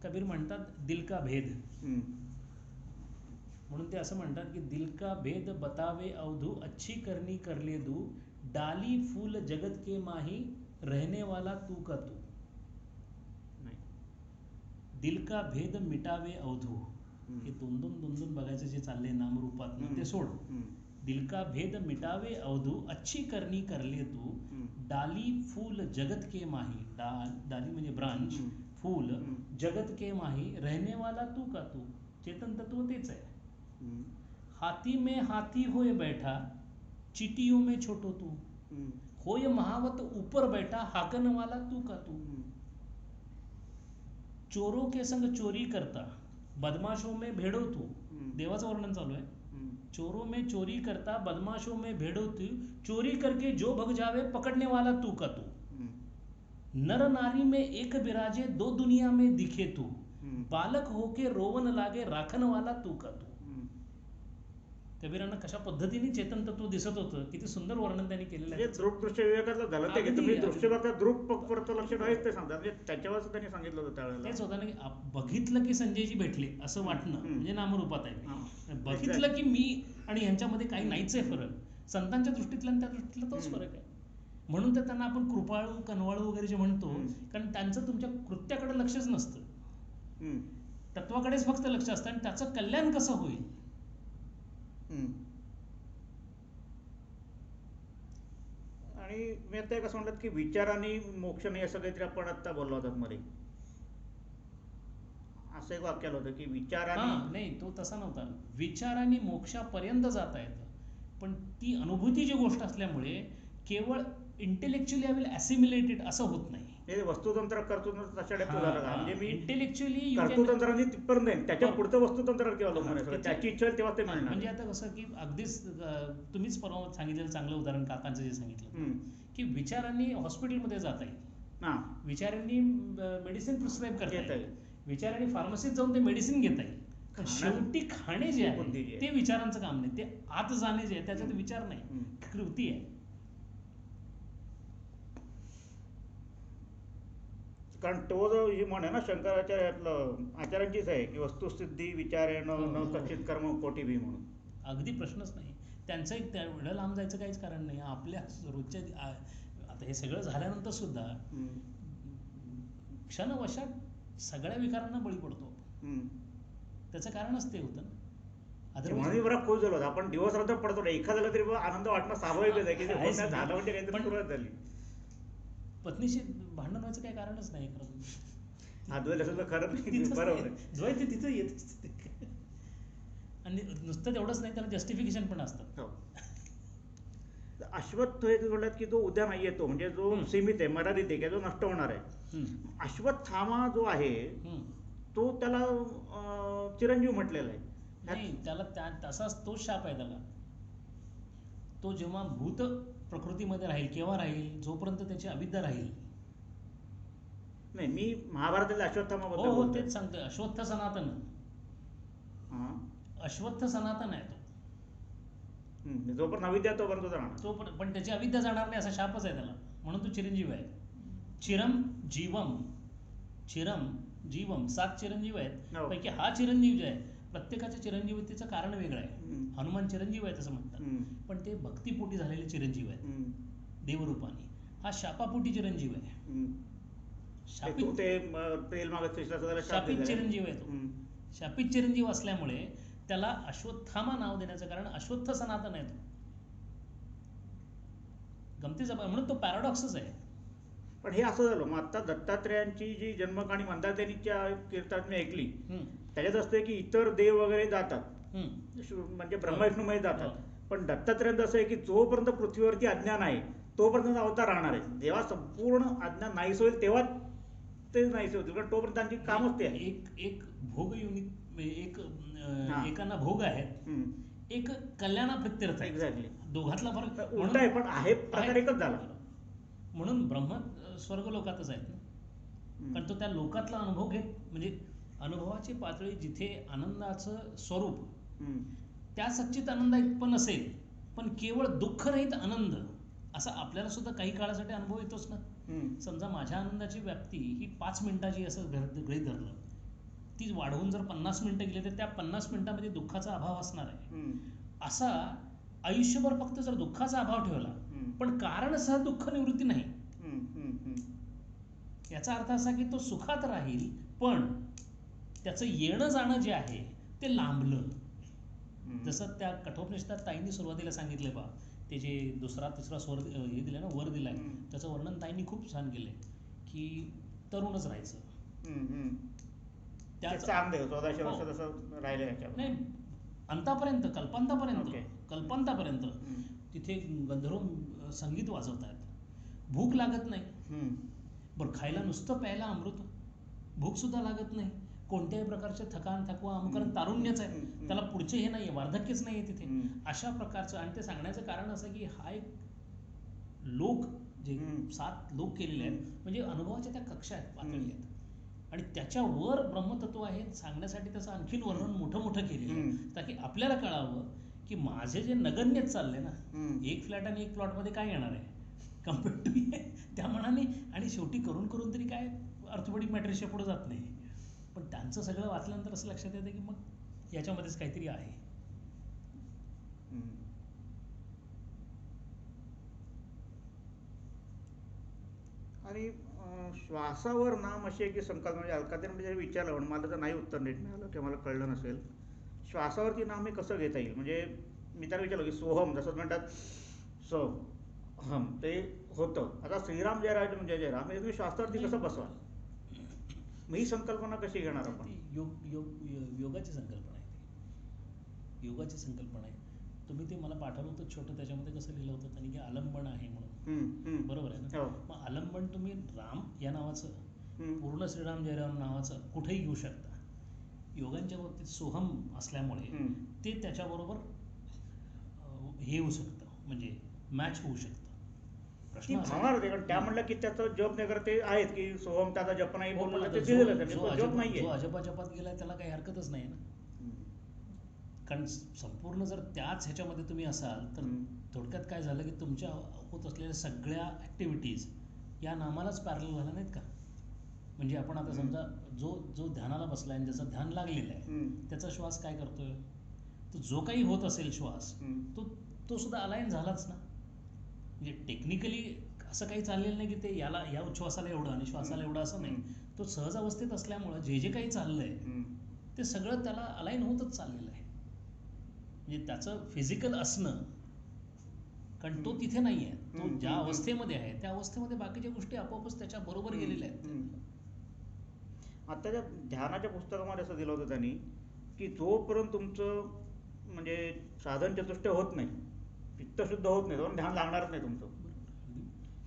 कबीर म्हणतात दिल का भेद. म्हणून ते असं म्हणतात की दिल का भेद बतावे अवधू अच्छी करनी कर ले दू डाली फूल जगत के माही रहने वाला तू का तू. दिल का भेद मिटावे अवधू. हे दोन बघायचं जे चाललंय नामरूपात ते सोड. दिल का भेद मिटावे अवधू अच्छी करनी कर ले तू डाली फूल जगत के माही. डाली म्हणजे ब्रांच, फूल जगत के माही रहने वाला तू का तू. चेतन तत्व तेच आहे. हाथी में हाथी होए बैठा चिटियों में छोटो तू होय महावत ऊपर बैठा हाकन वाला तू का तू. चोरों के संग चोरी करता बदमाशों में भेड़ो तू. देवाचं वर्णन चालू आहे. चोरों में चोरी करता बदमाशों में भेड़ो तू चोरी करके जो भग जावे पकड़ने वाला तू का तू. नर नारी में एक बिराजे दो दुनिया में दिखे तू बालक होके रोवन लागे राखन वाला तू का तू. कबीरांना कशा पद्धतीने चेतन तत्व दिसत होतं, किती सुंदर वर्णन त्यांनी केलेलं आहे. दृक दृश्य विवेकाचं झालं ते तुम्ही दृश्य बघता दृक परत लक्षात आहेच ते सांगतात. म्हणजे त्याच्यावरच त्यांनी सांगितलं होतं त्यावेळेला. तेच होतं ना की बघितलं की संजयजी भेटले असं वाटणं म्हणजे नामरूपात आहे. बघितलं की मी आणि ह्यांच्यामध्ये काही नाहीच आहे फरक. संतांच्या दृष्टीतला आणि त्या दृष्टीतला तोच फरक आहे. म्हणून तर त्यांना आपण कृपाळू कनवाळू वगैरे जे म्हणतो कारण त्यांचं तुमच्या कृत्याकडे लक्षच नसतं, तत्वाकडेच फक्त लक्ष असतं आणि त्याचं कल्याण कसं होईल. आणि आणि मी आता कसं म्हणलं की विचार आणि मोक्ष नाही असं काहीतरी आपण आता बोललो होतात मध्ये, असं एक वाक्य आलं होतं की विचाराने. नाही तो तसा नव्हता. विचाराने मोक्षापर्यंत जाता येतं, पण ती अनुभूतीची गोष्ट असल्यामुळे केवळ इंटेलेक्च्युअली आय विल ॲसिम्युलेटेड असं होत नाही. वस्तुतंत्र कर्तृतंत्र तशा टाईप झालं का, म्हणजे मी इंटेलेक्च्युअली कर्तृतंत्राने तिथपर्यंत जाईल, त्याच्या पुढचं वस्तुतंत्रावर किंवा लोक त्याची इच्छा होईल तेव्हा ते मिळणार. म्हणजे आता कसं की अगदीच तुम्हीच परवा सांगितलेलं चांगलं उदाहरण काकांचं जे सांगितलं की विचारांनी हॉस्पिटलमध्ये जाता येईल, विचारांनी मेडिसिन प्रिस्क्राईब करता येईल, विचारांनी फार्मसीत जाऊन ते मेडिसिन घेता येईल. शेवटी खाणे जे आहे ते विचारांचं काम नाही, ते आत जाणे जे आहे त्याच्यात विचार नाही, कृती आहे. कारण तो जो ही म्हण आहे ना शंकराचार्यातलं आचार्यांचीच आहे की वस्तुस्थिती विचारेणं न कच्चित कर्म कोटी भी म्हणून. अगदी प्रश्नच नाही त्यांचं. एक एवढं लांब जायचं काहीच कारण नाही. आपल्या रोजच्या आता हे सगळं झाल्यानंतर सुद्धा क्षणवशात सगळ्या विकारांना बळी पडतो. त्याचं कारणच ते होतं ना. म्हणून बरा खुश झालो आपण दिवस रात्र पडतो ना, एखाद्याला तरी आनंद वाटणं स्वाभाविकच आहे की झालं म्हणजे काहीतरी सुरुवात झाली. पत्नीशी भांडण व्हायचं काही कारणच नाही खरं. अद्वैत असेल तर खरं नाही, बरोबर द्वैत तिथं येत. आणि नुसतं तेवढंच नाही, त्याला जस्टिफिकेशन पण असतात. अश्वत्थ हे बोललात की तो उद्या नाही येतो, म्हणजे जो सीमित आहे, मर्यादित आहे, जो नष्ट होणार आहे. अश्वत्थामा जो आहे तो त्याला चिरंजीव म्हटलेला आहे. नाही, त्याला तसाच तोच शाप आहे त्याला. तो जेव्हा भूत प्रकृतीमध्ये राहील केव्हा राहील, जोपर्यंत त्याची अविद्या राहील. नाही, मी महाभारतातील अश्वत्थामाबद्दल हो तेच सांगतोय. अश्वत्थ सनातन, अश्वत्थ सनातन आहे तो. जोपर्यंत अविद्या तोपर्यंत जाणार, पण त्याची अविद्या जाणार नाही असा शापच आहे त्याला, म्हणून तो चिरंजीव आहे. चिरम जीवम, चिरम जीवम 7 चिरंजीव आहेत पैकी हा चिरंजीव जे आहे प्रत्येकाच्या चिरंजीवतेचं कारण वेगळं आहे. हनुमान चिरंजीव आहे तसं म्हणतात, पण ते भक्तिपोटी झालेले चिरंजीव आहेत देवरूपाने. हा शापापोटी चिरंजीव आहे, शापित चिरंजीव आहे तो. शापित चिरंजीव असल्यामुळे त्याला अश्वत्थामा नाव देण्याचं कारण अश्वत्थ सनातन आहे तो. गमतीचा म्हणून तो पॅराडॉक्सच आहे. पण हे असं झालं मग आता दत्तात्रेयांची जी जन्मकहाणी मंदाकिनीच्या कीर्तनात मी ऐकली, त्याच्यात असते की इतर देव वगैरे जातात, म्हणजे ब्रह्मविष्णूमध्ये जातात, पण दत्तात्रेयांचं असं आहे की जोपर्यंत पृथ्वीवरती अज्ञान आहे तोपर्यंत अवतार राहणार आहे. जेव्हा संपूर्ण अज्ञान नाहीस होईल तेव्हा ते नाहीसे होतील, कारण तोपर्यंत त्यांची कामच ते आहे. एक भोग युनिट, एकांना भोग आहेत, एक कल्याणाप्रित्यर्थ आहे. एक्झॅक्टली, दोघातला फरक उलटा आहे, पण आहे प्रकार एकच झाला. म्हणून ब्रह्म स्वर्ग लोकातच आहेत ना, कारण तो त्या लोकातला अनुभव घेत, म्हणजे अनुभवाची पातळी जिथे आनंदाचं स्वरूप त्या सच्चित आनंद पण असेल, पण केवळ दुःख रहित आनंद असा आपल्याला सुद्धा काही काळासाठी अनुभव येतोच ना. समजा माझ्या आनंदाची व्याप्ती ही 5 मिनिटाची असं गृहीत धरलं, ती वाढवून जर 50 मिनिटं गेली तर त्या 50 मिनिटांमध्ये दुःखाचा अभाव असणार आहे. असा आयुष्यभर फक्त जर दुःखाचा अभाव ठेवला पण कारणसह दुःख निवृत्ती नाही, याचा अर्थ असा की तो सुखात राहील पण त्याचं येणं जाणं जे आहे ते लांबलं. जसं त्या कठोपनिषदात ताईंनी सुरुवातीला सांगितले बा, ते जे दुसरा तिसरा स्वर हे दिलं ना, वर दिलाय, त्याचं वर्णन ताईंनी खूप छान केलंय की तरुणच राहायचं. नाही, अंतापर्यंत, कल्पांतापर्यंत तिथे गंधर्व संगीत वाजवतात, भूक लागत नाही. बरं, खायला नुसतं प्यायला अमृत, भूक सुद्धा लागत नाही, कोणत्याही प्रकारचे थकान थकवा, कारण तारुण्यच आहे, त्याला पुढचे हे नाहीये, वार्धक्यच नाहीये तिथे. अशा प्रकारचं, आणि ते सांगण्याचं कारण असं की हा एक लोक जे 7 लोक केलेले आहेत, म्हणजे अनुभवाच्या त्या कक्षा आहेत, पातळी आहेत, आणि त्याच्यावर ब्रह्मतत्व आहे सांगण्यासाठी त्याचं आणखीन वर्णन मोठं केलेलं आहे, ताकी आपल्याला कळावं की माझे जे नगण्यच चालले ना, एक फ्लॅट आणि एक प्लॉटमध्ये काय येणार आहे कम्पेअर टू त्या मनाने, आणि शेवटी करून तरी काय अर्थोपेडिक मॅट्रिक्सच्या पुढे जात नाही. पण त्यांचं सगळं वाचल्यानंतर असं लक्षात येतं की मग याच्यामध्येच काहीतरी आहे. आणि श्वासावर नाम अशी एक संकल्पना, म्हणजे अलकातरीने विचारलं म्हणून मला तर नाही उत्तर नीट मिळालं किंवा मला कळलं नसेल. श्वासावरती नाम हे कसं घेता येईल, म्हणजे मी त्याला विचारलं की सोहम, जसं म्हणतात स ते होतं. आता श्रीराम जय राम जय जय राम हे तुम्ही शास्त्रार्थी कसं बसवा, मग ही संकल्पना कशी घेणार आपण? योगाची संकल्पना आहे ती, योगाची संकल्पना आहे. तुम्ही ते मला पाठवलं होतं छोटं, त्याच्यामध्ये कसं लिहिलं होतं त्यांनी की आलंबन आहे म्हणून, बरोबर आहे ना? मग आलंबन तुम्ही राम या नावाचं पूर्ण श्रीराम जयराम नावाचं कुठेही घेऊ शकता. योगांच्या बाबतीत सोहम असल्यामुळे ते त्याच्याबरोबर हे होऊ शकतं, म्हणजे मॅच होऊ शकतं. प्रश्न होणार होते, कारण त्या म्हणलं की त्याचं जप नाही करत, ते आहेत की सोहम त्याचा जप नाही बोललं ते दिलेलं त्यांनी, तो जप नाहीये. जो अजपा जपात गेलाय त्याला काही हरकतच नाही ना, कारण संपूर्ण जर त्याच ह्याच्यामध्ये तुम्ही असाल तर थोडक्यात काय झालं की तुमच्या होत असलेल्या सगळ्या ऍक्टिव्हिटीज या नामालाच पॅरलल झाल्या नाहीत का? म्हणजे आपण आता समजा जो ध्यानाला बसलाय आणि ज्याचं ध्यान लागलेलं आहे त्याचा श्वास काय करतोय, तो जो काही होत असेल श्वास तो सुद्धा अलाइन झालाच ना. म्हणजे टेक्निकली असं काही चाललेलं नाही की ते याला या उच्छ्वासाला एवढं आणि श्वासाला एवढं असं नाही. तो सहज अवस्थेत असल्यामुळं जे काही चाललंय ते सगळं त्याला अलाइन होतच चाललेलं आहे. म्हणजे त्याचं फिजिकल असणं, कारण तो तिथे नाही आहे, तो ज्या अवस्थेमध्ये आहे त्या अवस्थेमध्ये बाकीच्या गोष्टी आपोआपच त्याच्या बरोबर गेलेल्या आहेत. आताच्या ध्यानाच्या पुस्तकामध्ये असं दिलं होतं त्यांनी की जोपर्यंत तुमचं म्हणजे साधन चतुष्टय होत नाही, चित्त शुद्ध होत नाही, तेव्हा ध्यान लागणारच नाही तुमचं.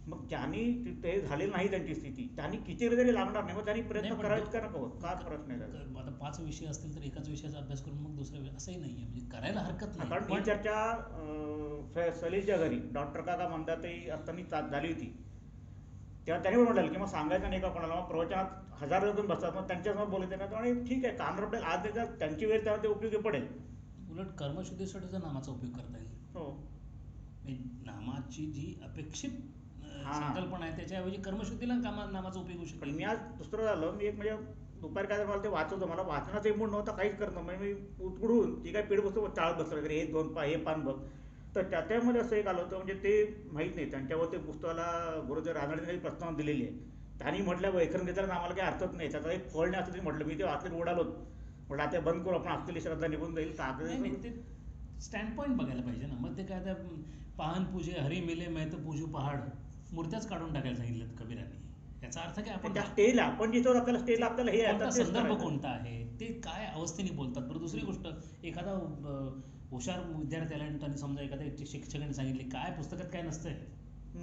मग ज्यांनी ते झालेलं नाही त्यांची स्थिती, त्यांनी किती तरी लागणार नाही, मग त्यांनी प्रयत्न करायचं का नको, का प्रश्न आहे? आता 5 विषय असतील तर एकाच विषयाचा अभ्यास करून मग दुसऱ्या असंही नाहीये, म्हणजे करायला हरकत नाही. कारण ही चर्चा सलीलच्या घरी डॉक्टर काका म्हणतातही असताना झाली होती, तेव्हा त्यांनी पण म्हटलं की मग सांगायचं नाही का कोणाला, मग प्रवचनात 1000 जण बसतात, मग त्यांच्यासमोर बोलायचं नाही. आणि ठीक आहे, कान रबडेल आज देतात, त्यांची वेळ त्याला ते उपयोगी पडेल. उलट कर्मशुद्धीसाठी जर नामाचा उपयोग करता येईल. हो, नामाची जी अपेक्षित संकल्पना आहे त्याच्याऐवजी कर्मशुद्धीला नामाचा उपयोग होऊ शकतो. मी आज दुसरं झालं, मी एक म्हणजे दुपारी काय मला ते वाचवतं, मला वाचनाचा मूड नव्हता, काहीच करणं, म्हणजे मी उतकडून ती काय पीठ पुस्तक चाळत बसलं वगैरे, हे पान बघ, तर त्याच्यामध्ये असं एक आलं होतं, म्हणजे ते माहीत नाही त्यांच्यावर ते पुस्तकाला गुरुदेव रानडेंनी काही प्रस्तावना दिलेली आहे. त्यांनी म्हटलं वैखरण घेताना आम्हाला काही अर्थच नाही, त्याचा एक फळ नाही असं ते म्हटलं. मी ते वाचले उडालोच, म्हटलं आता बंद करू आपण, असलेली श्रद्धा निघून जाईल. ते स्टँड पॉईंट बघायला पाहिजे ना. मग ते काय त्या पाहन पूजे हरी मिले मैं तो पूजू पहाड मूर्त्याच काढून टाकायला सांगितलं कबीरांनी. याचा अर्थ काय, आपण स्टेजला आपण जिथं आपल्याला स्टेजला आपल्याला हे आता संदर्भ कोणता आहे, ते काय अवस्थेने बोलतात. बरं, दुसरी गोष्ट, एखादा हुशार विद्यार्थ्याला त्यांनी समजा एखाद्या शिक्षकांनी सांगितले काय पुस्तकात काय नसतंय,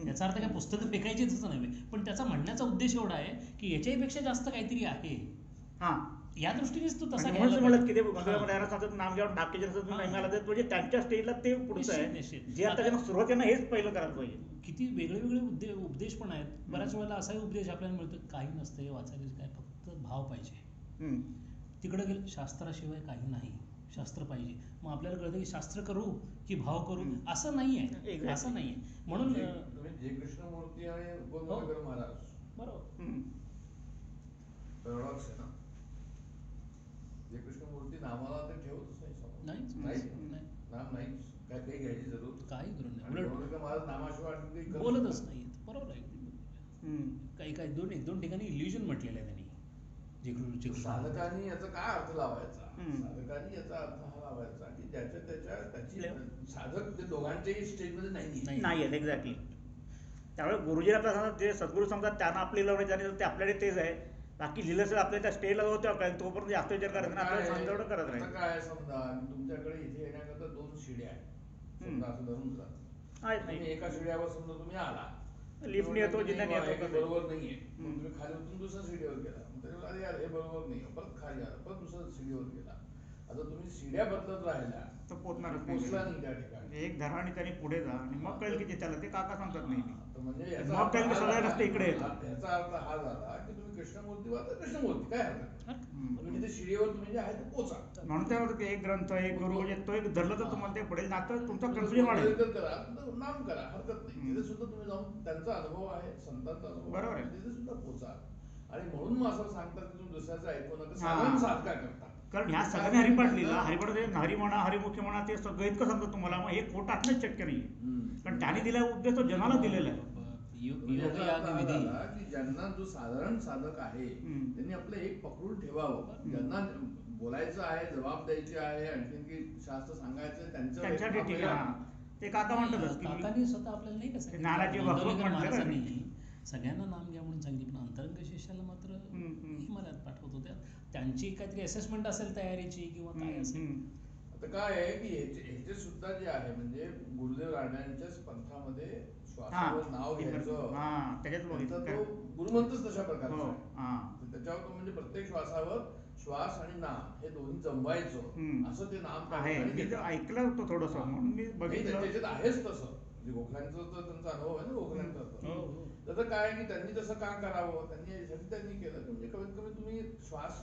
याचा अर्थ काय पुस्तकं फेकायचीच नव्हे, पण त्याचा म्हणण्याचा उद्देश एवढा आहे की याच्यापेक्षा जास्त काहीतरी आहे. या दृष्टीनेच तो तसा म्हणत की ते नाम घेऊन बाकीचे म्हणजे त्यांच्या स्टेजला ते पुढचं आहे, जे आता त्यांना सुरुवातीला हेच पहिलं करायला पाहिजे. किती वेगळे वेगळे उपदेश पण आहेत. बऱ्याच वेळेला असाही उपदेश आपल्याला मिळतो, काही नसते वाचायला, काय फक्त भाव पाहिजे. तिकडे गेलं शास्त्राशिवाय काही नाही, शास्त्र पाहिजे. मग आपल्याला कळतं की शास्त्र करू की भाव करू, असं नाहीये, असं नाहीये. म्हणून जय कृष्णमूर्ती आणि गोलमोहकर महाराज बरोबर पॅराडॉक्स आहे ना. जय कृष्णमूर्ती नामाला ते ठेवतच नाही, नाम नाहीच, काय काही घ्यायची जरूर काही गरज नाही. उलट महाराज नामाशिवाय बोलतच नाही. बरोबर आहे. काही दोन ठिकाणी इल्युजन म्हटलेलं आहे त्यांनी. साधकांनी याचा काय अर्थ लावायचा, साधकांनी याचा अर्थ हा लावायचा की त्याची साधक ते दोघांच्याही स्टेजमध्ये नाही. एक्झॅक्टली. त्यामुळे गुरुजी आपल्याला सांगतात, जे सद्गुरू सांगतात त्यांना आपली लावणे जाणे ते आपल्याकडे तेच आहे. बाकी लिहिलं सर आपल्या त्या स्टेजला जाऊ तेव्हा तोपर्यंत जास्त विचार करायचा नाही, आपल्याला सांगतेवढं करत राहील. काय समजा तुमच्याकडे इथे येण्याकरता 2 शिड्या आहेत, समजा असं धरून तुम्ही एका शिड्यावर समजा तुम्ही आला, लिफ्टने येतो, जिन्याने येतो, बरोबर नाहीये, मग तुम्ही खाली उतरून दुसऱ्या शिडीवर गेला, मग अरे यार हे बरोबर नाही, परत खाली आला, परत दुसऱ्या शिडीवर गेला. आता तुम्ही शिड्या बदलत राहिल्या तर पोचणारच नाही त्या ठिकाणी. एक धरा आणि त्याने पुढे जा आणि मग कळेल की त्याला ते काका सांगतात नाही, म्हणजे मग कळेल की सगळ्या रस्ते इकडे येतात. याचा अर्थ हा झाला की तुम्ही कृष्णमूर्तीवर तर कृष्णमूर्ती काय हरकत नाही, तुम्ही तिथे शिडीवर तुम्ही जे आहे ते पोचा. म्हणून काय होतं की एक ग्रंथ एक गुरु म्हणजे तो एक धरलं तर तुम्हाला ते पडेल, आता तुमचा कन्फ्युजन वाढेल. करा, नाम करा, हरकत नाही. तिथे सुद्धा तुम्ही जाऊन त्यांचा अनुभव आहे, संतांचा अनुभव बरोबर आहे, तिथे सुद्धा पोचा. आणि म्हणून मग असं सांगतात की तुम्ही दुसऱ्याचं ऐकू नका, साधारण साधका करता. कारण ह्या सगळ्यांनी हरिपाठ लिहिला, हरिपाठ हरी म्हणा हरिमुखी म्हणा ते सगळं इतकं सांगतो तुम्हाला, मग हे खोटं असणंच शक्य नाही. कारण त्याने दिलेला उद्देश तो जनाला दिलेला आहे. की ज्यांना जो साधारण साधक आहे त्यांनी आपलं एक पकडून ठेवावं, ज्यांना बोलायचं आहे, जबाब द्यायचे आहे, आणखीन की शास्त्र सांगायचं त्यांच्यासाठी ते काका म्हणतातच की काकांनी स्वतः आपल्याला नाही का नानाची सांगितलं महाराजांनी सगळ्यांना नाम घ्या म्हणून सांगितलं, पण अंतरंग शिष्याला मात्र हिमालयात पाठवत होत्या. त्यांची काहीतरी असेसमेंट असेल तयारीची किंवा काय असेल. आता काय आहे की ह्याचे सुद्धा जे आहे म्हणजे गुरुदेव राणांच्याच पंथामध्ये श्वासावर नाव घ्यायचं त्याचा तो गुरुमंत्रच तशा प्रकारचा आहे. त्याच्यावर तो म्हणजे प्रत्येक श्वासावर श्वास आणि नाम हे दोन्ही जमवायचं असं ते नाम ऐकलं होतं थोडस म्हणून मी बघितलं. त्याच्यात आहेच तसं म्हणजे गोखल्यांचा तर त्यांचा अनुभव आहे ना गोखल्यांचा. त्याचं काय की त्यांनी तसं का करावं, त्यांनी केलं म्हणजे कमीत कमी तुम्ही श्वास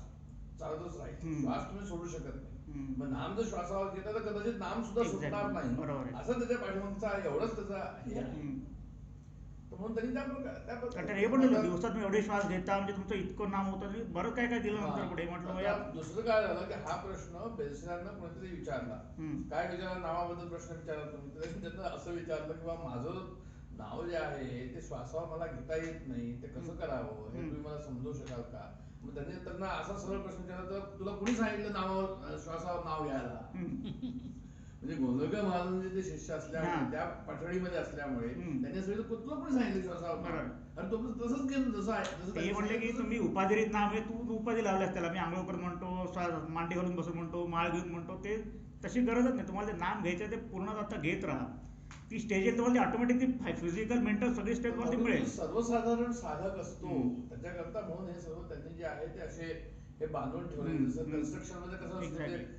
चालतच राहील, श्वास तुम्ही सोडू शकत नाही. मग नाम जर श्वासावर घेतला तर कदाचित नाम सुद्धा सुटणार नाही, असं त्याच्या पाठीमागचा एवढंच त्याचा हे आहे. म्हणून त्यांनी त्या हे पण दिवसात मी एवढे श्वास घेता म्हणजे तुमचं इतकं नाम होतं, बरं काय काय दिलं नंतर पुढे म्हटलं. दुसरं काय झालं की हा प्रश्न बेलसरांना कोणीतरी विचारला, काय विचारला नावाबद्दल प्रश्न विचारला तुम्ही, त्यांना असं विचारलं की बाबा माझं नाव जे आहे ते श्वासावर मला घेता येत नाही, ते कसं करावं हे तुम्ही मला समजू शकाल का. मग त्यांना असा सरळ प्रश्न विचारला तर तुला कुणी सांगितलं नावावर श्वासावर नाव घ्यायला. म्हणजे गोंधळकर महाराजांचे ते शिष्य असल्यामुळे त्या पठडीमध्ये असल्यामुळे त्यांनी सांगितलं तुला कोणी सांगितलं श्वासावर, आणि तो तसंच केलं जसं आहे. ते म्हणले की तुम्ही उपाधिरीत नाव आहे, तू उपाधी लावल्यास त्याला, मी आंघोळकर म्हणतो, मांडी घालून बसून म्हणतो, माळ घेऊन म्हणतो, ते तशी गरजच नाही. तुम्हाला ते नाम घ्यायचं ते पूर्ण आता घेत राहा, ती स्टेज आहे तुम्हाला ऑटोमॅटिकली फिजिकल मेंटल सगळी स्टेज वर मिळेल. सर्वसाधारण साधक असतो त्याच्याकरता म्हणून हे सर्व त्यांनी जे आहे ते असे हे बांधून ठेवले. जसं कन्स्ट्रक्शन मध्ये कसं असतं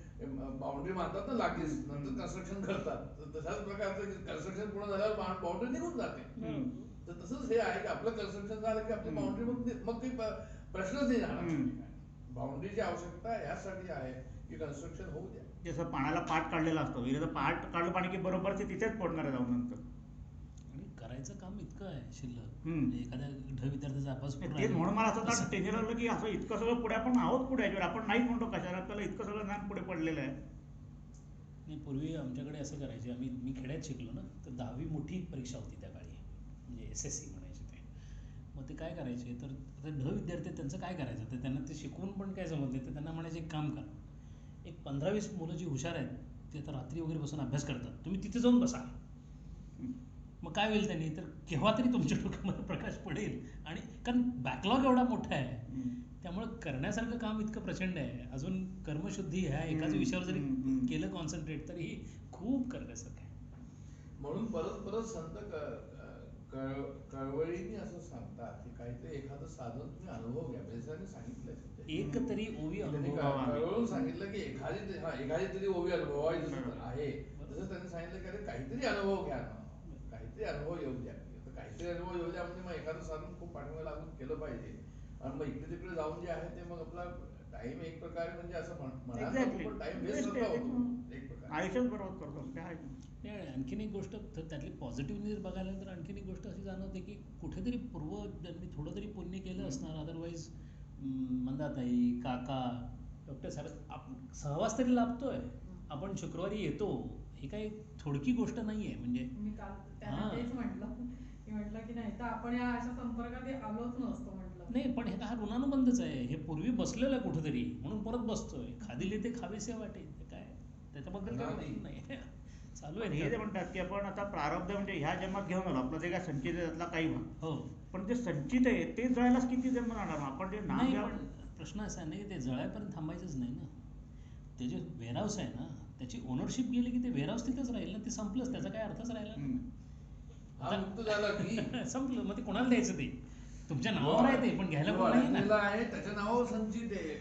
बाउंड्री बांधतात ना लागलीच, नंतर कन्स्ट्रक्शन करतात, तशाच प्रकारचं कन्स्ट्रक्शन पूर्ण झाल्यावर बाउंड्री निघून जाते. तर तसंच हे आहे की आपलं कन्स्ट्रक्शन झालं की आपली बाउंड्री मग काही प्रश्नच नाही राहणार. बाउंड्रीची आवश्यकता यासाठी आहे की कन्स्ट्रक्शन होऊ द्या. जसं पाण्याला पाठ काढलेला असतो, विहिरीचं पाठ काढलं पाणी की बरोबर ते तिथेच पडणार आहे जाऊन नंतर. आणि करायचं काम इतकं आहे शिल्लक, एखाद्या विद्यार्थ्याचा अभ्यास म्हणून मला असं टेन्शन आलं की असं इतकं सगळं पुढे आपण आहोत, पुढे आपण नाहीच म्हणतो कशाला, आपल्याला इतकं सगळं ज्ञान पुढे पडलेलं आहे. नाही, पूर्वी आमच्याकडे असं करायचे, मी खेड्यात शिकलो ना, तर 10वी मोठी परीक्षा होती त्या काळी, म्हणजे SSC म्हणायचे ते. मग ते काय करायचे तर विद्यार्थी त्यांचं काय करायचं तर त्यांना ते शिकवून पण काय जमत नाही, तर त्यांना म्हणायचे एक काम करा, एक 15-20 मुलं जी हुशार आहेत ते आता रात्री वगैरे बसून अभ्यास करतात, तुम्ही तिथे जाऊन बसा. मग काय होईल त्यांनी तर केव्हा तरी तुमच्या डोक्यामध्ये प्रकाश पडेल. आणि कारण बॅकलॉग एवढा मोठा आहे त्यामुळे करण्यासारखं काम इतकं प्रचंड आहे. अजून कर्मशुद्धी ह्या एकाच विषयावर जरी केलं कॉन्सन्ट्रेट तरी खूप करण्यासारखं आहे. म्हणून परत संत कळवळीने असं सांगतात की काहीतरी एखादं साधन तुम्ही अनुभव घ्या. बेलसरांनी सांगितलंय एक तरी ओवी अनुभव, कळवळून सांगितलं की एखादी तरी ओवी अनुभवायची आहे. तसं त्यांनी सांगितलं की अरे काहीतरी अनुभव घ्या ना, काहीतरी अनुभव येऊ द्या. काहीतरी अनुभव येऊ द्या म्हणजे मग एखादं साधन खूप पाठीमागे लागून केलं पाहिजे. आणि मग इकडे तिकडे जाऊन जे आहे ते मग आपला टाइम एक प्रकारे म्हणजे असं म्हणायला टाइम वेस्ट होतो एक प्रकारे, आयुष्यात बरोबर करतो. आणखीन एक गोष्ट तर त्यातली पॉझिटिव्हली जर बघायला तर आणखीन एक गोष्ट अशी जाणवते की कुठेतरी पूर्वजन्मी थोडं तरी पुण्य केलं असणार. अदरवाईज मंदाताई, काका, डॉक्टर साहेब आपण सहवास तरी लाभतोय, आपण शुक्रवारी येतो, ही काही थोडकी गोष्ट नाहीये. म्हणजे मी काल त्यांना तेच म्हटलं की नाही तर आपण या अशा संपर्कात आलोच नसतो म्हटलं. नाही पण हा ऋणानुबंधच आहे. हे पूर्वी बसलेलं आहे कुठेतरी म्हणून परत बसतोय. खादिले ते खावेसे वाटे, काय त्याच्याबद्दल काही नाही चालू आहे. हे म्हणतात की आपण आता प्रारब्ध म्हणजे ह्या जन्मात घेऊन आलो, आपलं जे काय संचित आहे त्यातला काही भाग, हो, पण ते संचित आहे ते जळायलाच किती जन्म राहणार. आपण ते नाही, पण प्रश्न असा नाही ते जळायपर्यंत थांबायचंच नाही ना. ते जे वेअरहाऊस आहे ना त्याची ओनरशिप गेली की ते वेअरहाऊस तिथंच राहील ना, ते संपलंच, त्याचा काही अर्थच राहिला नाही. संपलं, मग ते कोणाला द्यायचं? ते तुमच्या नावावर आहे ते, पण घ्यायला कोण नाही ना, त्याच्या नावावर संचित आहे.